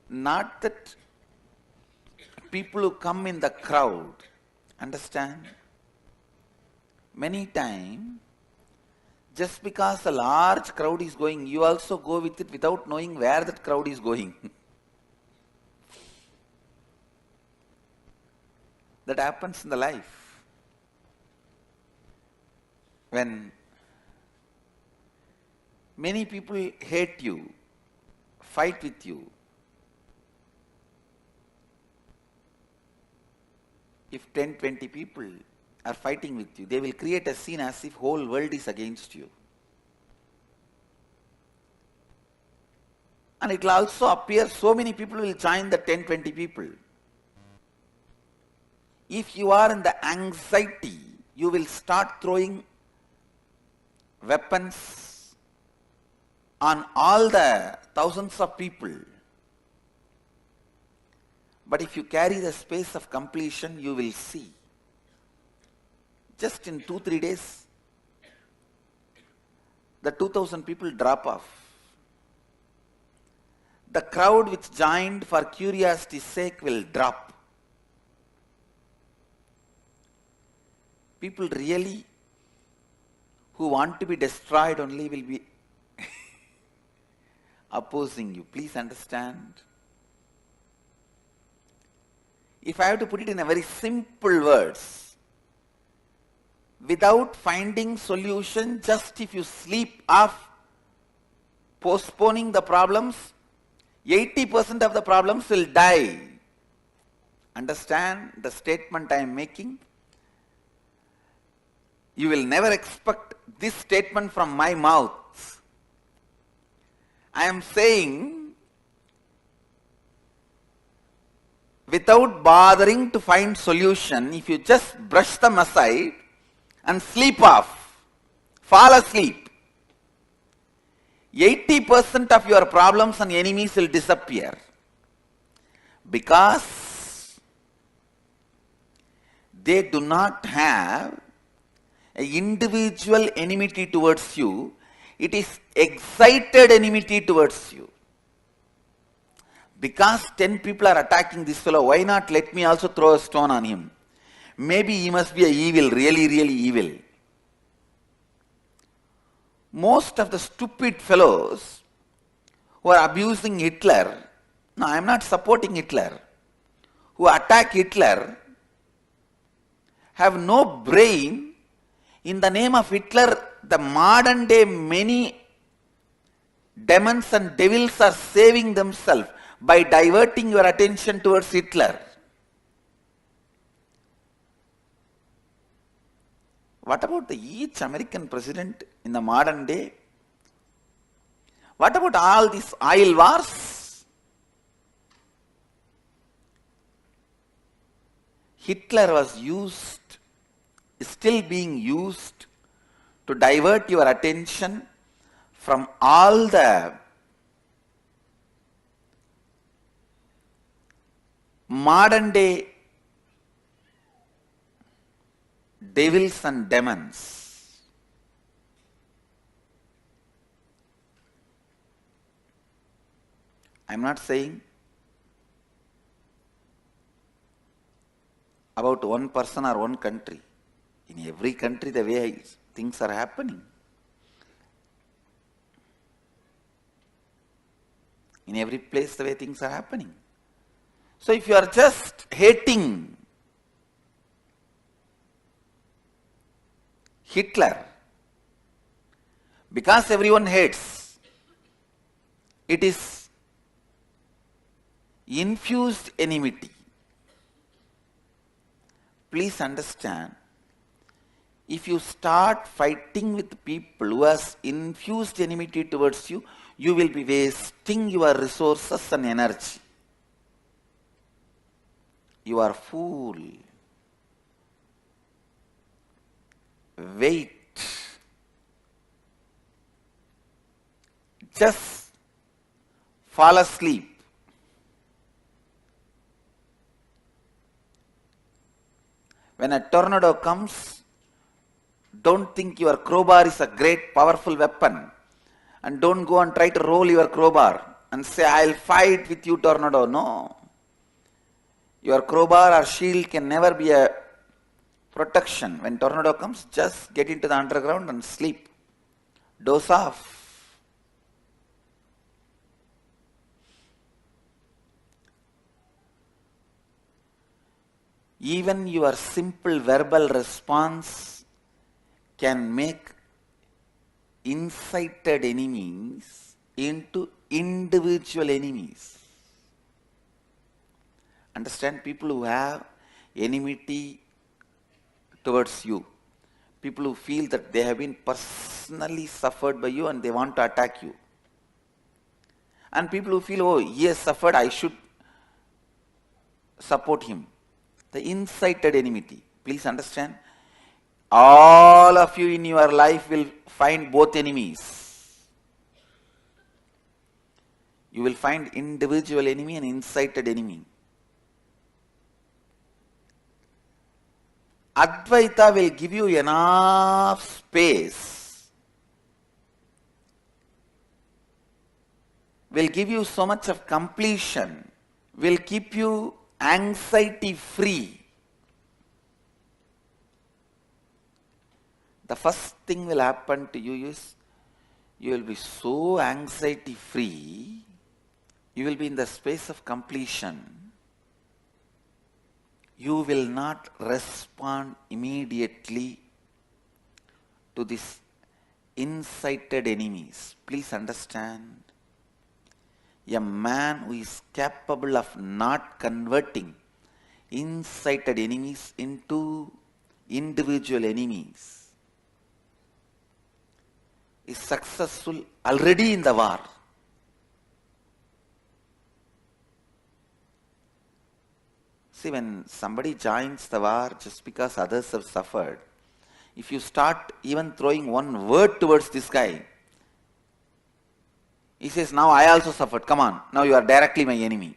[SPEAKER 1] Not that people who come in the crowd. Understand? Many times, just because a large crowd is going, you also go with it without knowing where that crowd is going. That happens in the life. When many people hate you, fight with you, if 10, 20 people are fighting with you, they will create a scene as if whole world is against you. And it will also appear so many people will join the 10, 20 people. If you are in the anxiety, you will start throwing weapons on all the thousands of people. But if you carry the space of completion, you will see. Just in 2-3 days, the 2000 people drop off. The crowd which joined for curiosity's sake will drop. People really who want to be destroyed only will be opposing you. Please understand. If I have to put it in a very simple words, without finding solution, just if you sleep off postponing the problems, 80% of the problems will die. Understand the statement I am making? You will never expect this statement from my mouth. I am saying, without bothering to find solution, if you just brush them aside and sleep off, fall asleep, 80% of your problems and enemies will disappear. Because they do not have an individual enmity towards you, it is excited enmity towards you. Because 10 people are attacking this fellow, why not let me also throw a stone on him? Maybe he must be a evil, really, really evil. Most of the stupid fellows who are abusing Hitler, no, I am not supporting Hitler, who attack Hitler, have no brain. In the name of Hitler, the modern day many demons and devils are saving themselves by diverting your attention towards Hitler. What about each American president in the modern day? What about all these oil wars? Hitler was used, still being used to divert your attention from all the modern day devils and demons. I am not saying about one person or one country. In every country the way things are happening. In every place the way things are happening. So if you are just hating Hitler, because everyone hates, it is infused enmity. Please understand, if you start fighting with people who has infused enmity towards you, you will be wasting your resources and energy. You are fool. Wait. Just fall asleep. When a tornado comes, don't think your crowbar is a great powerful weapon. And don't go and try to roll your crowbar and say, I'll fight with you, tornado. No. Your crowbar or shield can never be a protection. When tornado comes, just get into the underground and sleep. Doze off. Even your simple verbal response can make incited enemies into individual enemies. Understand, people who have enmity towards you, people who feel that they have been personally suffered by you and they want to attack you. And people who feel, oh, he has suffered, I should support him. The incited enmity. Please understand, all of you in your life will find both enemies. You will find individual enemy and incited enemy. Advaita will give you enough space, will give you so much of completion, will keep you anxiety free. The first thing will happen to you is you will be so anxiety free, you will be in the space of completion. You will not respond immediately to these incited enemies. Please understand, a man who is capable of not converting incited enemies into individual enemies is successful already in the war. See, when somebody joins the war just because others have suffered, if you start even throwing one word towards this guy, he says, now I also suffered, come on, now you are directly my enemy.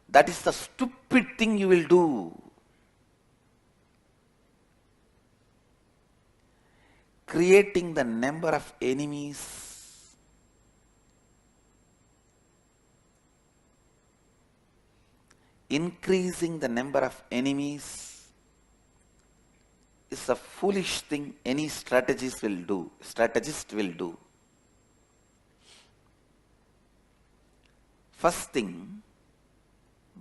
[SPEAKER 1] That is the stupid thing you will do. Creating the number of enemies increasing the number of enemies is a foolish thing any strategist will do. First thing,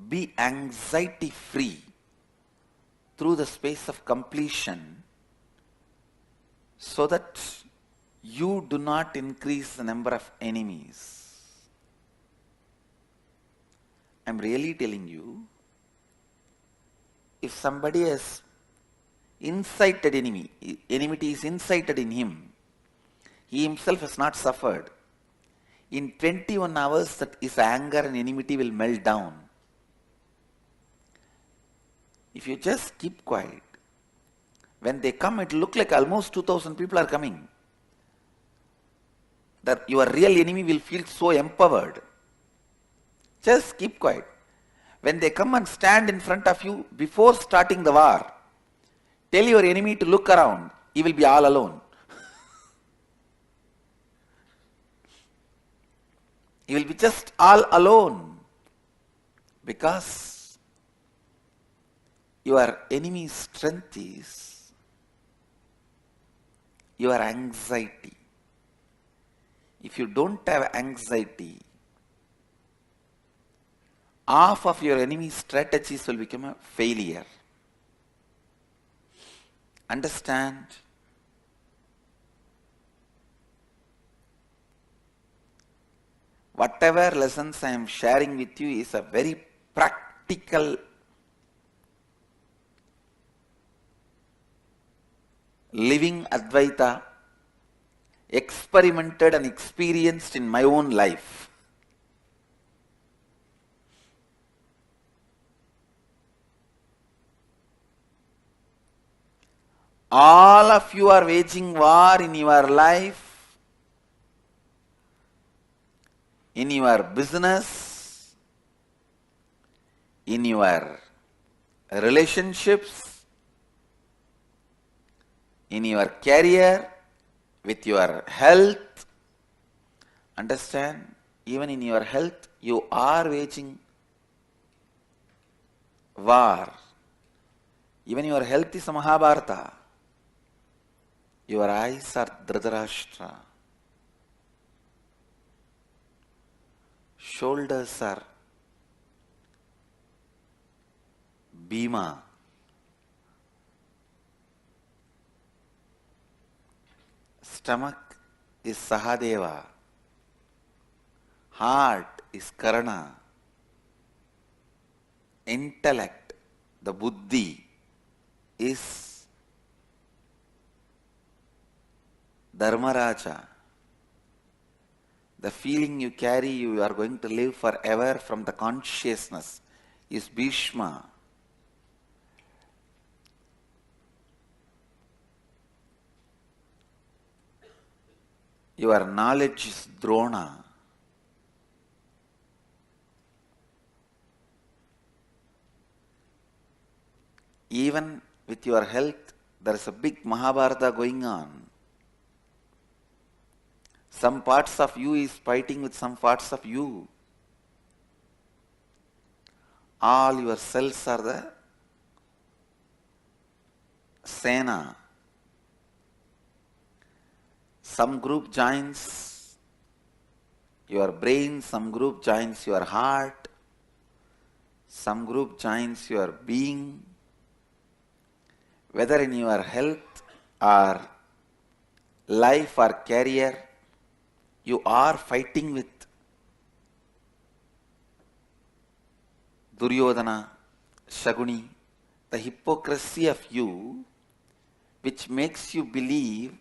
[SPEAKER 1] be anxiety free through the space of completion so that you do not increase the number of enemies. I am really telling you, if somebody has incited enmity is incited in him, he himself has not suffered, in 21 hours that his anger and enmity will melt down. If you just keep quiet, when they come, it will look like almost 2,000 people are coming. That your real enemy will feel so empowered. Just keep quiet. When they come and stand in front of you before starting the war, tell your enemy to look around. He will be all alone. He will be just all alone because your enemy's strength is your anxiety. If you don't have anxiety, half of your enemy's strategies will become a failure. Understand? Whatever lessons I am sharing with you is a very practical living Advaita, experimented and experienced in my own life. All of you are waging war in your life, in your business, in your relationships, in your career, with your health. Understand, even in your health, you are waging war. Even your health is a Mahabharata. Your eyes are Dhritarashtra. Shoulders are Bhima. stomach is Sahadeva, heart is Karana, intellect, the buddhi, is Dharmaraja. The feeling you carry you are going to live forever from the consciousness is Bhishma. Your knowledge is Drona. Even with your health, there is a big Mahabharata going on. Some parts of you is fighting with some parts of you. All your cells are the Sena. Some group joins your brain, some group joins your heart, some group joins your being. Whether in your health or life or career, you are fighting with Duryodhana, Shaguni, the hypocrisy of you, which makes you believe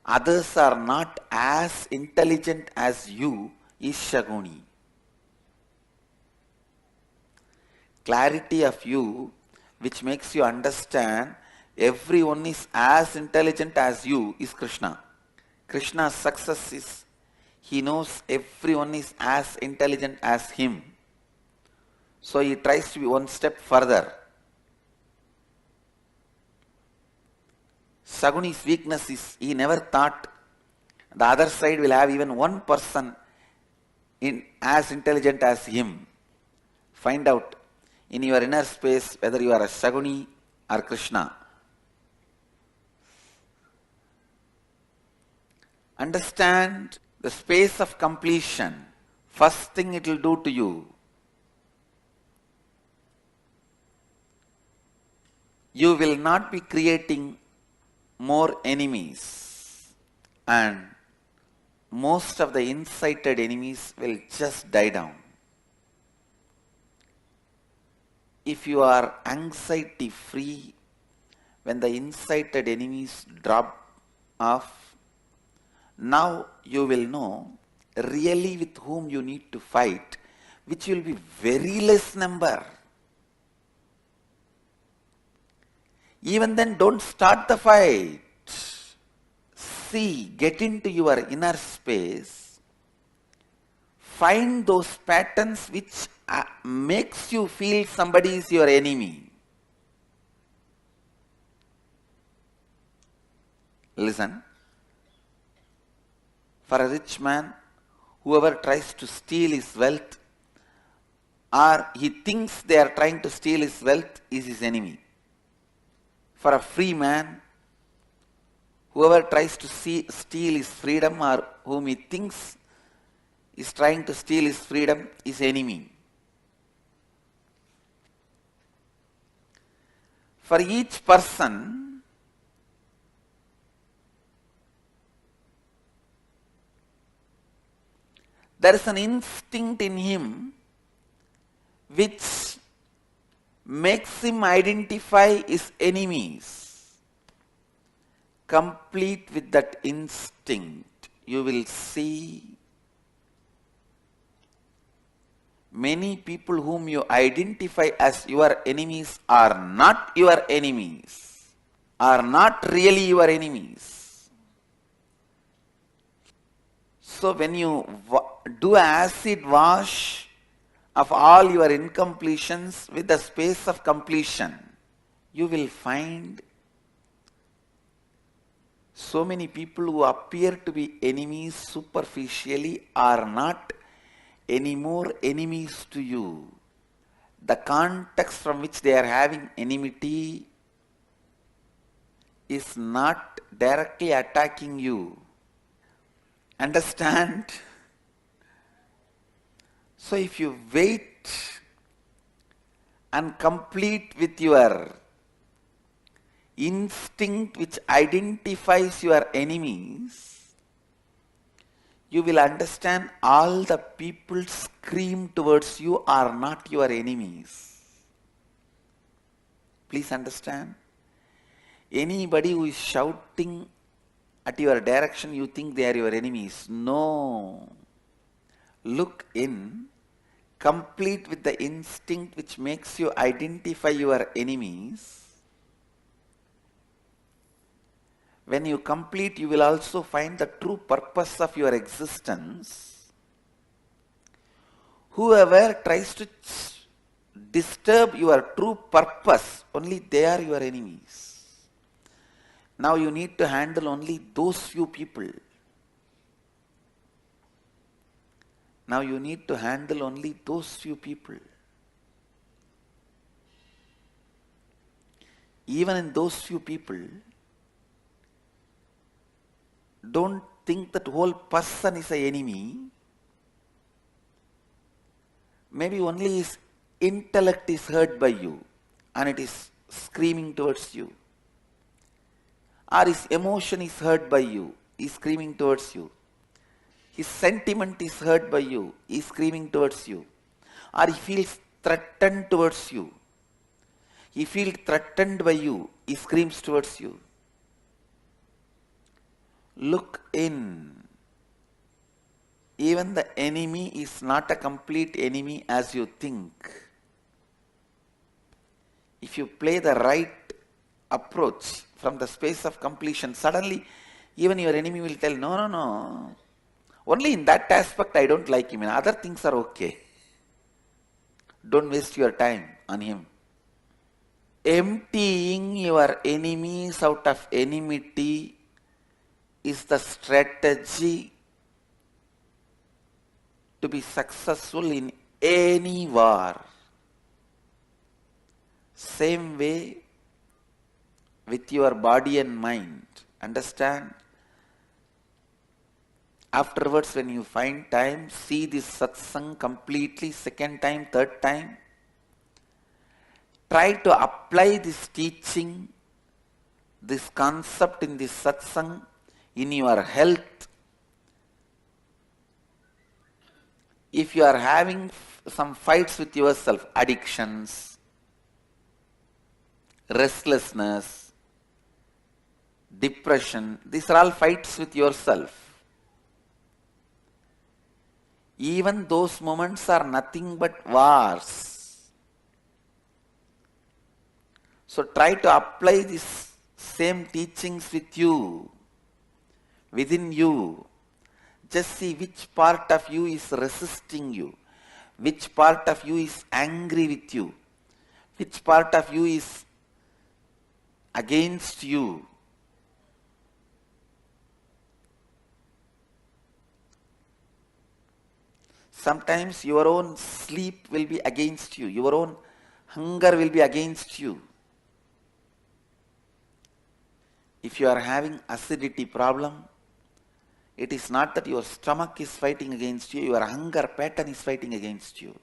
[SPEAKER 1] others are not as intelligent as you, is Shaguni. Clarity of you, which makes you understand everyone is as intelligent as you, is Krishna. Krishna's success is he knows everyone is as intelligent as him. So he tries to be one step further. Shaguni's weakness is he never thought the other side will have even one person as intelligent as him. Find out in your inner space whether you are a Shaguni or Krishna. Understand the space of completion. First thing it will do to you, you will not be creating more enemies, and most of the incited enemies will just die down. If you are anxiety free, when the incited enemies drop off, now you will know really with whom you need to fight, which will be very less number. Even then, don't start the fight. See, get into your inner space. Find those patterns which makes you feel somebody is your enemy. Listen. For a rich man, whoever tries to steal his wealth or he thinks they are trying to steal his wealth is his enemy. For a free man, whoever tries to steal his freedom or whom he thinks is trying to steal his freedom is enemy. For each person, there is an instinct in him which makes him identify his enemies. Complete with that instinct, you will see many people whom you identify as your enemies are not your enemies, are not really your enemies. So when you do acid wash of all your incompletions with the space of completion, you will find so many people who appear to be enemies superficially are not anymore enemies to you. The context from which they are having enmity is not directly attacking you. Understand? So if you wait and complete with your instinct which identifies your enemies, you will understand all the people scream towards you are not your enemies. Please understand. Anybody who is shouting at your direction, you think they are your enemies. No. Look in, complete with the instinct which makes you identify your enemies. When you complete, you will also find the true purpose of your existence. Whoever tries to disturb your true purpose, only they are your enemies. Now you need to handle only those few people. Now you need to handle only those few people. Even in those few people, don't think that whole person is an enemy. Maybe only his intellect is hurt by you and it is screaming towards you. Or his emotion is hurt by you, is screaming towards you. His sentiment is hurt by you, is screaming towards you. Or he feels threatened towards you. He feels threatened by you, he screams towards you. Look in. Even the enemy is not a complete enemy as you think. If you play the right approach from the space of completion, suddenly even your enemy will tell, no. Only in that aspect I don't like him. In other things are okay. Don't waste your time on him. Emptying your enemies out of enmity is the strategy to be successful in any war. Same way with your body and mind. Understand? Afterwards, when you find time, see this satsang completely, second time, third time. Try to apply this teaching, this concept in this satsang in your health. If you are having some fights with yourself, addictions, restlessness, depression, these are all fights with yourself. Even those moments are nothing but wars. So try to apply these same teachings with you, within you. Just see which part of you is resisting you, which part of you is angry with you, which part of you is against you. Sometimes your own sleep will be against you, your own hunger will be against you. If you are having acidity problem, it is not that your stomach is fighting against you, your hunger pattern is fighting against you.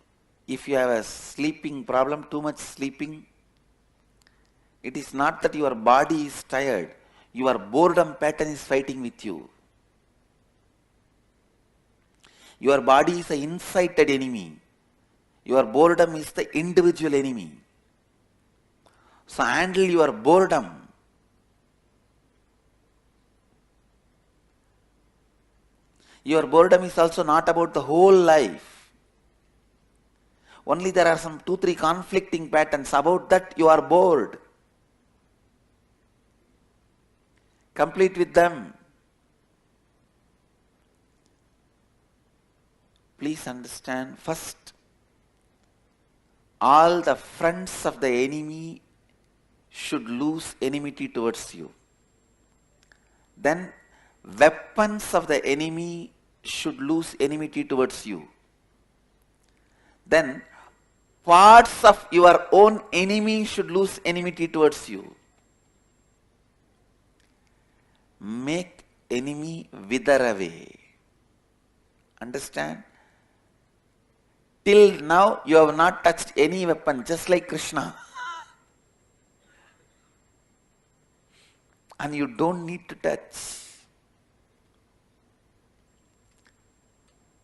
[SPEAKER 1] If you have a sleeping problem, too much sleeping, it is not that your body is tired, your boredom pattern is fighting with you. Your body is an incited enemy. Your boredom is the individual enemy. So handle your boredom. Your boredom is also not about the whole life. Only there are some 2-3 conflicting patterns. About that you are bored. Complete with them. Please understand, first, all the friends of the enemy should lose enmity towards you. Then, weapons of the enemy should lose enmity towards you. Then, parts of your own enemy should lose enmity towards you. Make enemy wither away. Understand? Till now, you have not touched any weapon, just like Krishna. and you don't need to touch.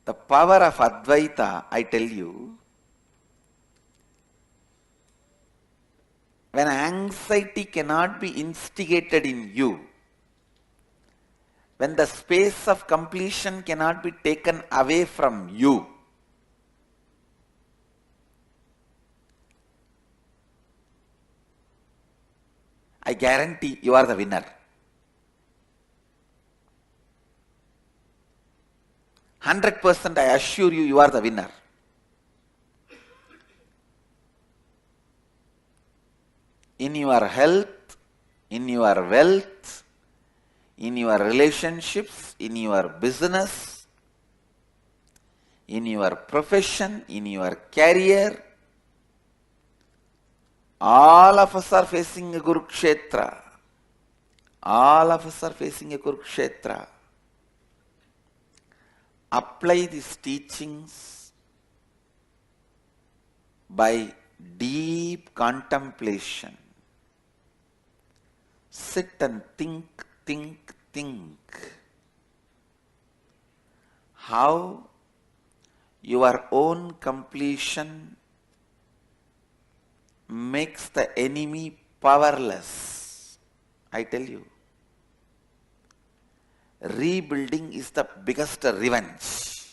[SPEAKER 1] The power of Advaita, I tell you, when anxiety cannot be instigated in you, when the space of completion cannot be taken away from you, I guarantee you are the winner. 100% I assure you, you are the winner. In your health, in your wealth, in your relationships, in your business, in your profession, in your career, all of us are facing a Kurukshetra. All of us are facing a Kurukshetra. Apply these teachings by deep contemplation. Sit and think how your own completion makes the enemy powerless. I tell you, rebuilding is the biggest revenge.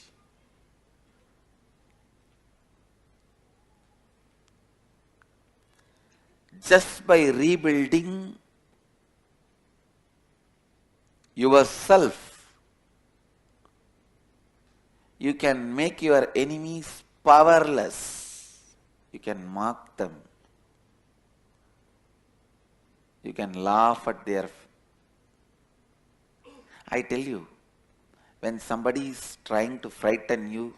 [SPEAKER 1] Just by rebuilding yourself, you can make your enemies powerless. You can mock them. You can laugh at their... I tell you, when somebody is trying to frighten you,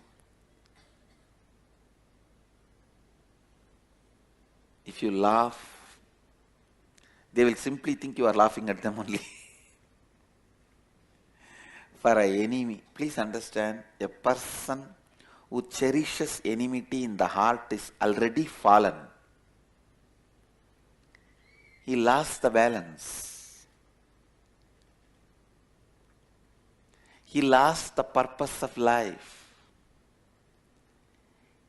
[SPEAKER 1] if you laugh, they will simply think you are laughing at them only. For an enemy, please understand, a person who cherishes enmity in the heart is already fallen. He lost the balance. He lost the purpose of life.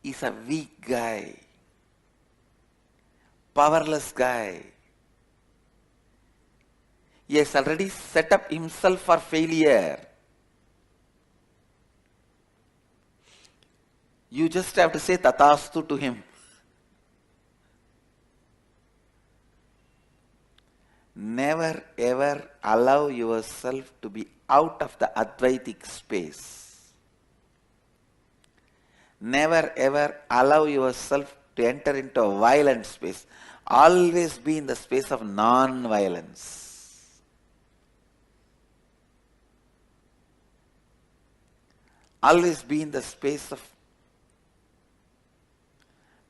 [SPEAKER 1] He's a weak guy, powerless guy. He has already set up himself for failure. You just have to say Tathastu to him. Never ever allow yourself to be out of the Advaitic space. Never ever allow yourself to enter into a violent space. Always be in the space of non-violence. Always be in the space of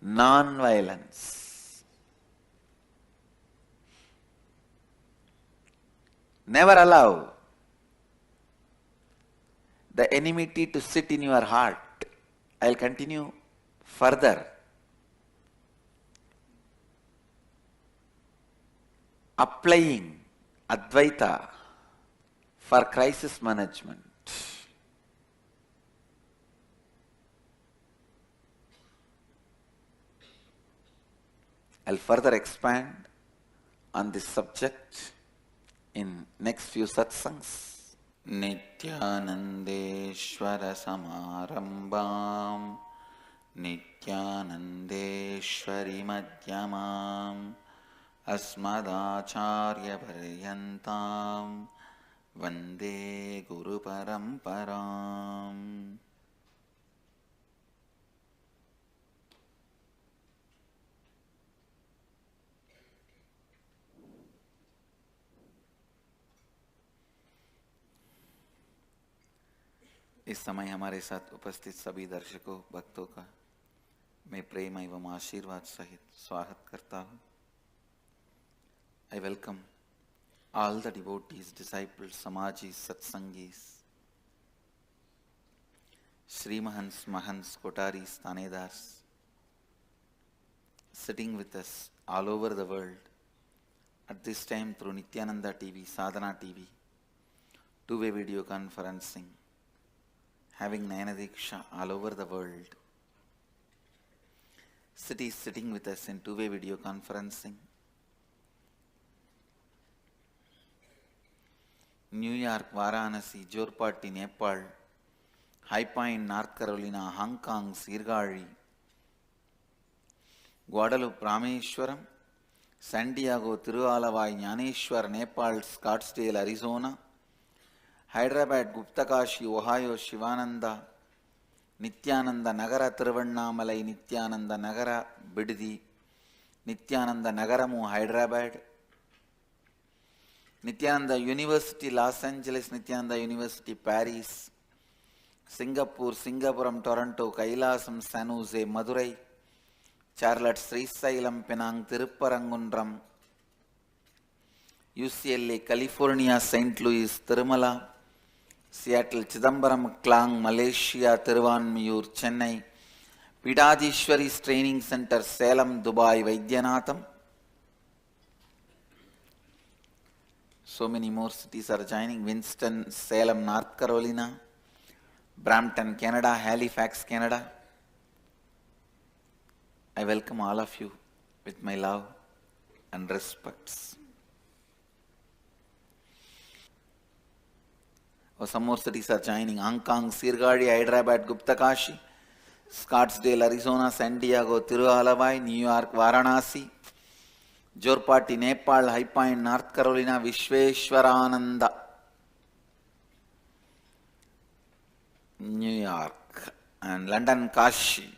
[SPEAKER 1] non-violence. Never allow the enmity to sit in your heart. I'll continue further. Applying Advaita for crisis management. I'll further expand on this subject in next few satsangs. Nithyanandeshwara samarambam Nithyanandeshwari madhyamam Asmadacharya paryantam Vande Guru Paramparam. इस समय हमारे साथ उपस्थित सभी दर्शकों भक्तों का मैं प्रेम एवं आशीर्वाद सहित स्वागत करता हूँ. I welcome all the devotees, disciples, samajis, satsangis, Srimahans, Mahans, Kotaris, Tanedars, sitting with us all over the world at this time through Nithyananda TV, Sadhana TV, two-way video conferencing, having Nayanadiksha all over the world. Cities sitting with us in two-way video conferencing. New York, Varanasi, Jorpati, Nepal, High Point, North Carolina, Hong Kong, Sirgari, Guadalupe, Rameshwaram, San Diego, Tiruvalavai, Nyaneshwar, Nepal, Scottsdale, Arizona, Hyderabad, Guptakashi, Ohio, Shivananda, Nithyananda Nagara, Tiruvannamalai, Nithyananda Nagara, Biddi, Nithyananda Nagaramu, Hyderabad, Nithyananda University, Los Angeles, Nithyananda University, Paris, Singapore, Singapuram, Toronto, Kailasam, San Jose, Madurai, Charlotte, Srisailam, Penang, Tirupparangundram, UCLA, California, St. Louis, Tirumala, Seattle, Chidambaram, Klang, Malaysia, Tiruvanmiyur, Chennai, Pidadishwari's Training Center, Salem, Dubai, Vaidyanatham. So many more cities are joining. Winston, Salem, North Carolina, Brampton, Canada, Halifax, Canada. I welcome all of you with my love and respects. Oh, some more cities are joining. Hong Kong, Sirgari, Hyderabad, Guptakashi, Scottsdale, Arizona, San Diego, Tiruvalavai, New York, Varanasi, Jorpati, Nepal, High Point, North Carolina, Vishweshwarananda, New York, and London, Kashi.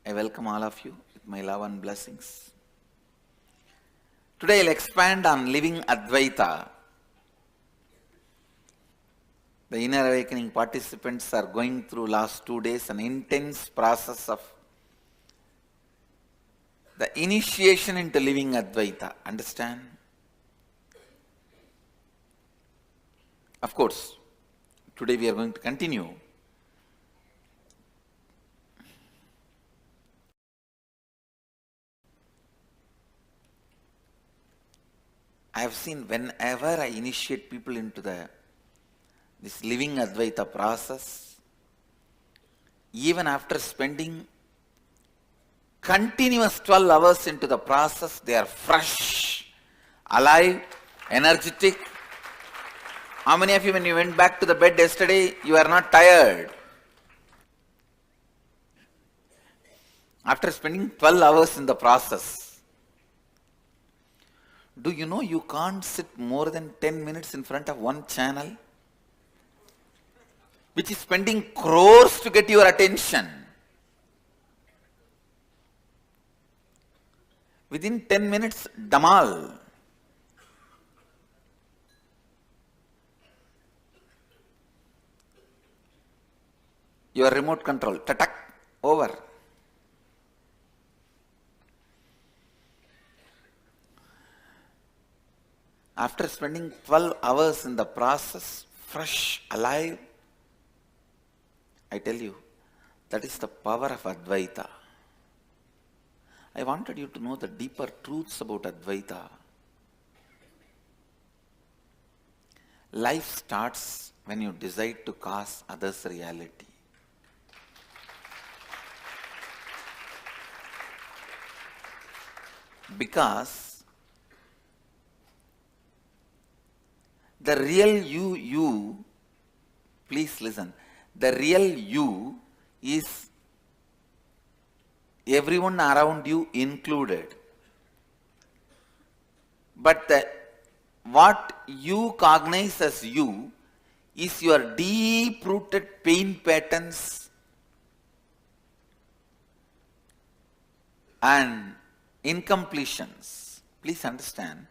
[SPEAKER 1] I welcome all of you with my love and blessings. Today I'll expand on living Advaita. The inner awakening participants are going through last 2 days an intense process of the initiation into living Advaita. Understand? Of course, today we are going to continue. I have seen whenever I initiate people into this living Advaita process, even after spending continuous 12 hours into the process, they are fresh, alive, energetic. How many of you, when you went back to the bed yesterday, you are not tired? After spending 12 hours in the process, do you know you can't sit more than 10 minutes in front of one channel, which is spending crores to get your attention? Within 10 minutes, Damal. Your remote control, tatak, over. After spending 12 hours in the process, fresh, alive, I tell you, that is the power of Advaita. I wanted you to know the deeper truths about Advaita. Life starts when you decide to cause others reality. Because the real you, please listen, the real you is everyone around you included. But what you cognize as you is your deep-rooted pain patterns and incompletions. Please understand,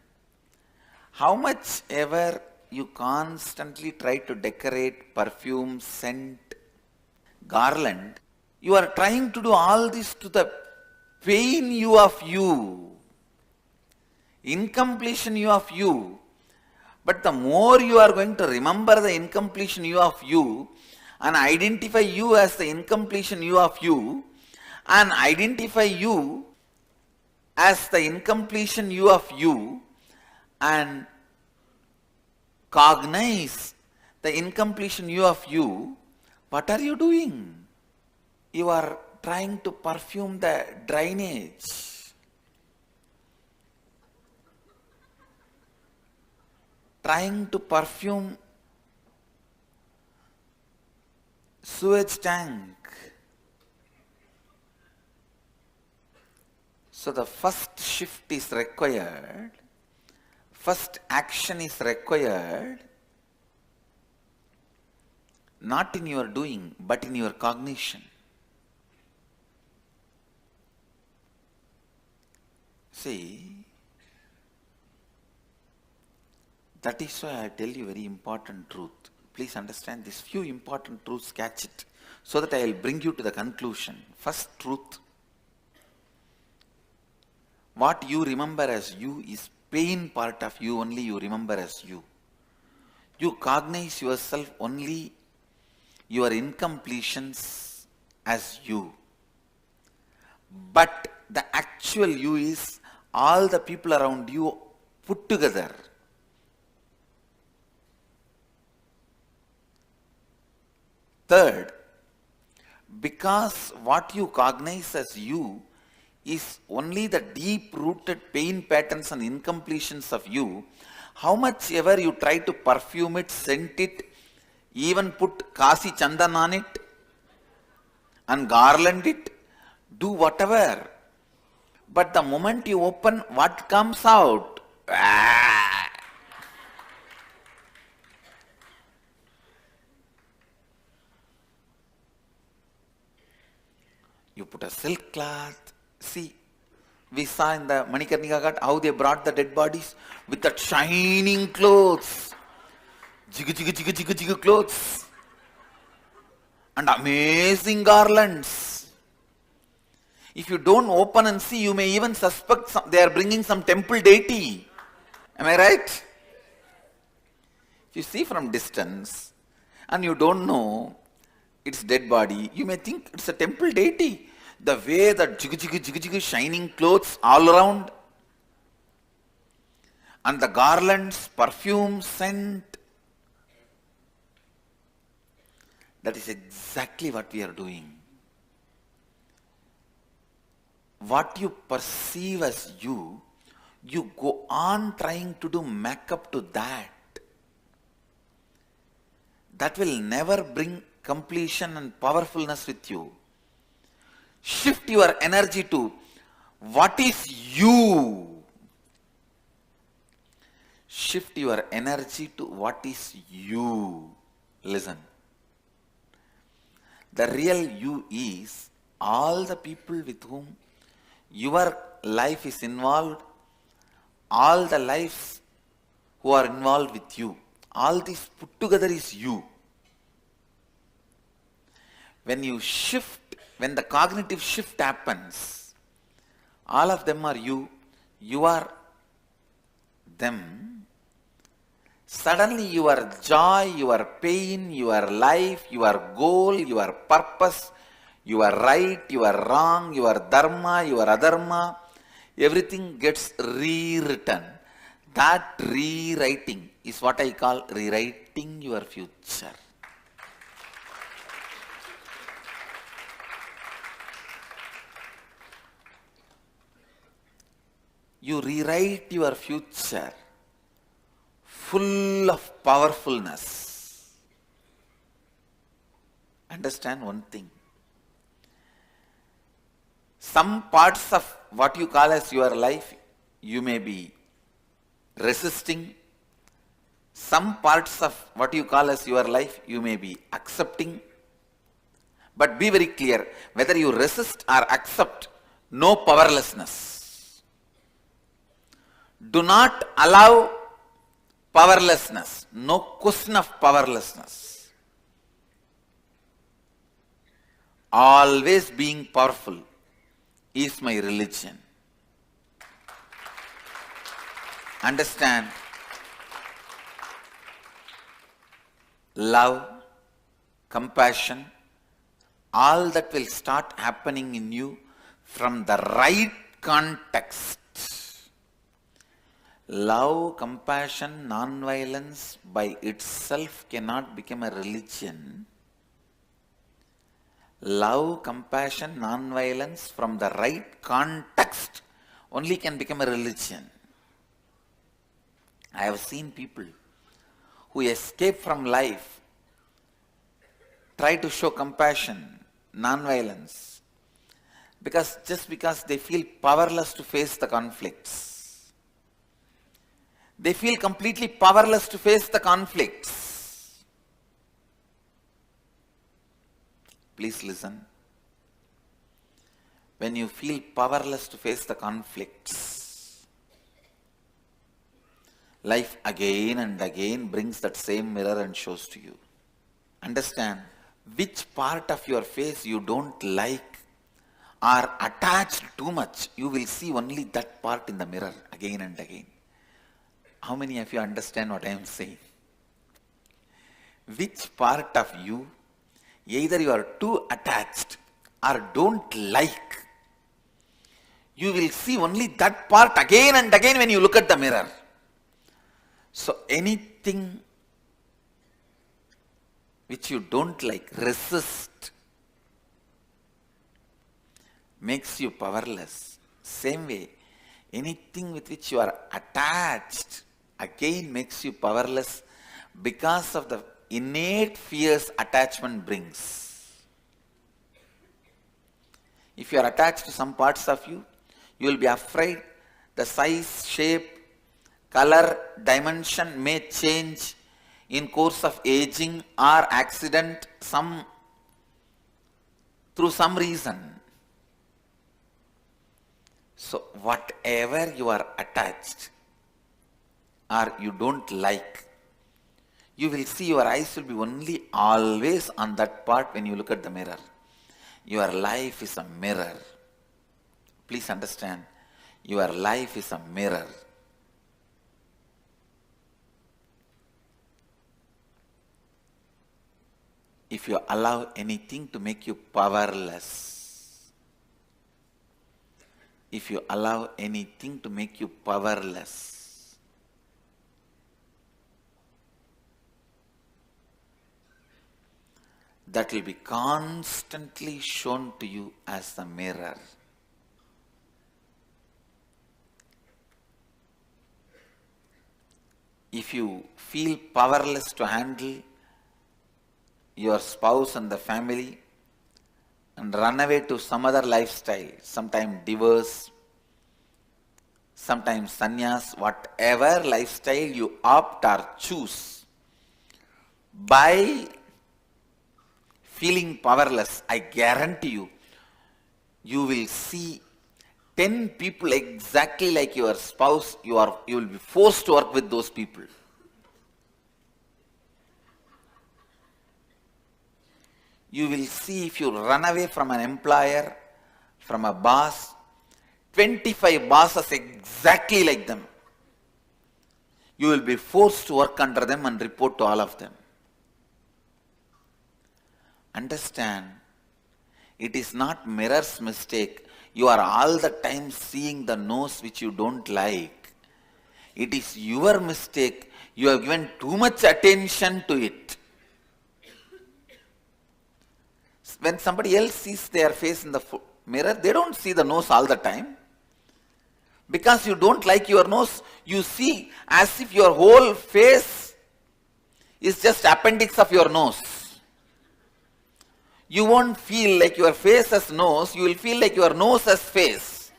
[SPEAKER 1] how much ever you constantly try to decorate, perfume, scent, garland, you are trying to do all this to the pain you of you, incompletion you of you. But the more you are going to remember the incompletion you of you and identify you as the incompletion you of you and identify you as the incompletion you of you and cognize the incompletion you of you, what are you doing? You are trying to perfume the drainage. Trying to perfume sewage tank. So the first shift is required, first action is required, not in your doing, but in your cognition. See, that is why I tell you very important truth. Please understand these few important truths, catch it, so that I will bring you to the conclusion. First truth, what you remember as you is pain part of you only you remember as you. You cognize yourself only your incompletions as you. But the actual you is all the people around you put together. Third, because what you cognize as you is only the deep-rooted pain patterns and incompletions of you, how much ever you try to perfume it, scent it, even put kasi chandan on it and garland it, do whatever. But the moment you open, what comes out? You put a silk cloth. See, we saw in the Manikarnika Ghat how they brought the dead bodies with that shining clothes. Jigga clothes. And amazing garlands. If you don't open and see, you may even suspect they are bringing some temple deity. Am I right? If you see from distance and you don't know its dead body, you may think it's a temple deity. The way that jigga shining clothes all around and the garlands, perfume, scent. That is exactly what we are doing. What you perceive as you go on trying to do make-up to that. That will never bring completion and powerfulness with you. Shift your energy to what is you. Shift your energy to what is you. Listen. The real you is all the people with whom your life is involved, all the lives who are involved with you. All this put together is you. When you shift, when the cognitive shift happens, all of them are you, you are them. Suddenly your joy, your pain, your life, your goal, your purpose, your right, your wrong, your dharma, your adharma, everything gets rewritten. That rewriting is what I call rewriting your future. You rewrite your future full of powerfulness. Understand one thing. Some parts of what you call as your life, you may be resisting. Some parts of what you call as your life, you may be accepting. But be very clear, whether you resist or accept, no powerlessness. Do not allow powerlessness. No question of powerlessness. Always being powerful is my religion. Understand? Love, compassion, all that will start happening in you from the right context. Love, compassion, non-violence by itself cannot become a religion. Love, compassion, non-violence from the right context only can become a religion. I have seen people who escape from life try to show compassion, non-violence, just because they feel powerless to face the conflicts. They feel completely powerless to face the conflicts. Please listen. When you feel powerless to face the conflicts, life again and again brings that same mirror and shows to you. Understand, which part of your face you don't like or attached too much, you will see only that part in the mirror again and again. How many of you understand what I am saying? Which part of you, either you are too attached or don't like, you will see only that part again and again when you look at the mirror. So anything which you don't like, resist, makes you powerless. Same way, anything with which you are attached again makes you powerless because of the innate fears attachment brings. If you are attached to some parts of you, you will be afraid the size, shape, color, dimension may change in course of aging or accident, through some reason. So whatever you are attached or you don't like, you will see your eyes will be only always on that part when you look at the mirror. Your life is a mirror. Please understand, your life is a mirror. If you allow anything to make you powerless, if you allow anything to make you powerless, that will be constantly shown to you as the mirror. If you feel powerless to handle your spouse and the family and run away to some other lifestyle, sometimes divorce, sometimes sannyas, whatever lifestyle you opt or choose, by feeling powerless, I guarantee you, you will see 10 people exactly like your spouse. You will be forced to work with those people. You will see, if you run away from an employer, from a boss, 25 bosses exactly like them. You will be forced to work under them and report to all of them. Understand, it is not mirror's mistake. You are all the time seeing the nose which you don't like. It is your mistake. You have given too much attention to it. When somebody else sees their face in the mirror, they don't see the nose all the time. Because you don't like your nose, you see as if your whole face is just appendix of your nose. You won't feel like your face as nose, you will feel like your nose as face.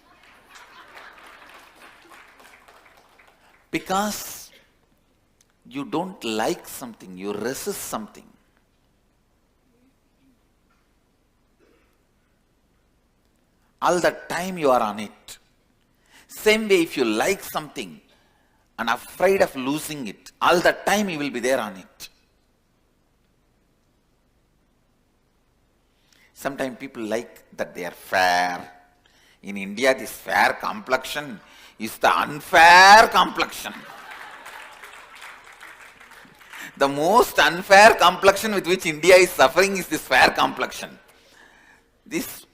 [SPEAKER 1] Because you don't like something, you resist something. All the time you are on it. Same way, if you like something and afraid of losing it, all the time you will be there on it. Sometimes people like that they are fair. In India, this fair complexion is the unfair complexion. The most unfair complexion with which India is suffering is this fair complexion. This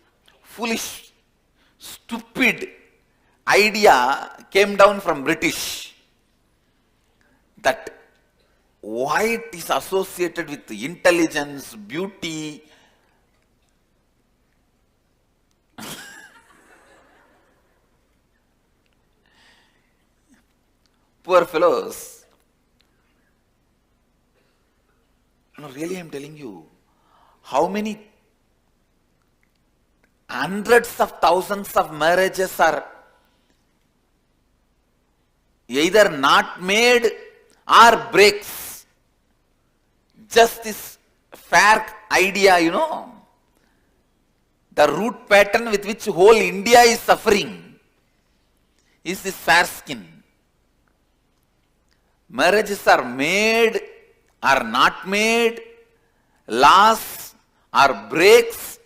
[SPEAKER 1] foolish, stupid idea came down from British that white is associated with intelligence, beauty. Poor fellows. No, really, I'm telling you, how many hundreds of thousands of marriages are either not made or breaks. Just this fair idea, the root pattern with which whole India is suffering is this fair skin. Marriages are made or not made, laws or breaks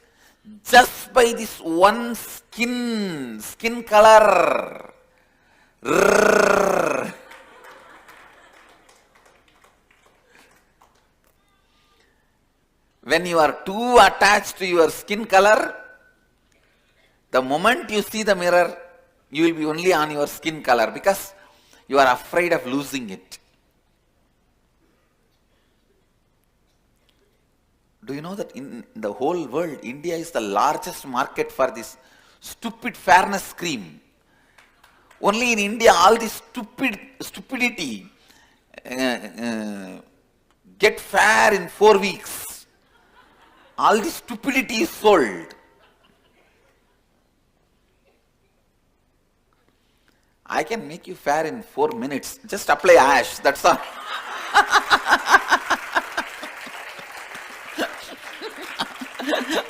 [SPEAKER 1] just by this one skin color. When you are too attached to your skin color, the moment you see the mirror, you will be only on your skin color because you are afraid of losing it. Do you know that in the whole world, India is the largest market for this stupid fairness cream? Only in India, all this stupidity get fair in 4 weeks. All this stupidity is sold. I can make you fair in 4 minutes. Just apply ash, that's all.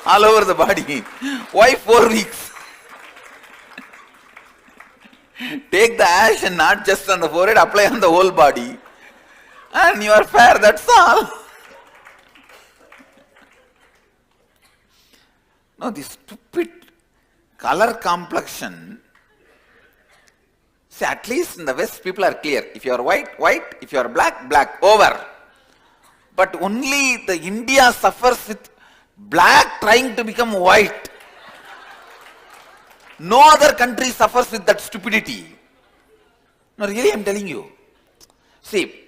[SPEAKER 1] All over the body. Why 4 weeks? Take the ash and not just on the forehead, apply on the whole body. And you are fair, that's all. No, this stupid color complexion. See, at least in the West, people are clear. If you are white, white. If you are black, black. Over. But only the India suffers with black trying to become white. No other country suffers with that stupidity. No, really, I'm telling you. See,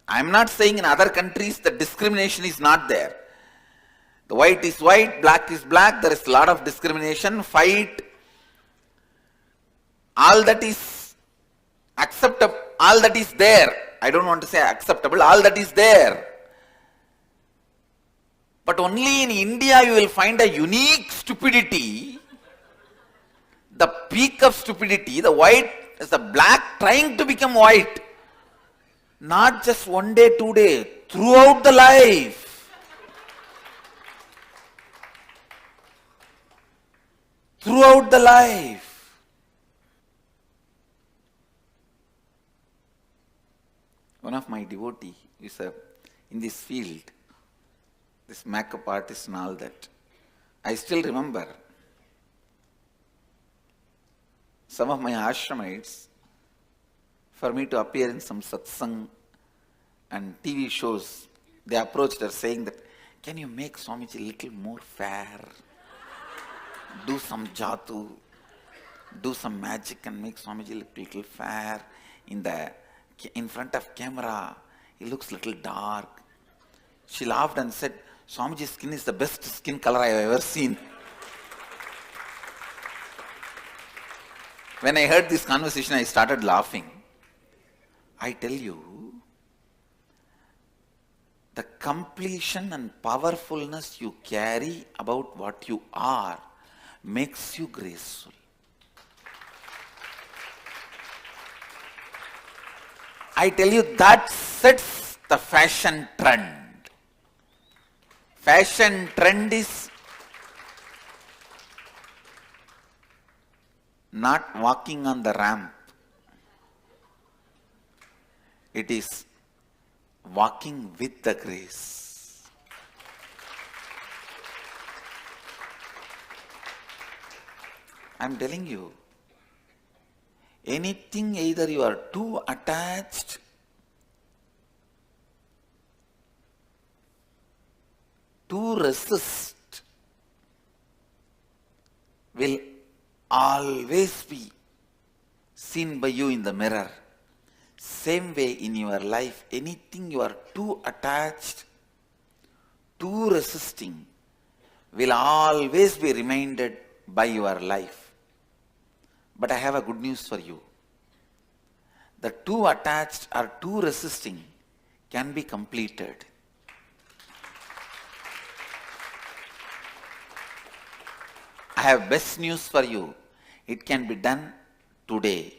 [SPEAKER 1] I'm not saying in other countries the discrimination is not there. The white is white, black is black. There is a lot of discrimination, fight. All that is acceptable, all that is there. I don't want to say acceptable, all that is there. But only in India you will find a unique stupidity, the peak of stupidity, the white is the black trying to become white. Not just one day, 2 days, throughout the life. Throughout the life. One of my devotees is in this field, this makeup artist and all that. I still remember some of my ashramites, for me to appear in some satsang and TV shows, they approached her saying that, can you make Swamiji a little more fair? Do some jatu, do some magic and make Swamiji look little fair. In front of camera, he looks little dark. She laughed and said, Swamiji's skin is the best skin color I have ever seen. When I heard this conversation, I started laughing. I tell you, the completion and powerfulness you carry about what you are makes you graceful. I tell you, that sets the fashion trend. Fashion trend is not walking on the ramp. It is walking with the grace. I'm telling you, anything either you are too attached, to resist, will always be seen by you in the mirror. Same way in your life, anything you are too attached, too resisting, will always be reminded by your life. But I have a good news for you. The too attached or too resisting can be completed. I have best news for you. It can be done today.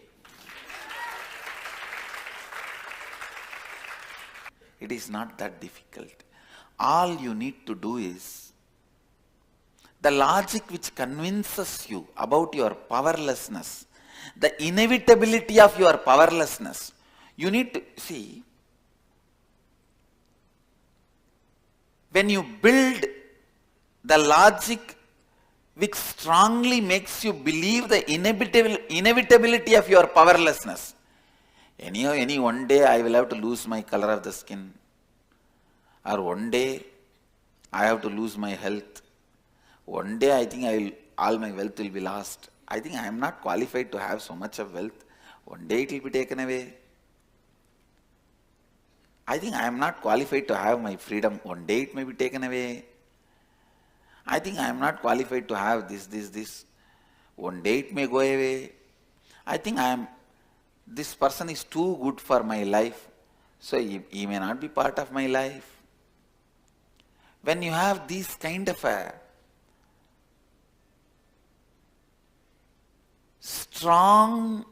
[SPEAKER 1] It is not that difficult. All you need to do is the logic which convinces you about your powerlessness, the inevitability of your powerlessness. You need to see, when you build the logic which strongly makes you believe the inevitability of your powerlessness. Anyhow, one day I will have to lose my color of the skin, or one day I have to lose my health. One day I think all my wealth will be lost. I think I am not qualified to have so much of wealth. One day it will be taken away. I think I am not qualified to have my freedom. One day it may be taken away. I think I am not qualified to have this. One day it may go away. I think this person is too good for my life, so he may not be part of my life. When you have this kind of a strong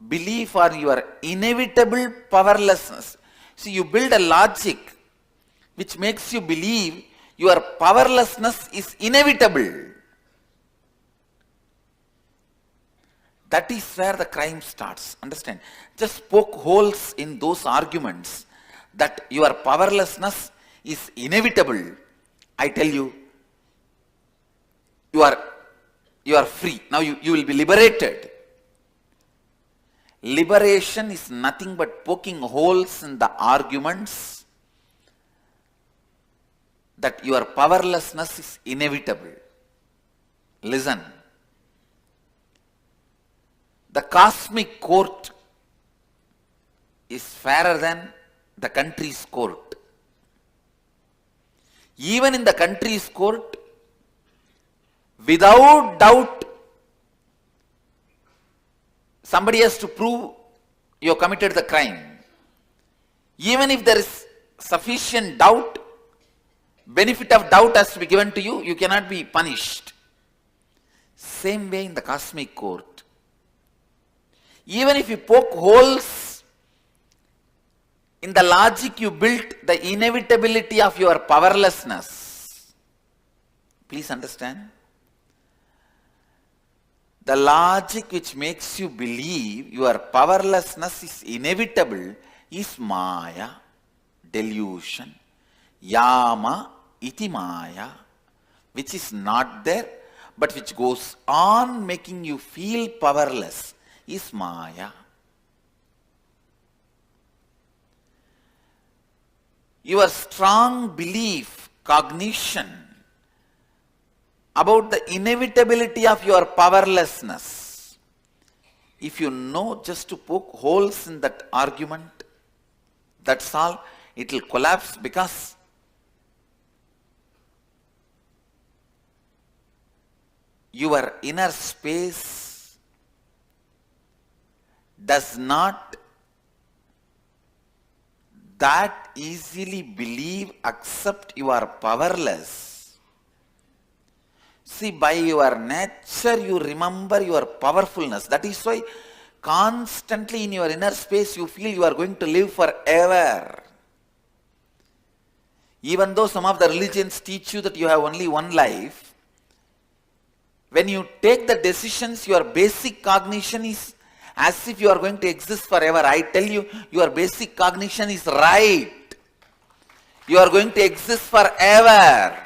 [SPEAKER 1] belief on your inevitable powerlessness, see, you build a logic which makes you believe your powerlessness is inevitable. That is where the crime starts. Understand? Just poke holes in those arguments that your powerlessness is inevitable. I tell you, you are free. Now you will be liberated. Liberation is nothing but poking holes in the arguments that your powerlessness is inevitable. Listen. The cosmic court is fairer than the country's court. Even in the country's court, without doubt, somebody has to prove you have committed the crime. Even if there is sufficient doubt, benefit of doubt has to be given to you, you cannot be punished. Same way in the cosmic court. Even if you poke holes in the logic you built, the inevitability of your powerlessness. Please understand. The logic which makes you believe your powerlessness is inevitable is Maya, delusion. Yama iti Maya, which is not there, but which goes on making you feel powerless, is Maya. Your strong belief, cognition about the inevitability of your powerlessness, if you know just to poke holes in that argument, that's all, it will collapse, because your inner space does not that easily believe, accept you are powerless. See, by your nature you remember your powerfulness. That is why constantly in your inner space you feel you are going to live forever. Even though some of the religions teach you that you have only one life, when you take the decisions, your basic cognition is as if you are going to exist forever. I tell you, your basic cognition is right. You are going to exist forever.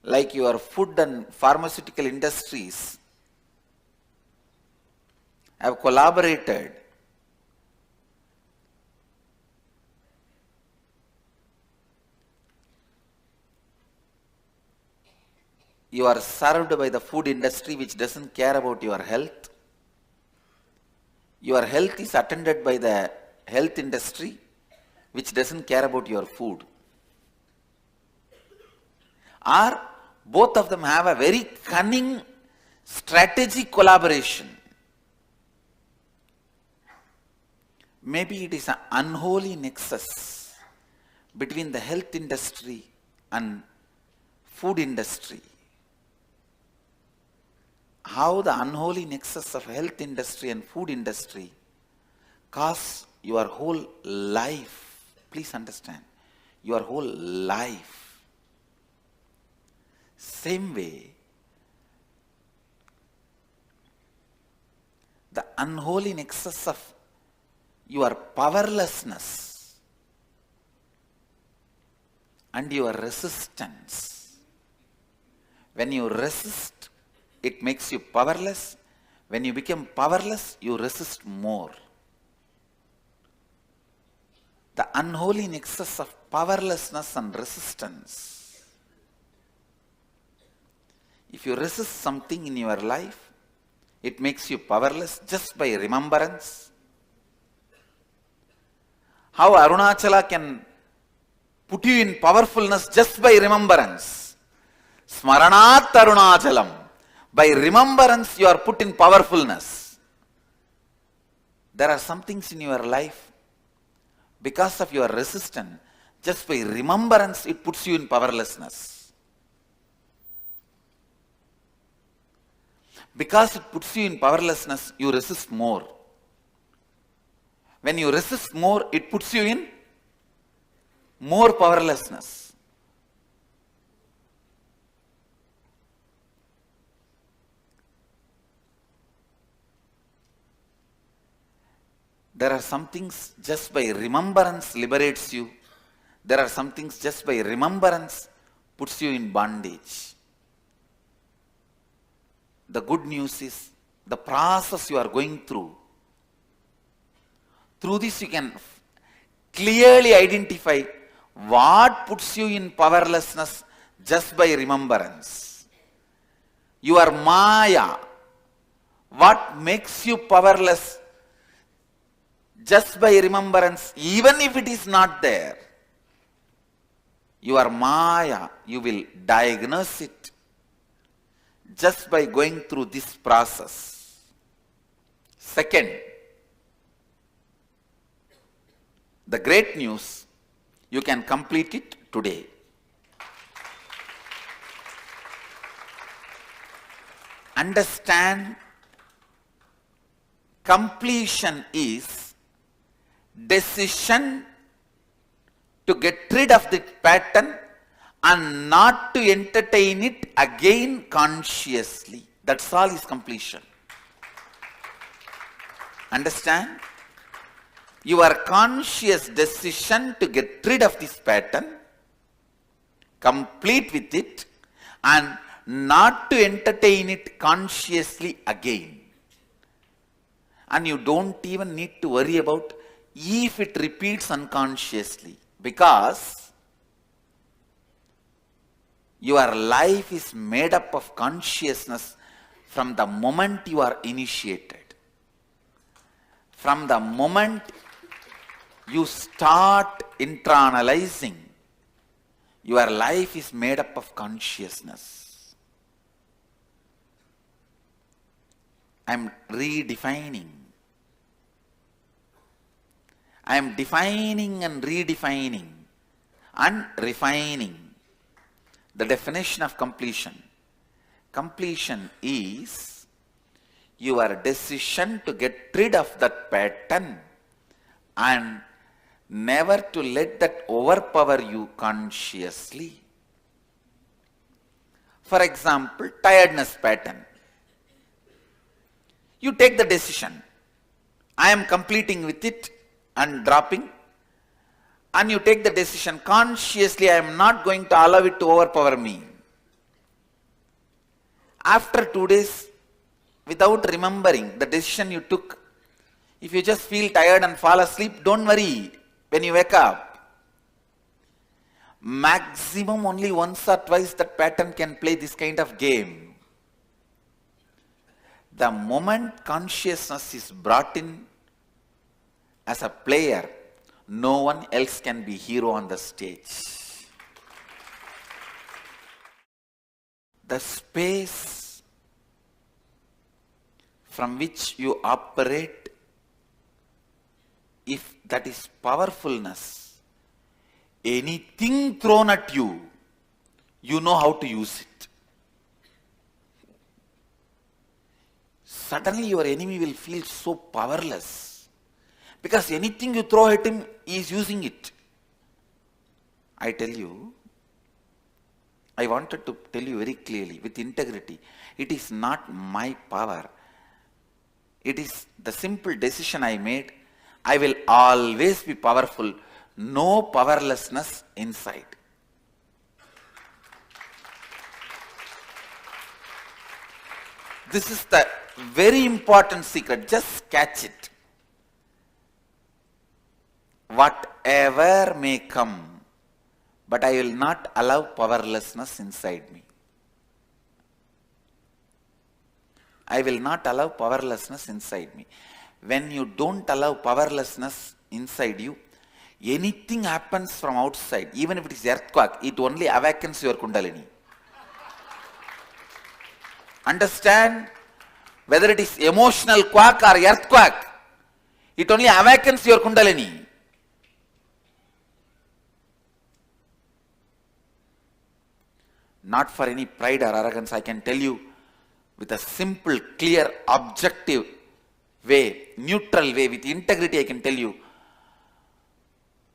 [SPEAKER 1] Like your food and pharmaceutical industries have collaborated You are served by the food industry which doesn't care about your health. Your health is attended by the health industry which doesn't care about your food. Or both of them have a very cunning strategic collaboration. Maybe it is an unholy nexus between the health industry and food industry. How the unholy nexus of health industry and food industry cause your whole life. Please understand, your whole life. Same way, the unholy nexus of your powerlessness and your resistance. When you resist, it makes you powerless. When you become powerless, you resist more. The unholy nexus of powerlessness and resistance. If you resist something in your life, it makes you powerless just by remembrance. How Arunachala can put you in powerfulness just by remembrance. Smaranat Arunachalam. By remembrance you are put in powerfulness. There are some things in your life, because of your resistance, just by remembrance it puts you in powerlessness. Because it puts you in powerlessness, you resist more. When you resist more, it puts you in more powerlessness. There are some things just by remembrance liberates you. There are some things just by remembrance puts you in bondage. The good news is the process you are going through. Through this you can clearly identify what puts you in powerlessness just by remembrance. Your Maya, what makes you powerless just by remembrance, even if it is not there. Your Maya, you will diagnose it just by going through this process. Second, the great news, you can complete it today. Understand, completion is decision to get rid of the pattern and not to entertain it again consciously. That's all is completion. Understand? Your conscious decision to get rid of this pattern, complete with it, and not to entertain it consciously again. And you don't even need to worry about if it repeats unconsciously, because your life is made up of consciousness from the moment you are initiated. From the moment you start internalizing, your life is made up of consciousness. I am redefining. I am defining and redefining and refining the definition of completion. Completion is your decision to get rid of that pattern and never to let that overpower you consciously. For example, tiredness pattern. You take the decision, I am completing with it and dropping, and you take the decision consciously, I am not going to allow it to overpower me. After 2 days, without remembering the decision you took, if you just feel tired and fall asleep, don't worry when you wake up. Maximum only once or twice that pattern can play this kind of game. The moment consciousness is brought in as a player, no one else can be hero on the stage. The space from which you operate, if that is powerfulness, anything thrown at you, you know how to use it. Suddenly your enemy will feel so powerless, because anything you throw at him, he is using it. I tell you, I wanted to tell you very clearly, with integrity, it is not my power. It is the simple decision I made. I will always be powerful. No powerlessness inside. This is the very important secret. Just catch it. Whatever may come, but I will not allow powerlessness inside me. I will not allow powerlessness inside me. When you don't allow powerlessness inside you, anything happens from outside, even if it is earthquake, it only awakens your kundalini. Understand? Whether it is emotional quack or earthquake, it only awakens your kundalini. Not for any pride or arrogance, I can tell you with a simple, clear, objective way, neutral way, with integrity, I can tell you,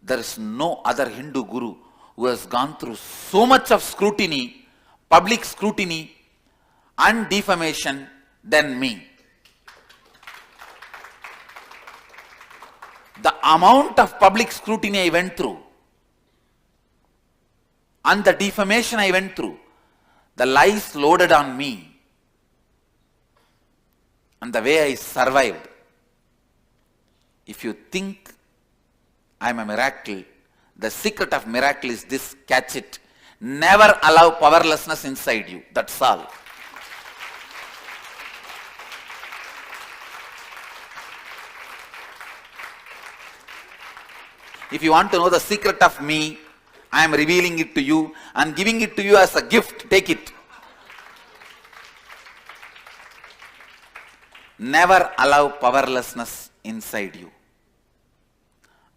[SPEAKER 1] there is no other Hindu guru who has gone through so much of scrutiny, public scrutiny and defamation than me. The amount of public scrutiny I went through and the defamation I went through, the lies loaded on me, and the way I survived. If you think I am a miracle, the secret of miracle is this: catch it. Never allow powerlessness inside you. That's all. If you want to know the secret of me, I am revealing it to you and giving it to you as a gift. Take it. Never allow powerlessness inside you.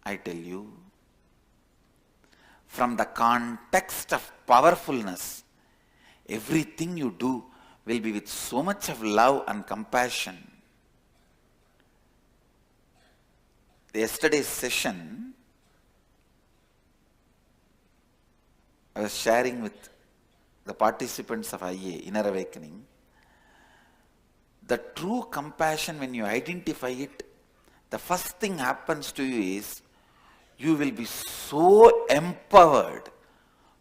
[SPEAKER 1] I tell you, from the context of powerfulness, everything you do will be with so much of love and compassion. Yesterday's session, I was sharing with the participants of IA, Inner Awakening, the true compassion, when you identify it, the first thing happens to you is, you will be so empowered.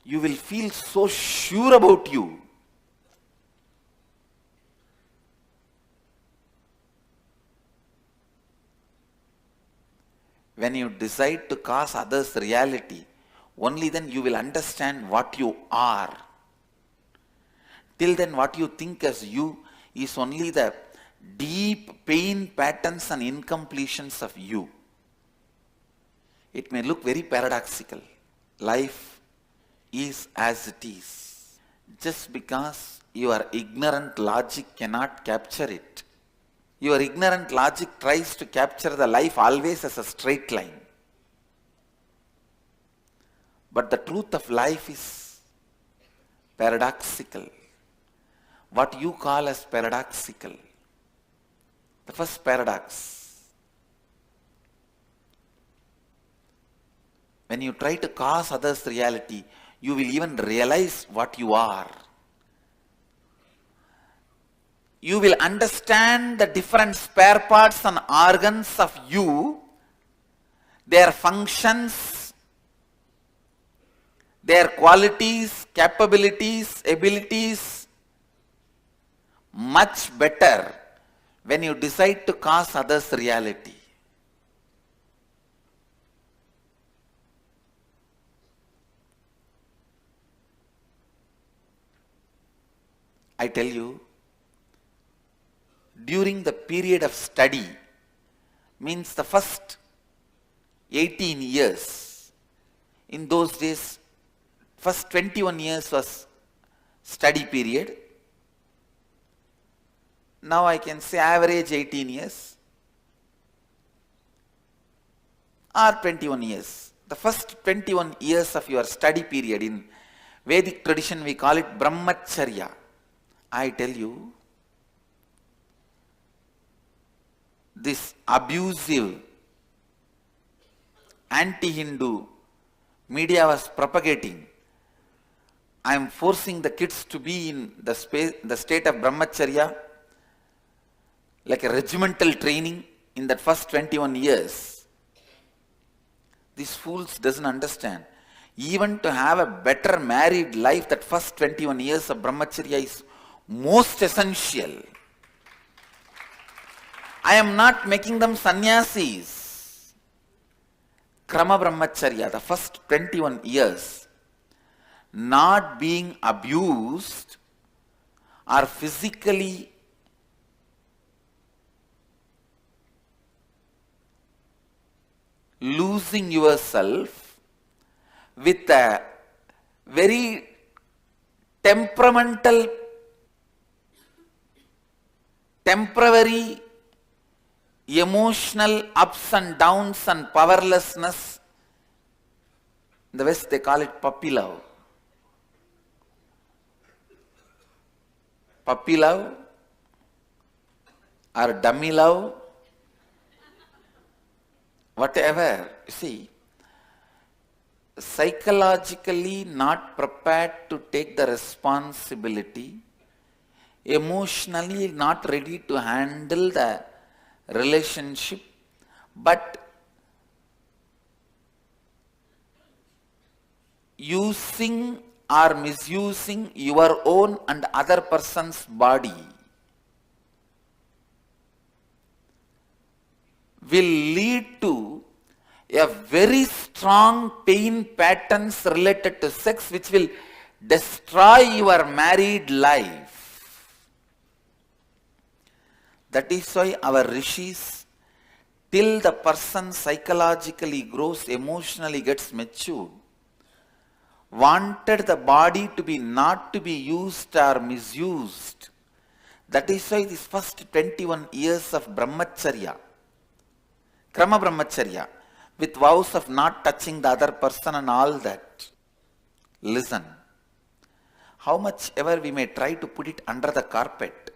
[SPEAKER 1] You will feel so sure about you. When you decide to cause others reality, only then you will understand what you are. Till then, what you think as you is only the deep pain patterns and incompletions of you. It may look very paradoxical. Life is as it is. Just because your ignorant logic cannot capture it. Your ignorant logic tries to capture the life always as a straight line. But the truth of life is paradoxical. What you call as paradoxical. The first paradox. When you try to cause others reality, you will even realize what you are. You will understand the different spare parts and organs of you, their functions, their qualities, capabilities, abilities, much better when you decide to cause others reality. I tell you, during the period of study, means the first 18 years, in those days, first 21 years was study period. Now I can say average 18 years or 21 years. The first 21 years of your study period, in Vedic tradition we call it Brahmacharya. I tell you, this abusive anti-Hindu media was propagating. I am forcing the kids to be in the state of Brahmacharya, like a regimental training in that first 21 years. These fools doesn't understand. Even to have a better married life, that first 21 years of Brahmacharya is most essential. I am not making them sannyasis. Krama Brahmacharya, the first 21 years, not being abused or physically losing yourself with a very temperamental, temporary, emotional ups and downs and powerlessness. In the West they call it puppy love. Puppy love or dummy love, whatever. You see, psychologically not prepared to take the responsibility, emotionally not ready to handle the relationship, but using or misusing your own and other person's body will lead to a very strong pain patterns related to sex, which will destroy your married life. That is why our rishis, till the person psychologically grows, emotionally gets mature, wanted the body to be not to be used or misused. That is why these first 21 years of Brahmacharya, Krama Brahmacharya, with vows of not touching the other person and all that. Listen, how much ever we may try to put it under the carpet,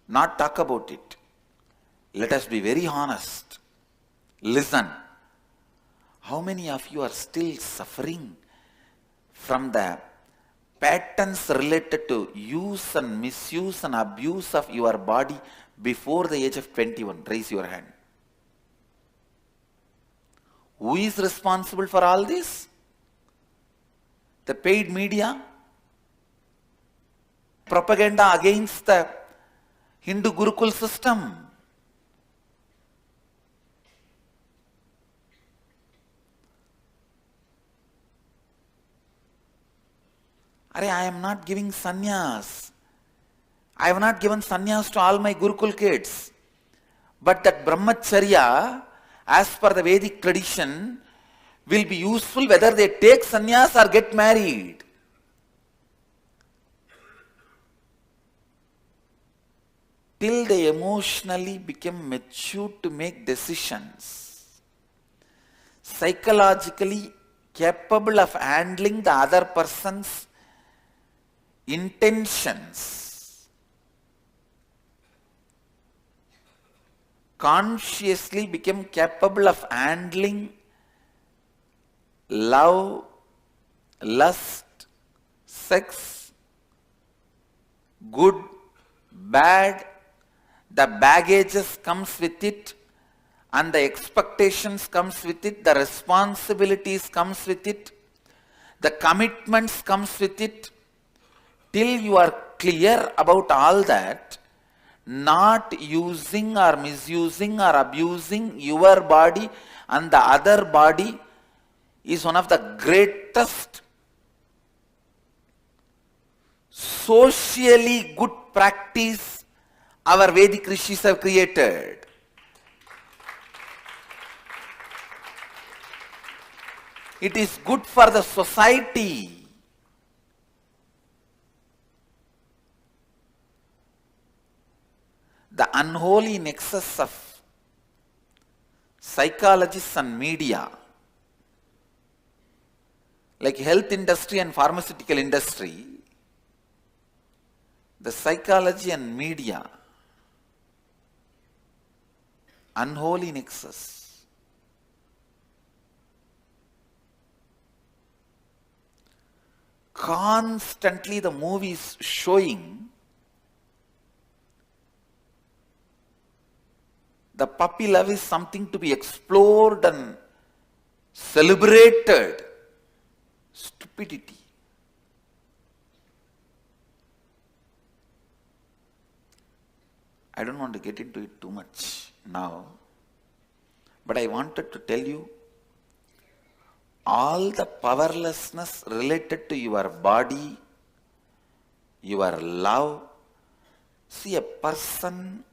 [SPEAKER 1] not talk about it. Let us be very honest. Listen, how many of you are still suffering from the patterns related to use and misuse and abuse of your body before the age of 21? Raise your hand. Who is responsible for all this? The paid media? Propaganda against the Hindu Gurukul system? I am not giving sannyas. I have not given sannyas to all my Gurukul kids. But that Brahmacharya, as per the Vedic tradition, will be useful whether they take sannyas or get married. Till they emotionally become mature to make decisions, psychologically capable of handling the other person's intentions, consciously become capable of handling love, lust, sex, good, bad, the baggages comes with it, and the expectations comes with it, the responsibilities comes with it, the commitments comes with it. Till you are clear about all that, not using or misusing or abusing your body and the other body is one of the greatest socially good practice our Vedic rishis have created. It is good for the society. The unholy nexus of psychologists and media, like health industry and pharmaceutical industry, the psychology and media, unholy nexus. Constantly the movies showing the puppy love is something to be explored and celebrated. Stupidity. I don't want to get into it too much now, but I wanted to tell you all the powerlessness related to your body, your love. See, a person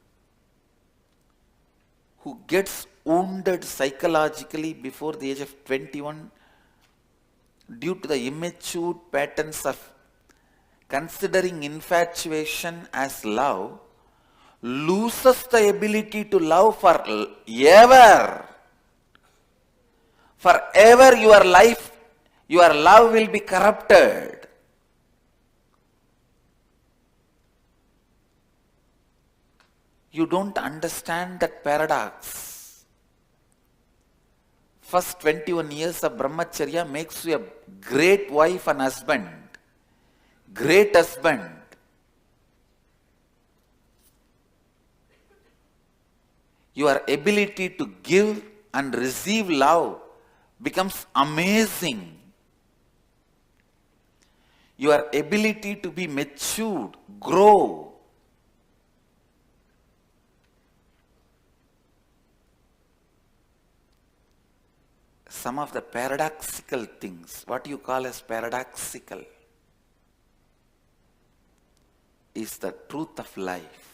[SPEAKER 1] who gets wounded psychologically before the age of 21 due to the immature patterns of considering infatuation as love, loses the ability to love forever. Forever your life, your love will be corrupted. You don't understand that paradox. First 21 years of brahmacharya makes you a great wife and husband. Great husband. Your ability to give and receive love becomes amazing. Your ability to be matured, grow. Some of the paradoxical things, what you call as paradoxical, is the truth of life.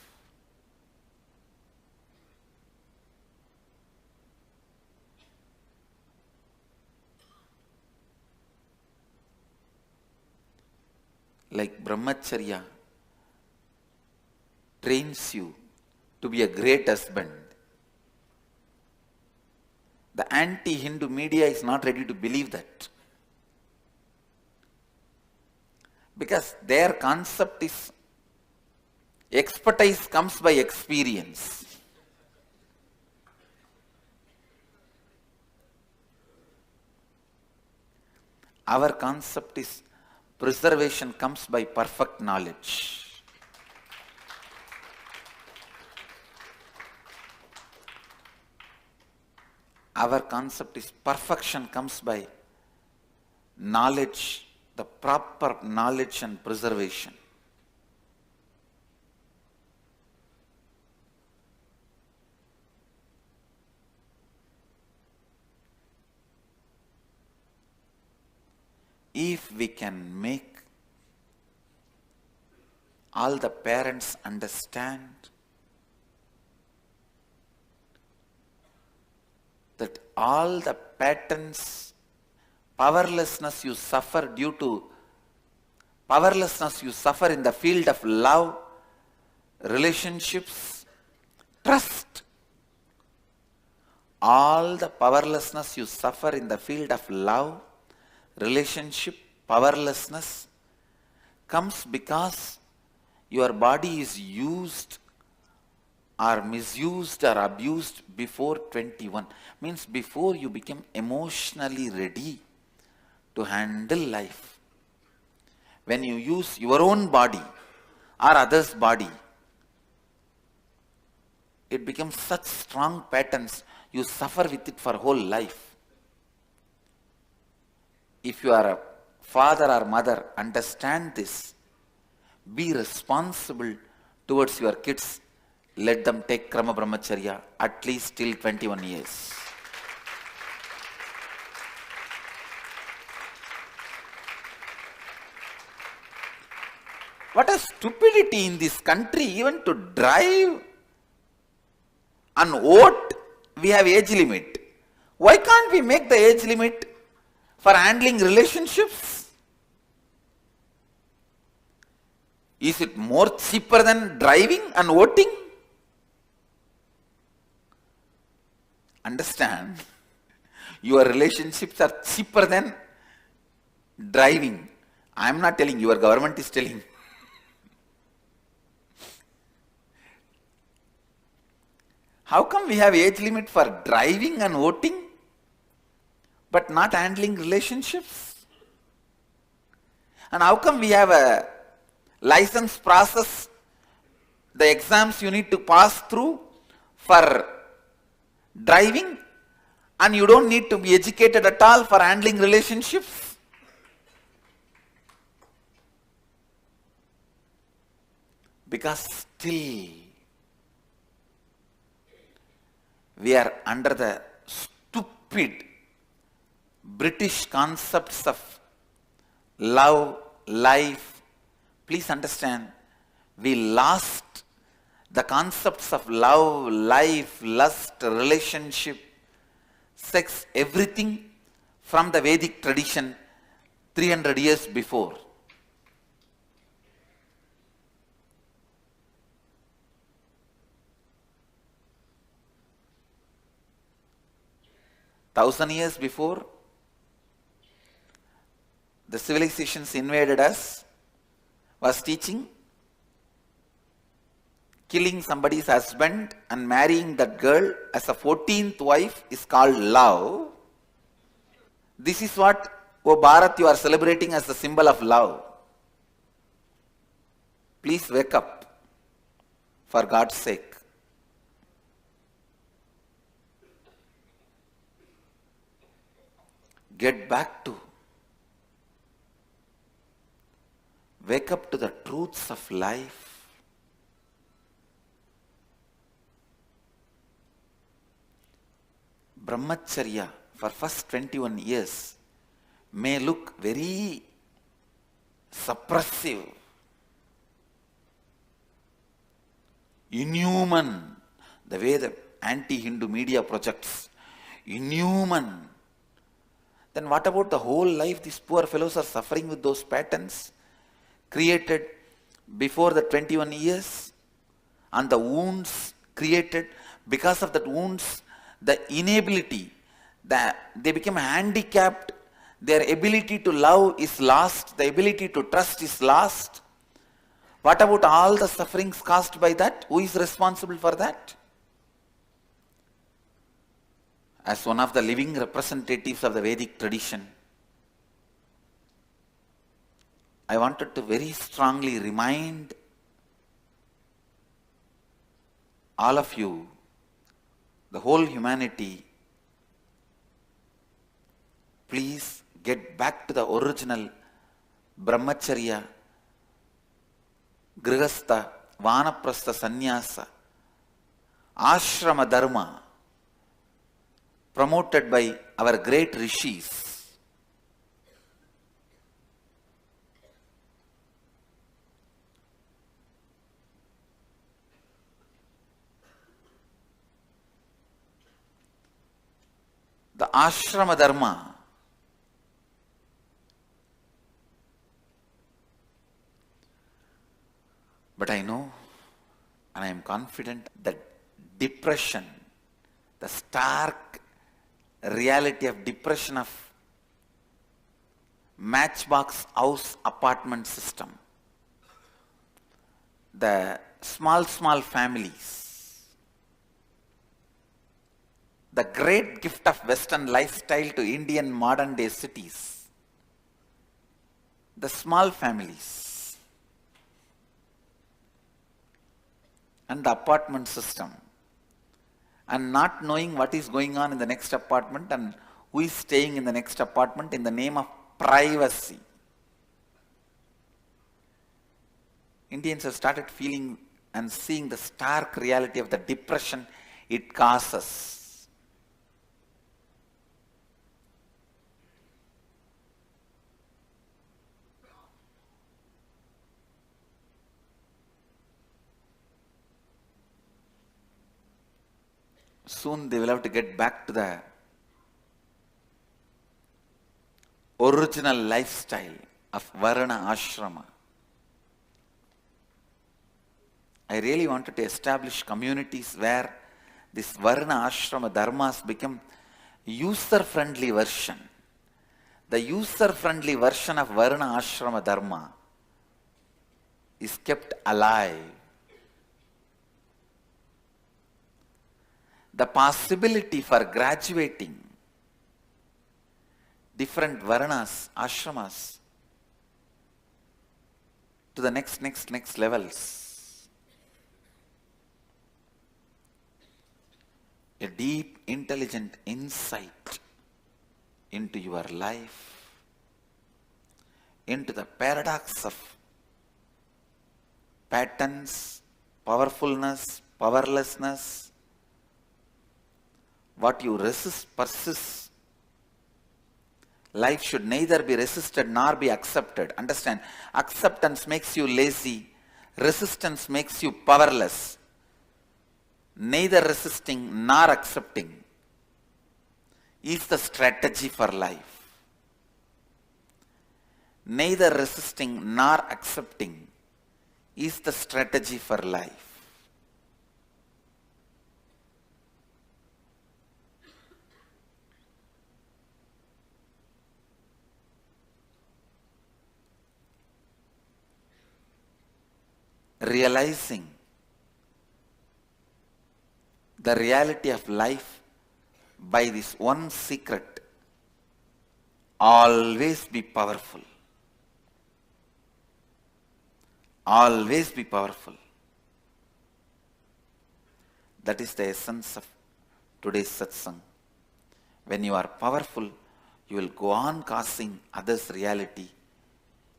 [SPEAKER 1] Like brahmacharya trains you to be a great husband. The anti-Hindu media is not ready to believe that. Because their concept is expertise comes by experience. Our concept is preservation comes by perfect knowledge. Our concept is perfection comes by knowledge, the proper knowledge and preservation. If we can make all the parents understand that all the patterns, powerlessness you suffer due to powerlessness you suffer in the field of love, relationships, trust. All the powerlessness you suffer in the field of love, relationship, powerlessness comes because your body is used or misused or abused before 21. Means before you become emotionally ready to handle life. When you use your own body or others' body, it becomes such strong patterns, you suffer with it for whole life. If you are a father or mother, understand this. Be responsible towards your kids. Let them take Krama Brahmacharya at least till 21 years. What a stupidity in this country, even to drive and vote, we have age limit. Why can't we make the age limit for handling relationships? Is it more cheaper than driving and voting? Understand, your relationships are cheaper than driving. I am not telling, your government is telling. How come we have age limit for driving and voting, but not handling relationships? And how come we have a license process, the exams you need to pass through for driving, and you don't need to be educated at all for handling relationships? Because still we are under the stupid British concepts of love, life. Please understand, we lost the concepts of love, life, lust, relationship, sex, everything from the Vedic tradition 300 years before. Thousand years before, the civilizations invaded us, was teaching killing somebody's husband and marrying that girl as a 14th wife is called love. This is what, O Bharat, you are celebrating as the symbol of love. Please wake up, for God's sake. Get back to, wake up to the truths of life. Brahmacharya for first 21 years may look very suppressive, inhuman, the way the anti-Hindu media projects, inhuman. Then what about the whole life these poor fellows are suffering with those patterns created before the 21 years, and the wounds created because of that wounds, the inability, they become handicapped, their ability to love is lost, the ability to trust is lost. What about all the sufferings caused by that? Who is responsible for that? As one of the living representatives of the Vedic tradition, I wanted to very strongly remind all of you, the whole humanity, please get back to the original Brahmacharya, Grihastha, Vanaprastha, Sannyasa, Ashrama Dharma, promoted by our great rishis. The ashrama dharma but I know and I am confident that depression, the stark reality of depression of matchbox house apartment system, the small families, the great gift of Western lifestyle to Indian modern day cities, the small families and the apartment system, and not knowing what is going on in the next apartment and who is staying in the next apartment in the name of privacy. Indians have started feeling and seeing the stark reality of the depression it causes. soon they will have to get back to the original lifestyle of Varna Ashrama. I really wanted to establish communities where this Varna Ashrama dharmas become user-friendly version. The user-friendly version of Varna Ashrama dharma is kept alive. The possibility for graduating different Varnas, ashramas to the next levels. A deep, intelligent insight into your life, into the paradox of patterns, powerfulness, powerlessness. What you resist persists. Life should neither be resisted nor be accepted. Understand? Acceptance makes you lazy. Resistance makes you powerless. Neither resisting nor accepting is the strategy for life. Neither resisting nor accepting is the strategy for life. Realizing the reality of life by this one secret: always be powerful. Always be powerful. That is the essence of today's satsang. When you are powerful, you will go on causing others' reality.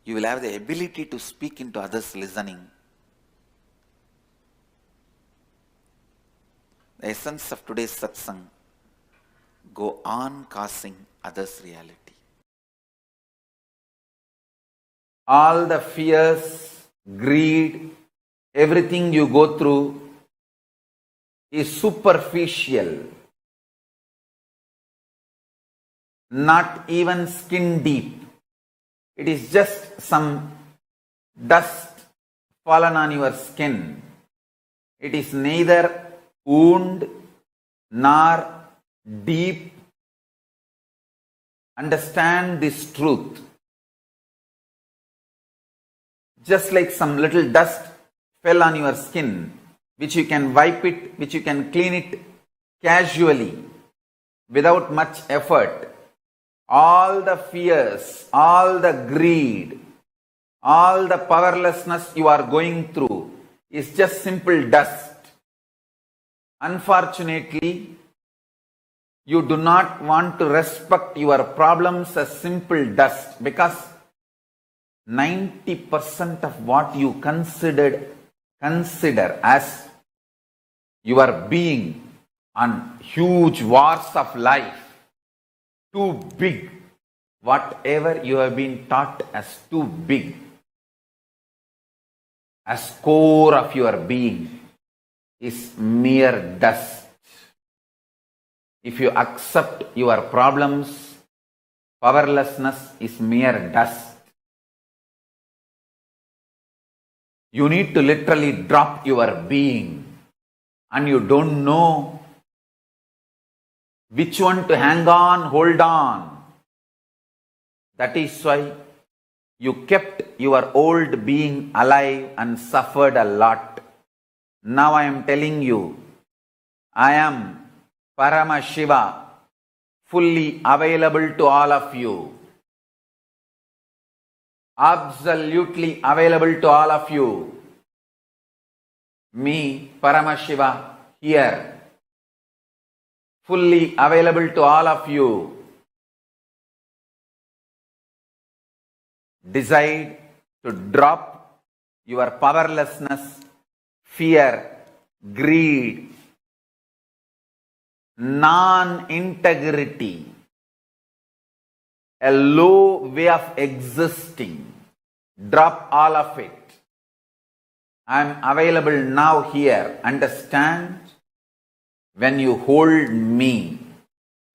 [SPEAKER 1] You will have the ability to speak into others' listening. The essence of today's satsang: go on causing others' reality. All the fears, greed, everything you go through is superficial, not even skin deep. It is just some dust fallen on your skin. It is neither wound nor deep. Understand this truth. Just like some little dust fell on your skin, which you can wipe it, which you can clean it casually, without much effort. All the fears, all the greed, all the powerlessness you are going through is just simple dust. Unfortunately, you do not want to respect your problems as simple dust, because 90% of what you consider as your being on huge wars of life, too big, whatever you have been taught as too big, as core of your being, is mere dust. If you accept your problems, powerlessness is mere dust. You need to literally drop your being, and you don't know which one to hang on, hold on. That is why you kept your old being alive and suffered a lot. Now I am telling you, I am Paramashiva, fully available to all of you. Absolutely available to all of you. Me, Paramashiva, here, fully available to all of you. Decide to drop your powerlessness, fear, greed, non-integrity, a low way of existing. Drop all of it. I am available now here. Understand? when you hold me,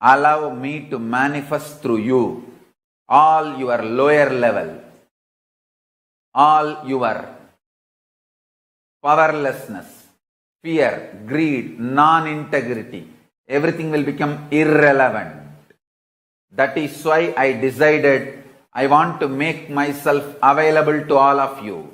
[SPEAKER 1] allow me to manifest through you all your lower level, all your powerlessness, fear, greed, non-integrity, everything will become irrelevant. That is why I decided I want to make myself available to all of you.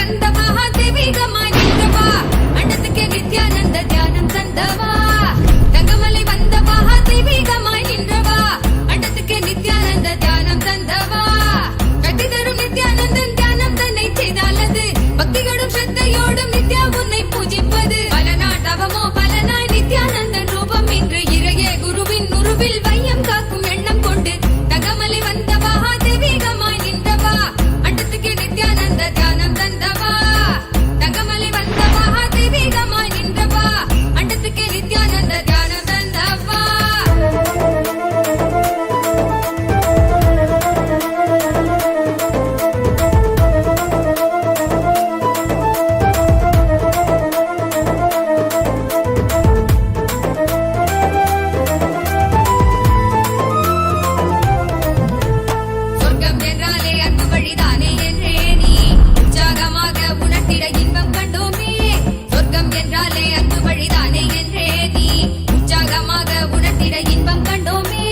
[SPEAKER 3] வந்தவா தெய்வீகமாய் நின்றவா அண்டத்துக்கே Nityananda தியானம் தந்தவா தங்கமலை வந்தவா தெய்வீகமாய் நின்றவா அண்டத்துக்கே நித்யானந்த தியானம் தந்தவா கட்டி தரும் நித்யானந்தன் தியானம் தன்னை செய்தாலது பக்தியோடும் ஸ்ரத்தையோடும் நித்யா உன்னை பூஜிப்பது பல நாட்டவமோ பலனாய் நித்யானந்தன் ரூபம் இன்று இறையே குருவின் உருவில் வையம் காக்கும் எண்ணம் கொண்டு தங்கமலை வந்தவா தெய்வீகமாய் நின்றவா அண்டத்துக்கே நித்யானந்த தியானம் தந்தவா தங்கமலை வந்தவா தெய்வீகமாய் நின்றவா அண்டத்துக்கே நித்யானந்த தியானம் தந்தவா சொர்க்கம் என்றாலே அன்பு வழிதானே என்றே நீ உற்சாகமாக உணர்த்திட இன்பம் கண்டோமே சொர்க்கம் என்றாலே அன்பு வழிதானே என்றே நீ உற்சாகமாக உணர்த்திட இன்பம் கண்டோமே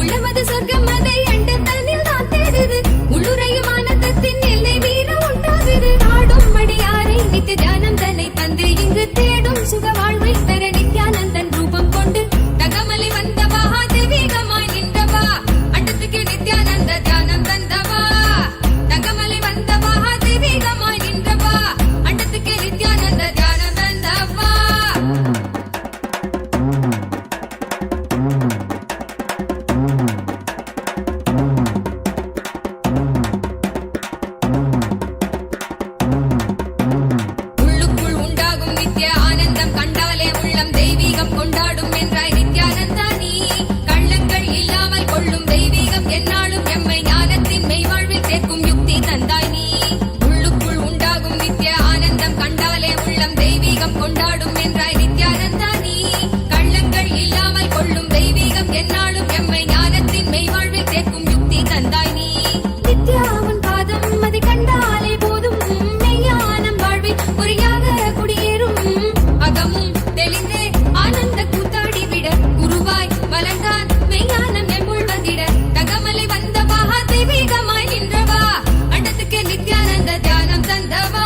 [SPEAKER 3] உள்ளமது சொர்க்கம் அதை அண்ட தன்னில் தான் தேடுது உள்ளுரையும் ஆனந்தத்தின் எல்லை மீற உண்டாகுது நாடும் மடியாரை நித்திய தியானம் தன்னை தந்து இங்கு தேடும் சுக வாழ்வை தர நித்யானந்தன் ரூபம் கொண்டு தங்கமலை வந்தவா தெய்வீகமாய் நின்றவா அண்டத்துக்கு நித்யானந்த தியானம் தந்தவா தங்கமலை வந்தவா தெய்வீகமாய் நின்றவா அண்டத்துக்கு நித்யானந்த தியானம் தந்தவா உள்ளுக்குள் உண்டாகும் நித்ய ஆனந்தம் கண்டாலே உள்ளம் தெய்வீகம் கொண்டாடும் என்றாய் நித்யானந்தா நீ கள்ளங்கள் இல்லாமல் கொள்ளும் தெய்வீகம் எந்நாளும் எம்மை ஞானத்தின் மெய்வாழ்வில் சேர்க்கும் யுக்தி தந்தாய் நீ உள்ளுக்குள் உண்டாகும் நித்ய ஆனந்தம் கண்டாலே உள்ளம் தெய்வீகம் கொண்டாடும் என்றாய் நித்யானந்தா நீ கள்ளங்கள் இல்லாமல் கொள்ளும் தெய்வீகம் எந்நாளும் எம்மை ஞானத்தின் மெய்வாழ்வில் சேர்க்கும் யுக்தி தந்தாய் நீ நித்யா உன் பாதம் அதை கண்டாலே போதும் மெய்யானம் வாழ்வில் பொறியாக குடியேறும் அகமும் தெளிந்தே ஆனந்த கூத்தாடி விட குருவாய் வளர்ந்தான் மெய்யானம் எம்முள் வந்திட தங்கமலை வந்தவா தெய்வீகமாய் நின்றவா அண்டத்துக்கே நித்யானந்த தியானம் தந்தவா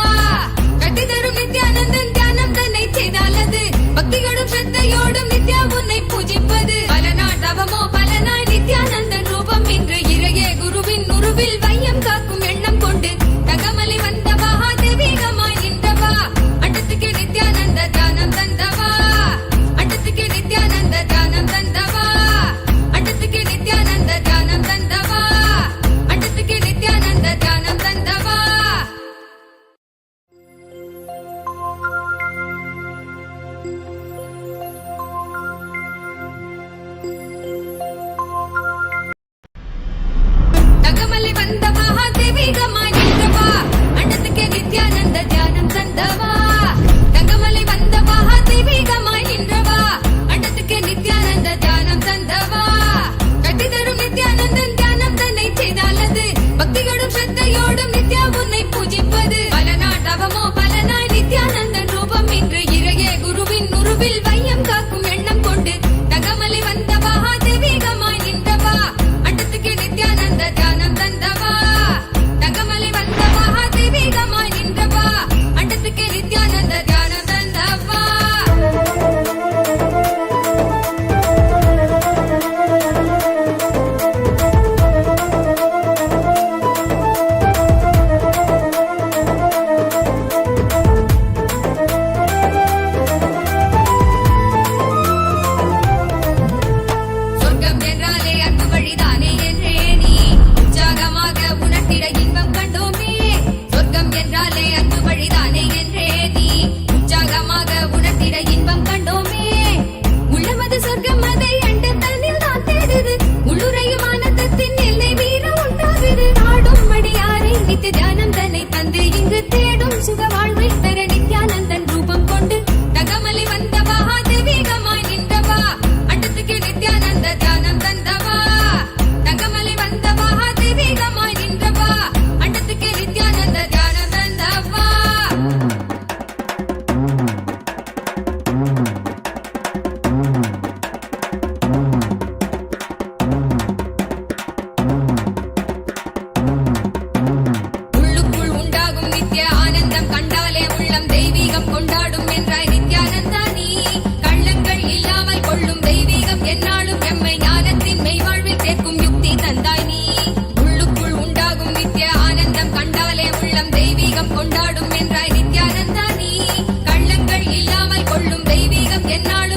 [SPEAKER 3] கட்டி தரும் நித்யானந்தன் தியானம் தன்னை செய்தாலது பக்தியோடும் ஸ்ரத்தையோடும் நித்யா உன்னை பூஜிப்பது பல நாட்டவமோ பலனாய் நித்யானந்தன் ரூபம் இன்று இறையே குருவின் உருவில் வையம் காக்கும் எண்ணம் கொண்டு தங்கமலை வந்தவா தெய்வீகமாய் நின்றவா அண்டத்துக்கே நித்யானந்த தியானம் தந்தவா அண்டத்துக்கே நித்யானந்த தியானம் தந்தவா அண்டத்துக்கே நித்யானந்த தியானம் தந்தவா அண்டத்துக்கே நித்யானந்த தியானம் தந்தவா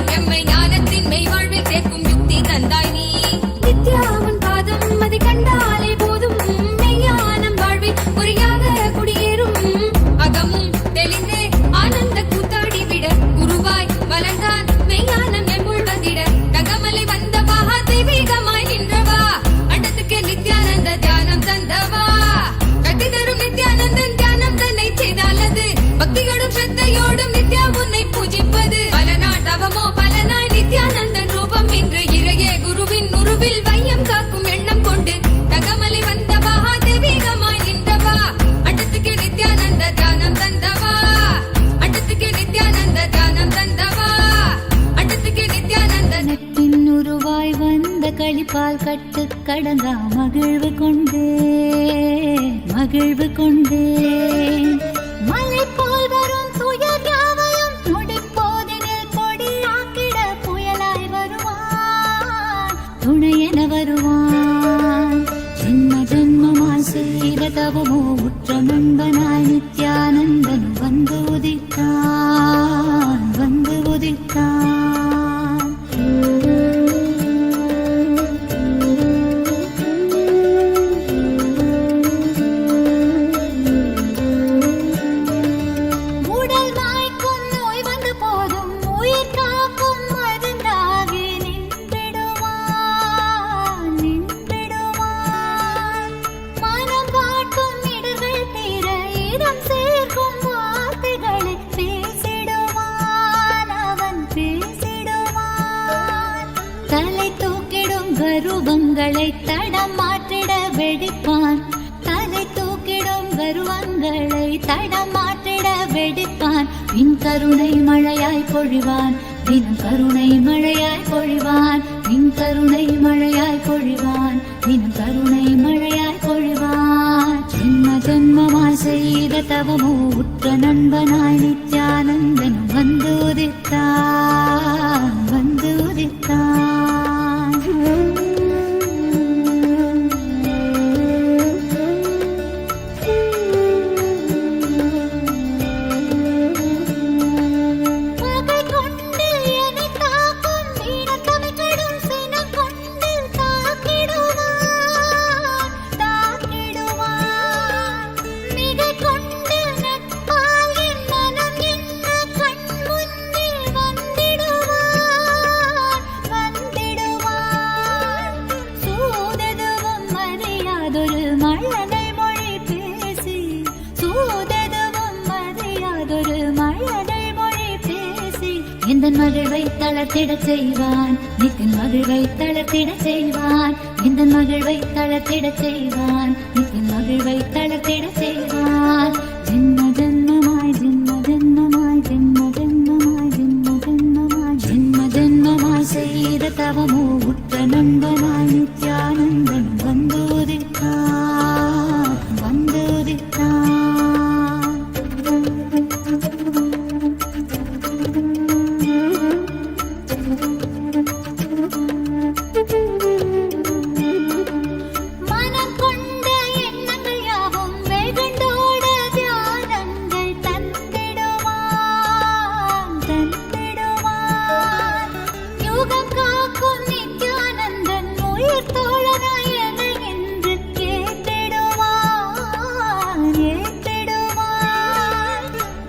[SPEAKER 3] என்னாலும் எம்மை ஞானத்தின் மெய்வாழ்வில் சேர்க்கும் யுக்தி தந்தாய் நீ. நித்யா உன் பாதம் அதை கண்டாலே போதும், மெய்ஞானம் வாழ்வில் பொறியாக குடியேறும். அகமும் தெளிந்தே ஆனந்த கூத்தாடிவிட, குருவாய் வளர்ந்தான் மெய்ஞானம் எம்முள் வந்திட. தகமலை வந்தவா தெய்வீகமாய் நின்றவா, அண்டத்துக்கு நித்யானந்த தியானம் தந்தவா. கட்டி தரும் நித்யானந்தன் தியானம் தன்னை செய்தாலது, பக்தியோடும் ஸ்ரத்தையோடும் நித்யா உன்னை பூஜிப்பது. பல நாள் தவமோ பல நாள் நித்யானந்தன் ரூபம் இன்று இறையே குருவின் உருவில் வையம் காக்கும் எண்ணம் கொண்டு. தகமலை வந்தவா தெய்வீகமாய் நின்றவா, அண்டத்துக்கு நித்யானந்த தியானம் தந்தவா. அண்டத்துக்கு நித்யானந்த தியானம் தந்தவா. அண்டத்துக்கு நித்யானந்த.
[SPEAKER 4] நட்பின் உருவாய் வந்த களிப்பால் கட்டு கடங்கா மகிழ்வு கொண்டே மலை போல் வரும் துயர் யாவையும் நொடிப்போதினில் பொடியாக்கிட புயலாய் வருவான், துணையென வருவான். ஜென்ம ஜென்மமாய் செய்த தவமோ உற்ற நண்பனாய் நித்யானந்தன் வந்து உதித்தான். உடல் வாய்க்கும் நோய் வந்த போதும் உயிர் காக்கும் மருந்தாகி நின்றிடுவான். மனம் காட்டும் இடர்கள் தீர இதம் சேர்க்கும் வார்த்தைகளை பேசிடுவான். தலை தூக்கிடும் கருவங்களை தடம் மாற்றிட வெடிப்பான். பின் கருணை மழையாய் பொழிவான். தினம் கருணை மழையாய் பொழிவான். பின் கருணை மழையாய் பொழிவான். தினம் கருணை மழையாய் பொழிவான். ஜென்ம ஜென்மமாய் செய்த தவமோ உற்ற நண்பனாய் நித்யானந்தன் வந்து உதித்தான். எந்தன் மகிழ்வை தளர்த்திடச் செய்வான். நித்தின் மகிழ்வை தளர்த்திடச் செய்வான். எந்தன் மகிழ்வை தளர்த்திடச் செய்வான். நித்தின் மகிழ்வை தளர்த்திடச் செய்வான். ஜென்ம ஜென்மமாய் செய்த தவமோ உற்ற நண்பனாய் நித்யானந்தன் வந்து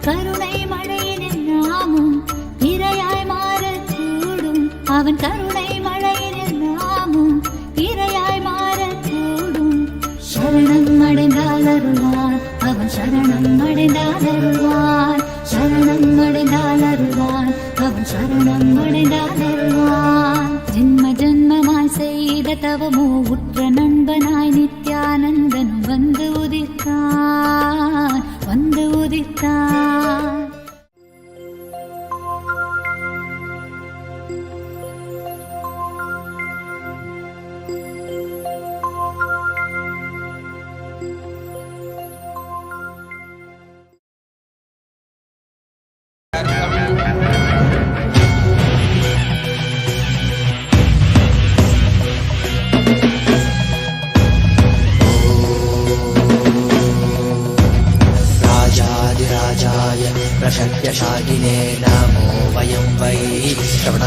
[SPEAKER 4] கருணை மழையினில் நாமும் இரையாய் மாறக்கூடும். அவன் கருணை மழையினில் நாமும் இரையாய் மாறக்கூடும். சரணம் அடைந்தால் அருள்வான். அவன் சரணம் அடைந்தால் அருள்வான். சரணம் அடைந்தால் அருள்வான். அவன் சரணம் அடைந்தால் அருள்வான். ஜென்ம ஜென்மமாய் செய்த தவமோ உற்ற நண்பனாய் நித்யானந்தனும் வந்து உதித்தான்.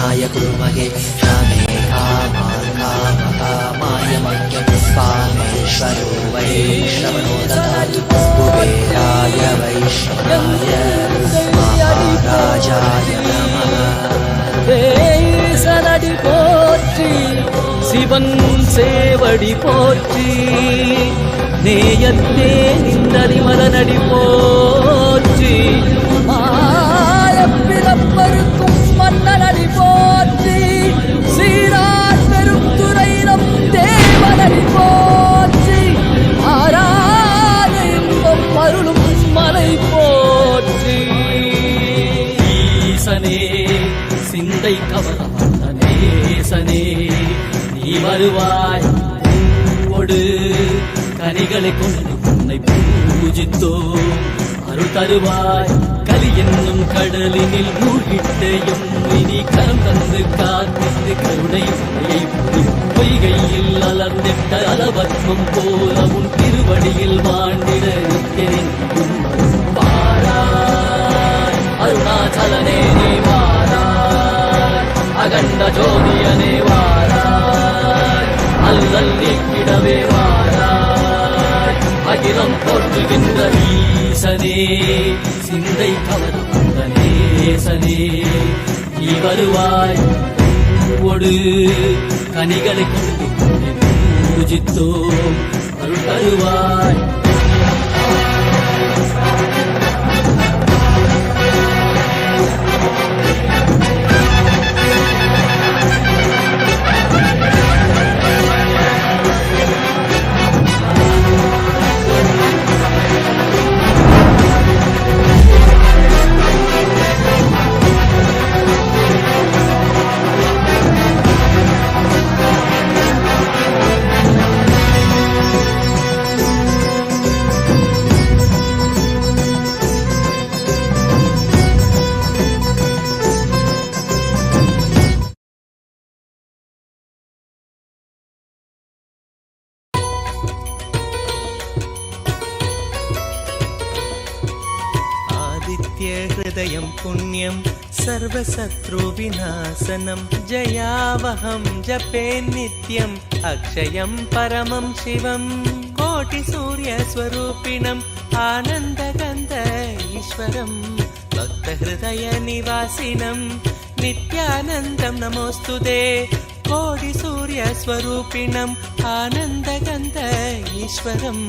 [SPEAKER 5] कुबेराय कुर्महे क्षमे कामान् कामकामाय मह्यं कामेश्वरो वैश्रवणो ददातु कुबेराय वैश्रवणाय महाराजाय नमः.
[SPEAKER 6] தேசனடி போற்றி சிவன் சேவடி போற்றி நேயத்தே நின்றடி மலனடி போற்றி மாயப்பிறப்பருக்கும் மன்னனடி போற்றி சீரார் பெருந்துரை நம் தேவனடி போற்றி ஆராத இன்பம் அருளும் மலை போற்றி ஈசனே சிந்தை கவர்ந்த நேசனே நீ வருவாய் பூவோடு கனிகளை கொண்டு உன்னை பூஜித்தோம் அருள் தருவாய் கலி என்னும் கடலினில் மூழ்கிட்டையும் இனி கரம் தந்து காத்திட்டு கருணை உரையை பொய்கையில் அலர்ந்திட்ட அலவத்மம் போல உன் திருவடியில் வாழ்ந்திட நிற்கிறேன் வாராய் அருணாச்சலனே நீ வாராய் அகண்ட ஜோதியனே வாராய் அல்லல் நீக்கிடவே வாராய் அகிலம் போற்றுகின்ற ஈசனே சிந்தை கவர்ந்த நேசனே நீ வருவாய் ஒடு கனிகளை கொண்டு பூஜித்தோம் அருள் தருவாய்.
[SPEAKER 7] हृदयं पुण्यं सर्वशत्रुविनाशनं जयावहं जपे नित्यम् अक्षयं परमं शिवं कोटिसूर्यस्वरूपिणम् आनन्दगन्ध ईश्वरं भक्तहृदयनिवासिनं नित्यानन्दं नमोऽस्तुते कोटिसूर्यस्वरूपिणम् आनन्दगन्ध ईश्वरं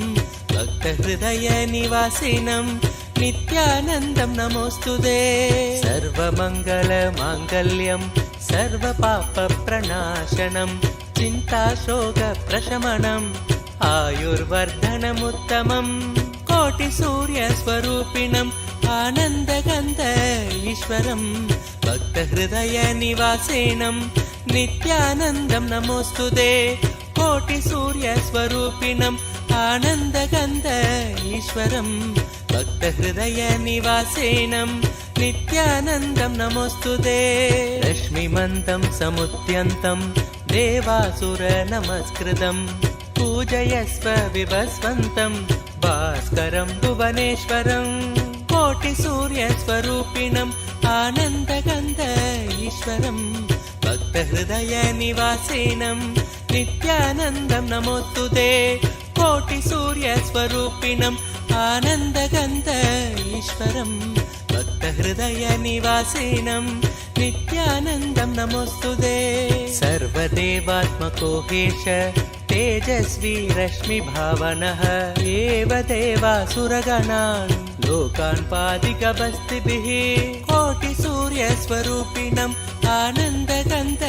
[SPEAKER 7] भक्तहृदयनिवासिनं नित्यानन्दं नमोऽस्तुते सर्वमङ्गलमाङ्गल्यं सर्वपापप्रणाशनं चिन्ताशोकप्रशमनम् आयुर्वर्धनमुत्तमं कोटिसूर्यस्वरूपिणम् आनन्दगन्ध ईश्वरं भक्तहृदयनिवासिनं नित्यानन्दं नमोऽस्तुते कोटिसूर्यस्वरूपिणम् आनन्दगन्ध ईश्वरं भक्तहृदयनिवासिनं नित्यानन्दं नमोऽस्तुते रश्मिमन्तं समुद्यन्तं देवासुरनमस्कृतं पूजयस्व विभस्वन्तं भास्करं भुवनेश्वरं कोटिसूर्यस्वरूपिणम् आनन्दगन्ध ईश्वरं भक्तहृदयनिवासिनं नित्यानन्दं नमोऽस्तुते कोटिसूर्यस्वरूपिणम् आनन्दगन्ध ईश्वरं भक्तहृदयनिवासिनं नित्यानन्दं नमोऽस्तुते सर्वदेवात्मको हेश तेजस्वी रश्मिभावनः एव देवासुरगणान् लोकान् पादिकबस्तिभिः कोटिसूर्यस्वरूपिणम् आनन्दगन्ध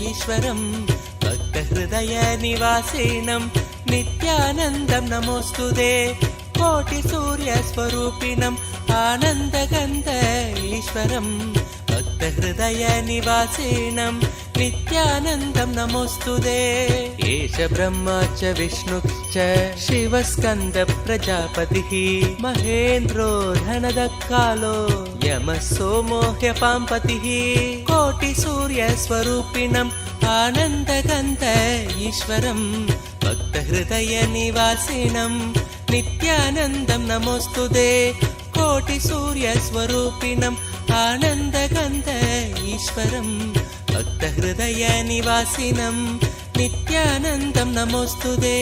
[SPEAKER 7] ईश्वरं भक्तहृदयनिवासिनं नित्यानन्दं नमोऽस्तुते कोटिसूर्यस्वरूपिणम् आनन्दगन्ध ईश्वरं भक्तहृदयनिवासिनं नित्यानन्दं नमोऽस्तुते एष ब्रह्मा च विष्णुश्च शिवस्कन्द प्रजापतिः महेन्द्रो धनदकालो यमः सोमो ह्यपाम्पतिः कोटिसूर्यस्वरूपिणम् आनन्दगन्ध ईश्वरं भक्तहृदयनिवासिनं नित्यानन्दं नमोऽस्तुते कोटिसूर्यस्वरूपिणम् आनन्दगन्ध ईश्वरं भक्तहृदयनिवासिनं नित्यानन्दं नमोऽस्तुते।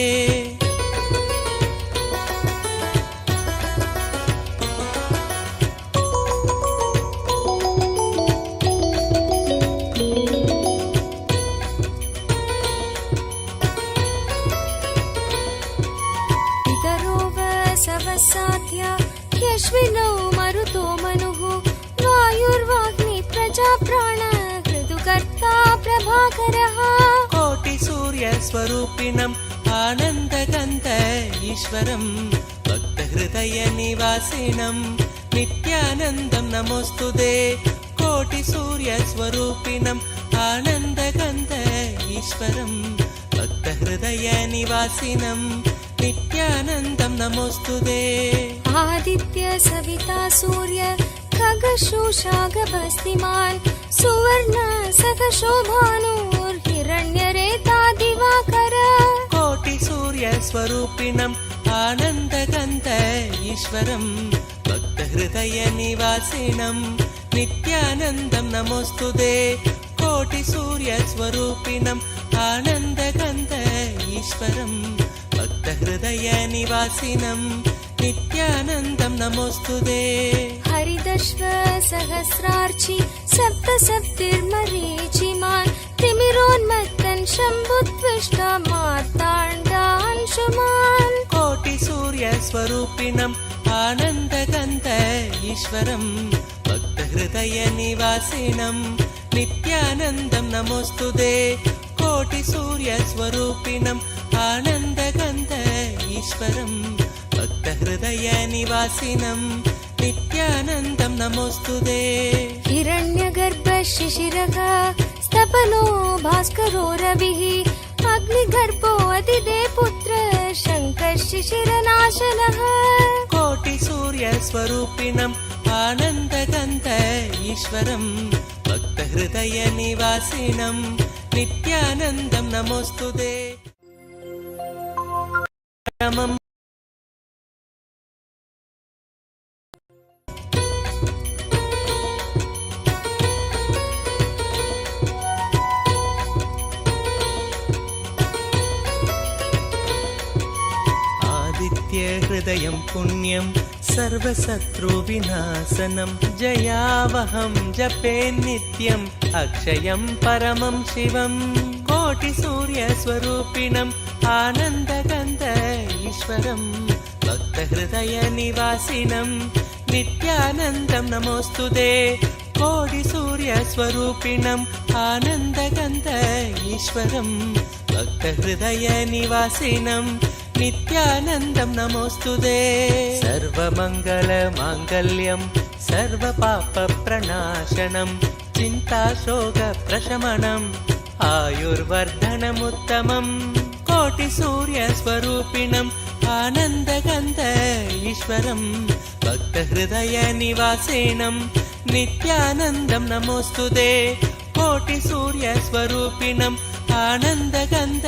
[SPEAKER 3] यश्विनौ मरुतो मनुः वायुर्वाग्नि प्रजा प्राण ऋतुकर्ता प्रभाकरः।
[SPEAKER 7] कोटिसूर्यस्वरूपिणम् आनन्दगन्ध ईश्वरं भक्तहृदयनिवासिनं नित्यानन्दं नमोऽस्तुते। कोटिसूर्यस्वरूपिणम् आनन्दगन्ध ईश्वरं भक्तहृदयनिवासिनं नित्यानन्दं नमोऽस्तुते।
[SPEAKER 3] आदित्य सविता सूर्य खगशोषागभस्तिमान् सुवर्ण सखशोभानुर्हिरण्यरेता दिवाकर।
[SPEAKER 7] कोटिसूर्यस्वरूपिणम् आनन्दगन्ध ईश्वरं भक्तहृदयनिवासिनं नित्यानन्दं नमोऽस्तुते। कोटिसूर्यस्वरूपिणम् आनन्दगन्ध ईश्वरं भक्तहृदयनिवासिनं नित्यानन्दं नमोऽस्तुते।
[SPEAKER 3] हरिदश्व सहस्रार्चि सप्त सप्तिर्मरीचिमान् तिमिरोन्मत्तन् शम्भुत्विष्ट मार्ताण्डांशुमान्।
[SPEAKER 7] कोटिसूर्यस्वरूपिणम् आनन्दगन्ध ईश्वरं भक्तहृदयनिवासिनं नित्यानन्दं नमोऽस्तुते। कोटिसूर्यस्वरूपिणम् आनन्दगन्ध ईश्वरं भक्तहृदयनिवासिनं नित्यानन्दं नमोऽस्तुते।
[SPEAKER 3] हिरण्यगर्भ शिशिरः स्तपनो भास्करो रविः अग्निगर्भो अदिदे पुत्र शङ्कर शिशिरनाशनः।
[SPEAKER 7] कोटिसूर्यस्वरूपिणम् आनन्दगन्ध ईश्वरं भक्तहृदयनिवासिनं नित्यानन्दं नमोऽस्तुते। हृदयं पुण्यं सर्वशत्रुविनाशनं जयावहं जपे नित्यम् अक्षयं परमं शिवं। कोटिसूर्यस्वरूपिणम् आनन्दगन्ध ईश्वरं भक्तहृदयनिवासिनं नित्यानन्दं नमोऽस्तुते। कोटिसूर्यस्वरूपिणम् आनन्दगन्ध ईश्वरं भक्तहृदयनिवासिनं नित्यानन्दं नमोऽस्तुते। सर्वमङ्गलमाङ्गल्यं सर्वपापप्रणाशनं चिन्ताशोकप्रशमनम् आयुर्वर्धनमुत्तमम्। कोटिसूर्यस्वरूपिणम् आनन्दगन्ध ईश्वरं भक्तहृदयनिवासिनं नित्यानन्दं नमोऽस्तुते। कोटिसूर्यस्वरूपिणम् आनन्दगन्ध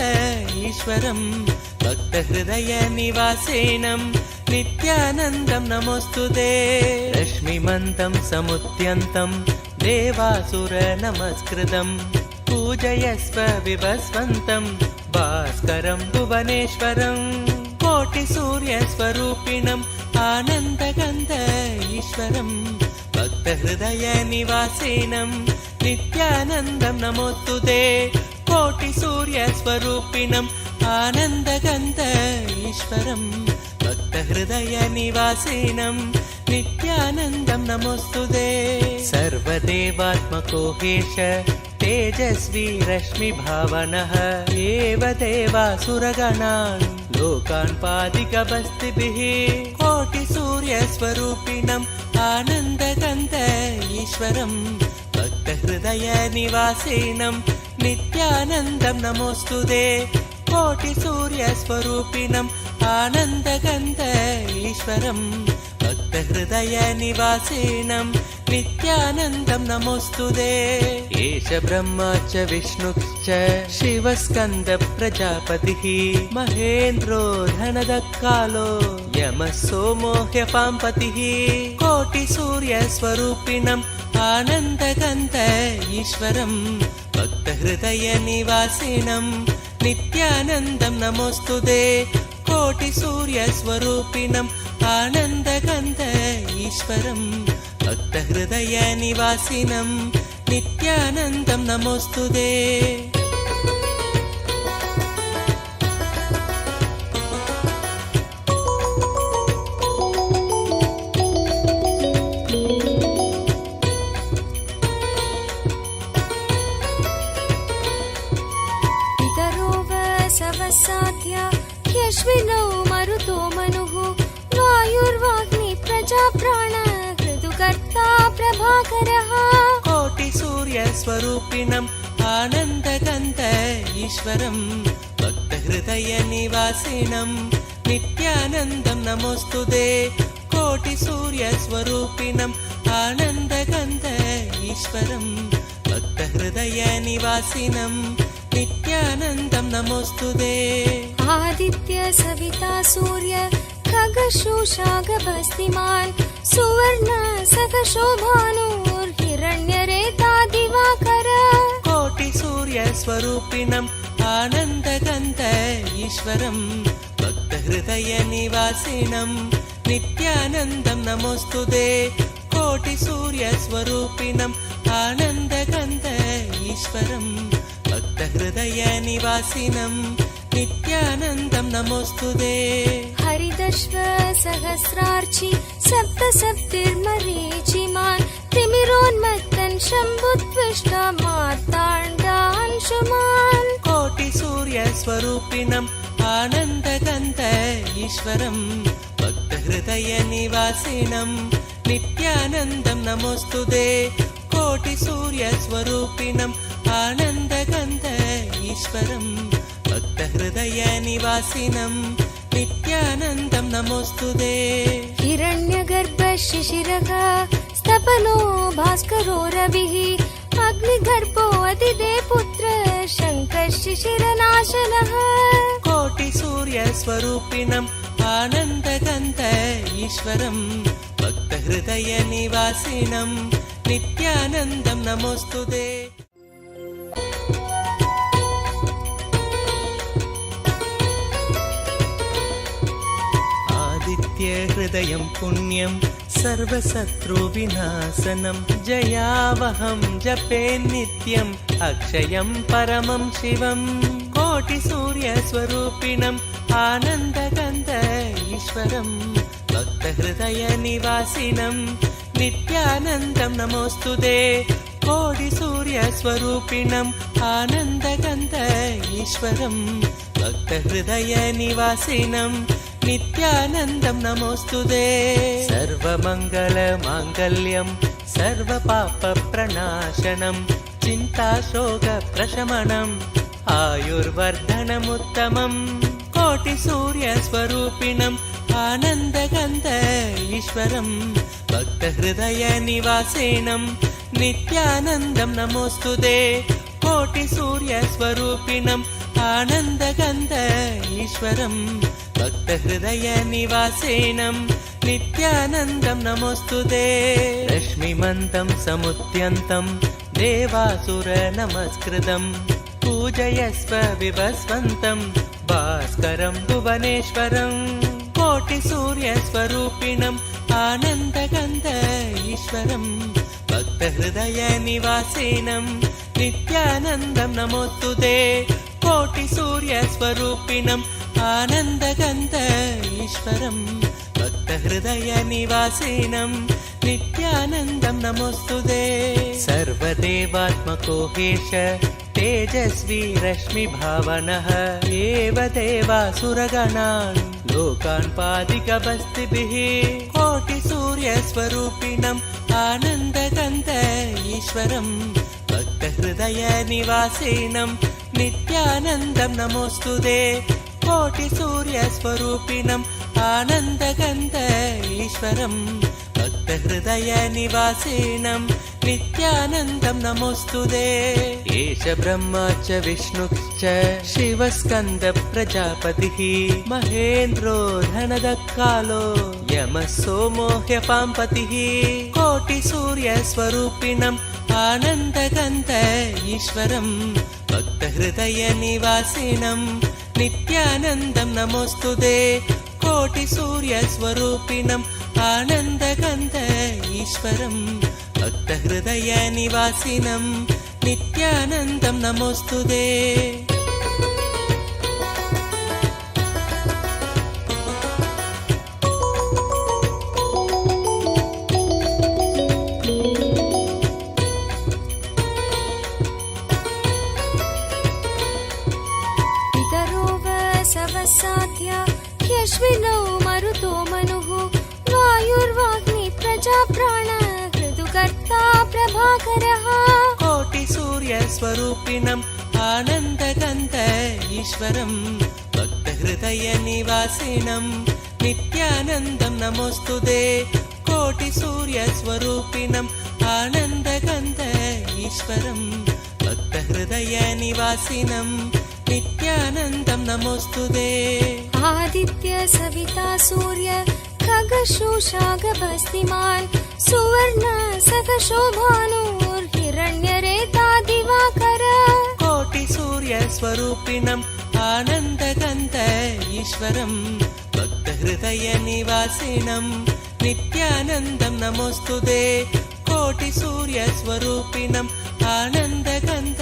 [SPEAKER 7] ईश्वरं भक्तहृदयनिवासिनं नित्यानन्दं नमोऽस्तुते। रश्मिमन्तं समुद्यन्तं देवासुरनमस्कृतं पूजयस्व विभस्वन्तं भास्करं भुवनेश्वरं। कोटिसूर्यस्वरूपिणम् आनन्दगन्ध ईश्वरं भक्तहृदयनिवासिनं नित्यानन्दं नमोऽस्तुते। कोटिसूर्यस्वरूपिणम् आनन्दगन्ध ईश्वरं भक्तहृदयनिवासिनं नित्यानन्दं नमोऽस्तुते। सर्वदेवात्मको हेश तेजस्वी रश्मिभावनः एव देवासुरगणान् लोकान् पादिकबस्तिभिः। कोटिसूर्यस्वरूपिणम् आनन्दगन्ध ईश्वरं भक्तहृदयनिवासिनं नित्यानन्दं नमोऽस्तुते। कोटिसूर्यस्वरूपिणम् आनन्दगन्ध ईश्वरं भक्तहृदयनिवासिनं नित्यानन्दं नमोऽस्तुते। एष ब्रह्मा च विष्णुश्च शिवस्कन्द प्रजापतिः महेन्द्रो धनदकालो यमः सोमो ह्यपाम्पतिः। कोटिसूर्यस्वरूपिणम् आनन्दगन्ध ईश्वरं भक्तहृदयनिवासिनं नित्यानन्दं नमोऽस्तुते कोटिसूर्यस्वरूपिणम् आनन्दगन्ध ईश्वरं भक्तहृदयनिवासिनं नित्यानन्दं नमोऽस्तुते
[SPEAKER 3] यश्विनौ मरुतो मनुः वायुर्वाग्नि प्रजाप्राण ऋतुकर्ता प्रभाकरः
[SPEAKER 7] कोटिसूर्यस्वरूपिणम् आनन्दगन्ध ईश्वरं भक्तहृदयनिवासिनं नित्यानन्दं नमोऽस्तुते कोटिसूर्यस्वरूपिणम् आनन्दगन्ध ईश्वरं भक्तहृदयनिवासिनं नित्यानन्दं नमोऽस्तुते
[SPEAKER 3] आदित्य सविता सूर्य खगशोषागभस्तिमान् सुवर्ण सखशोभानुर्हिरण्यरेता दिवाकर
[SPEAKER 7] कोटिसूर्यस्वरूपिणम् आनन्दगन्ध ईश्वरं भक्तहृदयनिवासिनं नित्यानन्दं नमोऽस्तुते कोटिसूर्यस्वरूपिणम् आनन्दगन्ध ईश्वरं भक्तहृदयनिवासिनं नित्यानन्दं नमोऽस्तुते
[SPEAKER 3] हरिदश्व सहस्रार्चि सप्त सप्तिर्मरीचिमान् तिमिरोन्मत्तन् शम्भुत्विष्ट मार्ताण्डांशुमान्
[SPEAKER 7] कोटिसूर्यस्वरूपिणम् आनन्दगन्ध ईश्वरं भक्तहृदयनिवासिनं नित्यानन्दं नमोऽस्तुते कोटिसूर्यस्वरूपिणम् आनन्दगन्ध ईश्वरं भक्तहृदयनिवासिनं नित्यानन्दं नमोऽस्तुते
[SPEAKER 3] हिरण्यगर्भ शिशिरः स्तपनो भास्करो रविः अग्निगर्भो अदिते पुत्र शङ्कर शिशिरनाशनः
[SPEAKER 7] कोटिसूर्यस्वरूपिणम् आनन्दगन्ध ईश्वरं भक्तहृदयनिवासिनं नित्यानन्दं नमोऽस्तुते हृदयं पुण्यं सर्वशत्रुविनाशनं जयावहं जपे नित्यम् अक्षयं परमं शिवं कोटिसूर्यस्वरूपिणम् आनन्दगन्ध ईश्वरं भक्तहृदयनिवासिनं नित्यानन्दं नमोऽस्तुते कोटिसूर्यस्वरूपिणम् आनन्दगन्ध ईश्वरं भक्तहृदयनिवासिनं नित्यानन्दं नमोऽस्तुते सर्वमङ्गलमाङ्गल्यं सर्वपापप्रणाशनं चिन्ताशोकप्रशमनम् आयुर्वर्धनमुत्तमम् कोटिसूर्यस्वरूपिणम् आनन्दगन्ध ईश्वरं भक्तहृदयनिवासिनं नित्यानन्दं नमोऽस्तुते कोटिसूर्यस्वरूपिणम् आनन्दगन्ध ईश्वरं भक्तहृदयनिवासिनं नित्यानन्दं नमोऽस्तुते रश्मिमन्तं समुद्यन्तं देवासुरनमस्कृतं पूजयस्व विभस्वन्तं भास्करं भुवनेश्वरं कोटिसूर्यस्वरूपिणम् आनन्दगन्ध ईश्वरं भक्तहृदयनिवासिनं नित्यानन्दं नमोऽस्तुते कोटिसूर्यस्वरूपिणम् आनन्दगन्ध ईश्वरं भक्तहृदयनिवासिनं नित्यानन्दं नमोऽस्तुते सर्वदेवात्मको हेश तेजस्वी रश्मिभावनः एव देवासुरगणान् लोकान् पादिकबस्तिभिः कोटिसूर्यस्वरूपिणम् आनन्दगन्ध ईश्वरं भक्तहृदयनिवासिनं नित्यानन्दं नमोऽस्तुते कोटिसूर्यस्वरूपिणम् आनन्दगन्ध ईश्वरं भक्तहृदयनिवासिनं नित्यानन्दं नमोऽस्तुते एष ब्रह्मा च विष्णुश्च शिवस्कन्द प्रजापतिः महेन्द्रो धनदकालो यमः सोमो ह्यपाम्पतिः कोटिसूर्यस्वरूपिणम् आनन्दगन्ध ईश्वरं भक्तहृदयनिवासिनं नित्यानन्दं नमोऽस्तुते कोटिसूर्यस्वरूपिणम् आनन्दगन्ध ईश्वरं भक्तहृदयनिवासिनं नित्यानन्दं नमोऽस्तुते
[SPEAKER 3] ह्यश्विनौ मरुतो मनुः वायुर्वाग्नि प्रजाप्राण ऋतुकर्ता प्रभाकरः
[SPEAKER 7] कोटिसूर्यस्वरूपिणम् आनन्दगन्ध ईश्वरं भक्तहृदयनिवासिनं नित्यानन्दं नमोऽस्तुते कोटिसूर्यस्वरूपिणम् आनन्दगन्ध ईश्वरं भक्तहृदयनिवासिनं नित्यानन्दं नमोऽस्तुते
[SPEAKER 3] आदित्य सविता सूर्य खगशोषागभस्तिमान् सुवर्ण सखशोभानुर्हिरण्यरेता दिवाकर
[SPEAKER 7] कोटिसूर्यस्वरूपिणम् आनन्दगन्ध ईश्वरं भक्तहृदयनिवासिनं नित्यानन्दं नमोऽस्तुते कोटिसूर्यस्वरूपिणम् आनन्दगन्ध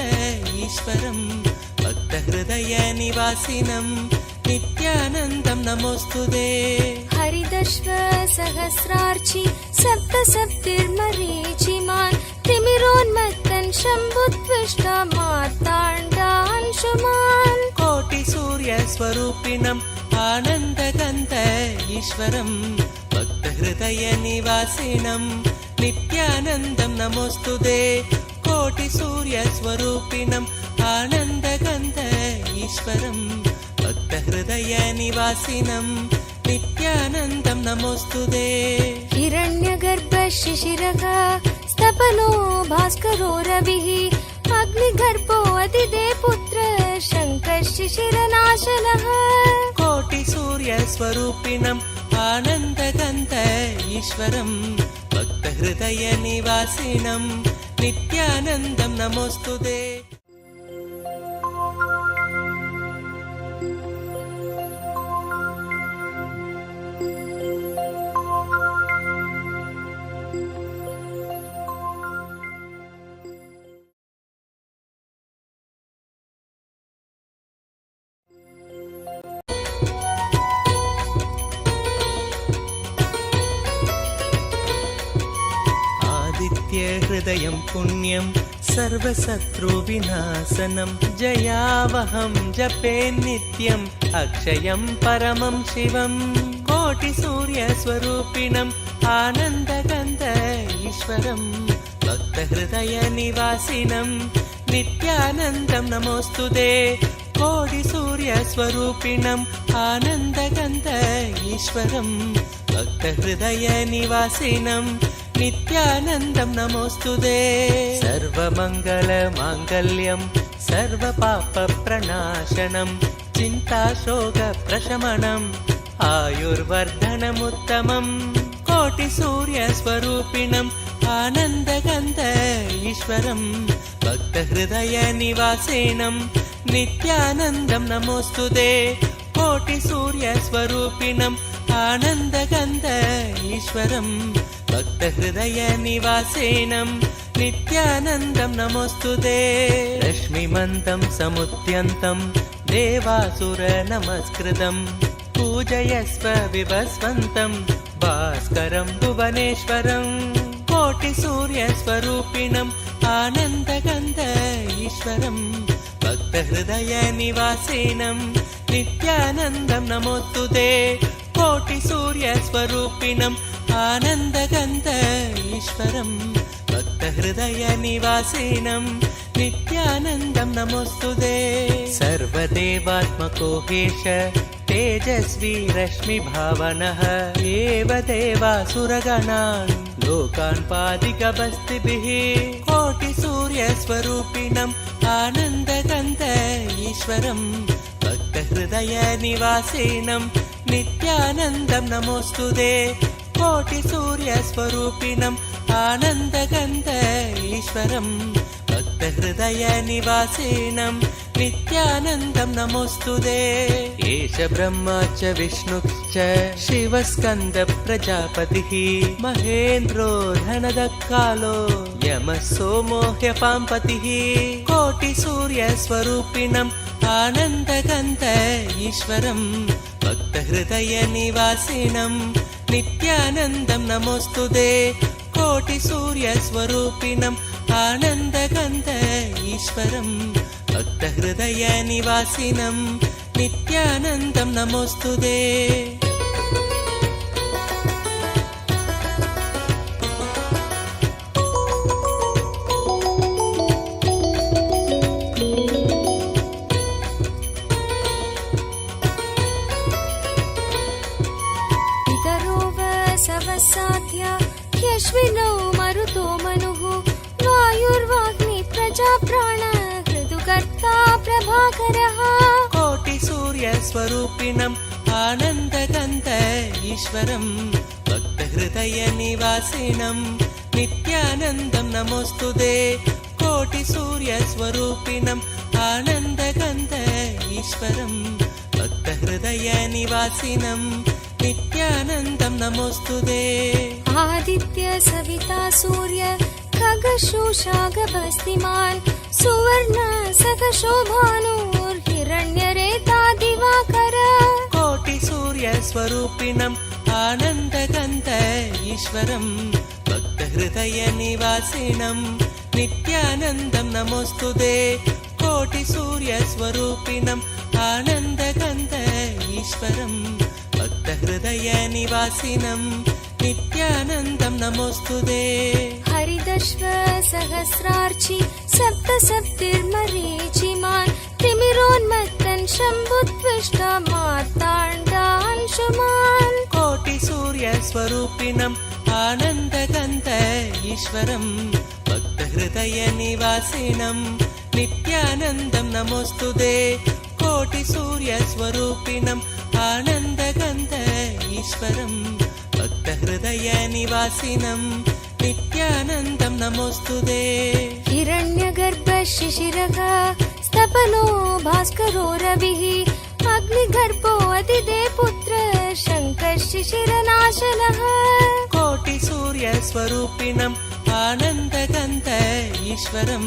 [SPEAKER 7] ईश्वरं भक्तहृदयनिवासिनं नित्यानन्दं नमोऽस्तुते
[SPEAKER 3] हरिदश्व सहस्रार्चि सप्तसप्तिर्मरीचिमान् तिमिरोन्मत्तन् शम्भुत्विष्टा मार्ताण्डांशुमान्
[SPEAKER 7] कोटिसूर्यस्वरूपिणम् आनन्दगन्ध ईश्वरं भक्तहृदयनिवासिनं नित्यानन्दं नमोऽस्तुते कोटिसूर्यस्वरूपिणम् आनन्दगन्ध ईश्वरं भक्तहृदयनिवासिनं नित्यानन्दं नमोऽस्तुते
[SPEAKER 3] हिरण्यगर्भ शिशिरः स्तपनो भास्करो रविः अग्निगर्भो अदिदे पुत्र शङ्कः शिशिरनाशनः
[SPEAKER 7] कोटिसूर्यस्वरूपिणम् आनन्दगन्ध ईश्वरं भक्तहृदयनिवासिनं नित्यानन्दं नमोऽस्तुते हृदयं पुण्यं सर्वशत्रुविनाशनं जयावहं जपे नित्यम् अक्षयं परमं शिवं कोटिसूर्यस्वरूपिणम् आनन्दगन्ध ईश्वरं भक्तहृदयनिवासिनं नित्यानन्दं नमोऽस्तुते कोटिसूर्यस्वरूपिणम् आनन्दगन्ध ईश्वरं भक्तहृदयनिवासिनं नित्यानन्दं नमोऽस्तुते सर्वमङ्गलमाङ्गल्यं सर्वपापप्रणाशनं चिन्ताशोकप्रशमनम् आयुर्वर्धनमुत्तमं कोटिसूर्यस्वरूपिणम् आनन्दगन्ध ईश्वरं भक्तहृदयनिवासिनं नित्यानन्दं नमोऽस्तुते कोटिसूर्यस्वरूपिणम् आनन्दगन्ध ईश्वरं भक्तहृदयनिवासिनं नित्यानन्दं नमोऽस्तुते रश्मिमन्तं समुद्यन्तं देवासुरनमस्कृतं पूजयस्व विभस्वन्तं भास्करं भुवनेश्वरं कोटिसूर्यस्वरूपिणम् आनन्दगन्ध ईश्वरं भक्तहृदयनिवासिनं नित्यानन्दं नमोऽस्तुते कोटिसूर्यस्वरूपिणम् आनन्दगन्ध ईश्वरं भक्तहृदयनिवासिनं नित्यानन्दं नमोऽस्तुते सर्वदेवात्मको हेश तेजस्वी रश्मिभावनः एव देवासुरगणान् लोकान् पादिकबस्तिभिः कोटिसूर्यस्वरूपिणम् आनन्दगन्ध ईश्वरं भक्तहृदयनिवासिनं नित्यानन्दं नमोऽस्तुते कोटिसूर्यस्वरूपिणम् आनन्दगन्ध ईश्वरं भक्तहृदयनिवासिनं नित्यानन्दं नमोऽस्तुते। एष ब्रह्मा च विष्णुश्च शिवस्कन्द प्रजापतिः महेन्द्रो धनदकालो यमः सोमो ह्यपाम्पतिः कोटिसूर्यस्वरूपिणम् आनन्दगन्ध ईश्वरं भक्तहृदयनिवासिनं नित्यानन्दं नमोऽस्तुते। कोटिसूर्यस्वरूपिणम् आनन्दगन्ध ईश्वरं भक्तहृदयनिवासिनं नित्यानन्दं नमोऽस्तुते।
[SPEAKER 3] ह्यश्विनौ मरुतो मनुः वायुर्वाग्नि प्रजा प्राण हृदुकर्ता प्रभाकरः
[SPEAKER 7] कोटिसूर्यस्वरूपिणम् आनन्दगन्ध ईश्वरं भक्तहृदयनिवासिनं नित्यानन्दं नमोऽस्तुते। कोटिसूर्यस्वरूपिणम् आनन्दगन्ध ईश्वरं भक्तहृदयनिवासिनं नित्यानन्दं नमोऽस्तुते।
[SPEAKER 3] आदित्य सविता सूर्य खगशोषागभस्तिमान् सुवर्ण सखशोभानुर्हिरण्यरेता दिवाकर
[SPEAKER 7] कोटिसूर्यस्वरूपिणम् आनन्दगन्ध ईश्वरं भक्तहृदयनिवासिनं नित्यानन्दं नमोऽस्तुते। कोटिसूर्यस्वरूपिणम् आनन्दगन्ध ईश्वरं भक्तहृदयनिवासिनं नित्यानन्दं नमोऽस्तुते।
[SPEAKER 3] हरिदश्व सहस्रार्चि सप्त सप्तिर्मरीचिमान् तिमिरोन्मत्तन् शम्भुत्विष्ट मार्ताण्डांशुमान्
[SPEAKER 7] कोटिसूर्यस्वरूपिणम् आनन्दगन्ध ईश्वरं भक्तहृदयनिवासिनं नित्यानन्दं नमोऽस्तुते। कोटिसूर्यस्वरूपिणम् आनन्दगन्ध ईश्वरं भक्तहृदयनिवासिनं नित्यानन्दं नमोऽस्तुते।
[SPEAKER 3] हिरण्यगर्भ शिशिरः स्तपनो भास्करो रविः अग्निगर्भो अदिते पुत्र शङ्कर शिशिरनाशनः
[SPEAKER 7] कोटिसूर्यस्वरूपिणम् आनन्दगन्ध ईश्वरं